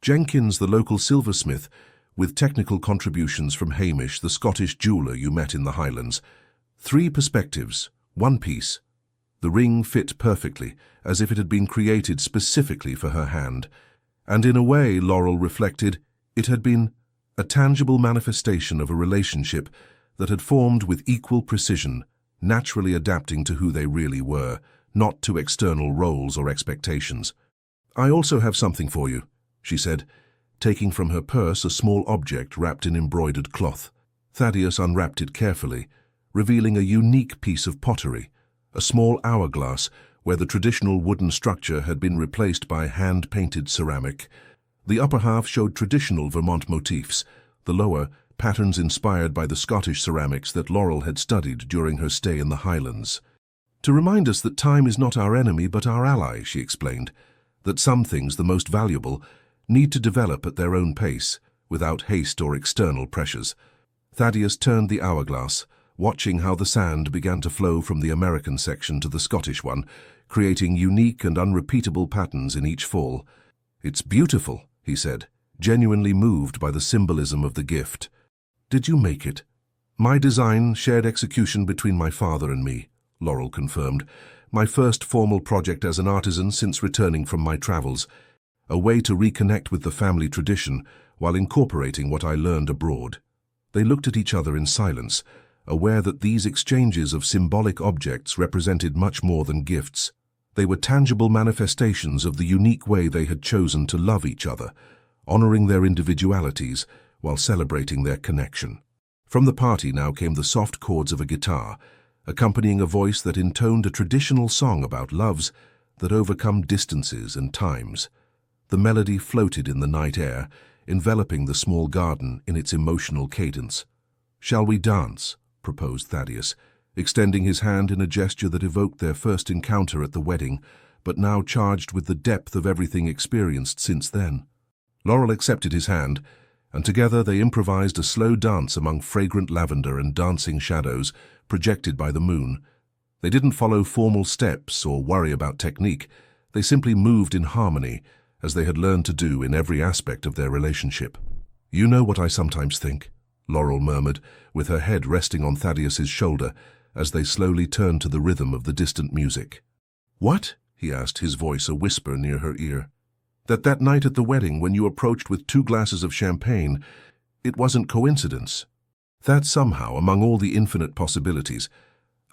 Jenkins, the local silversmith, with technical contributions from Hamish, the Scottish jeweller you met in the Highlands. 3 perspectives, 1 piece. The ring fit perfectly, as if it had been created specifically for her hand. And in a way, Laurel reflected, it had been a tangible manifestation of a relationship that had formed with equal precision, naturally adapting to who they really were, not to external roles or expectations. "I also have something for you," she said, taking from her purse a small object wrapped in embroidered cloth. Thaddeus unwrapped it carefully, revealing a unique piece of pottery, a small hourglass where the traditional wooden structure had been replaced by hand-painted ceramic. The upper half showed traditional Vermont motifs, the lower, patterns inspired by the Scottish ceramics that Laurel had studied during her stay in the Highlands. "To remind us that time is not our enemy but our ally," she explained, "that some things, the most valuable, need to develop at their own pace, without haste or external pressures." Thaddeus turned the hourglass, watching how the sand began to flow from the American section to the Scottish one, creating unique and unrepeatable patterns in each fall. "It's beautiful," he said, genuinely moved by the symbolism of the gift. "Did you make it?" "My design, shared execution between my father and me," Laurel confirmed. "My first formal project as an artisan since returning from my travels. A way to reconnect with the family tradition while incorporating what I learned abroad." They looked at each other in silence, aware that these exchanges of symbolic objects represented much more than gifts. They were tangible manifestations of the unique way they had chosen to love each other, honoring their individualities while celebrating their connection. From the party now came the soft chords of a guitar, accompanying a voice that intoned a traditional song about loves that overcome distances and times. The melody floated in the night air, enveloping the small garden in its emotional cadence. "Shall we dance?" proposed Thaddeus, extending his hand in a gesture that evoked their first encounter at the wedding, but now charged with the depth of everything experienced since then. Laurel accepted his hand, and together they improvised a slow dance among fragrant lavender and dancing shadows projected by the moon. They didn't follow formal steps or worry about technique. They simply moved in harmony, as they had learned to do in every aspect of their relationship. "You know what I sometimes think," Laurel murmured, with her head resting on Thaddeus's shoulder as they slowly turned to the rhythm of the distant music. "What?" he asked, his voice a whisper near her ear. That night at the wedding, when you approached with 2 glasses of champagne, it wasn't coincidence. That somehow, among all the infinite possibilities,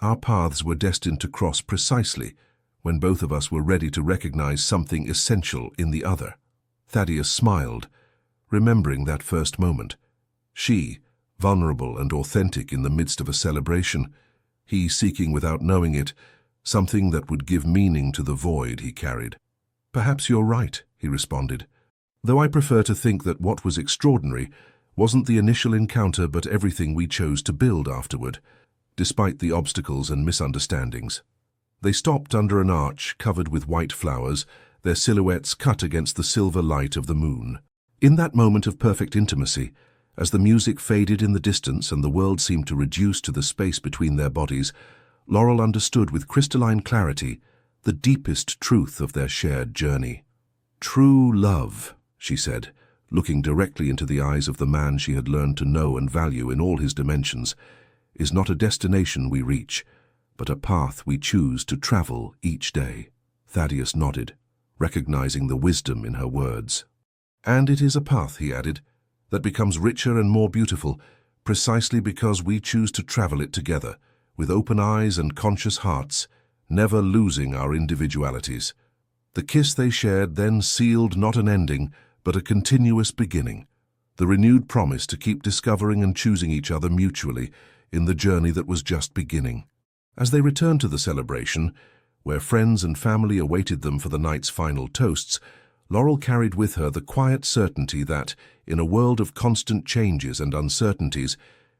our paths were destined to cross precisely when both of us were ready to recognize something essential in the other. Thaddeus smiled, remembering that first moment. She, vulnerable and authentic in the midst of a celebration, he seeking without knowing it, something that would give meaning to the void he carried. "Perhaps you're right," he responded, "though I prefer to think that what was extraordinary wasn't the initial encounter but everything we chose to build afterward, despite the obstacles and misunderstandings." They stopped under an arch covered with white flowers, their silhouettes cut against the silver light of the moon. In that moment of perfect intimacy, as the music faded in the distance and the world seemed to reduce to the space between their bodies, Laurel understood with crystalline clarity the deepest truth of their shared journey. "True love," she said, looking directly into the eyes of the man she had learned to know and value in all his dimensions, "is not a destination we reach, but a path we choose to travel each day." Thaddeus nodded, recognizing the wisdom in her words. "And it is a path," he added, "that becomes richer and more beautiful precisely because we choose to travel it together, with open eyes and conscious hearts, never losing our individualities." The kiss they shared then sealed not an ending, but a continuous beginning, the renewed promise to keep discovering and choosing each other mutually in the journey that was just beginning. As they returned to the celebration, where friends and family awaited them for the night's final toasts, Laurel carried with her the quiet certainty that, in a world of constant changes and uncertainties,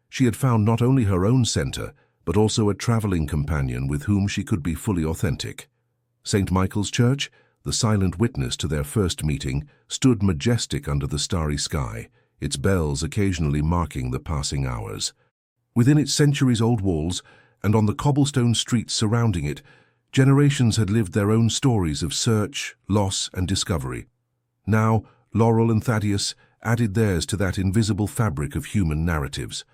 she had found not only her own center, but also a traveling companion with whom she could be fully authentic. St. Michael's Church, the silent witness to their first meeting, stood majestic under the starry sky, its bells occasionally marking the passing hours. Within its centuries-old walls, and on the cobblestone streets surrounding it, generations had lived their own stories of search, loss, and discovery. Now, Laurel and Thaddeus added theirs to that invisible fabric of human narratives.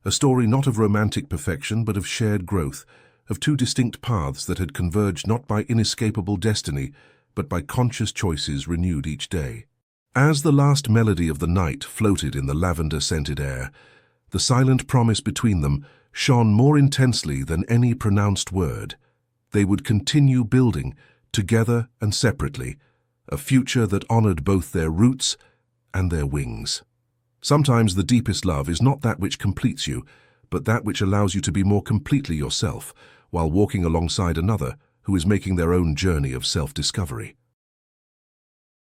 A story not of romantic perfection, but of shared growth, of two distinct paths that had converged not by inescapable destiny, but by conscious choices renewed each day. As the last melody of the night floated in the lavender-scented air, the silent promise between them shone more intensely than any pronounced word. They would continue building, together and separately, a future that honored both their roots and their wings. Sometimes the deepest love is not that which completes you, but that which allows you to be more completely yourself, while walking alongside another who is making their own journey of self-discovery.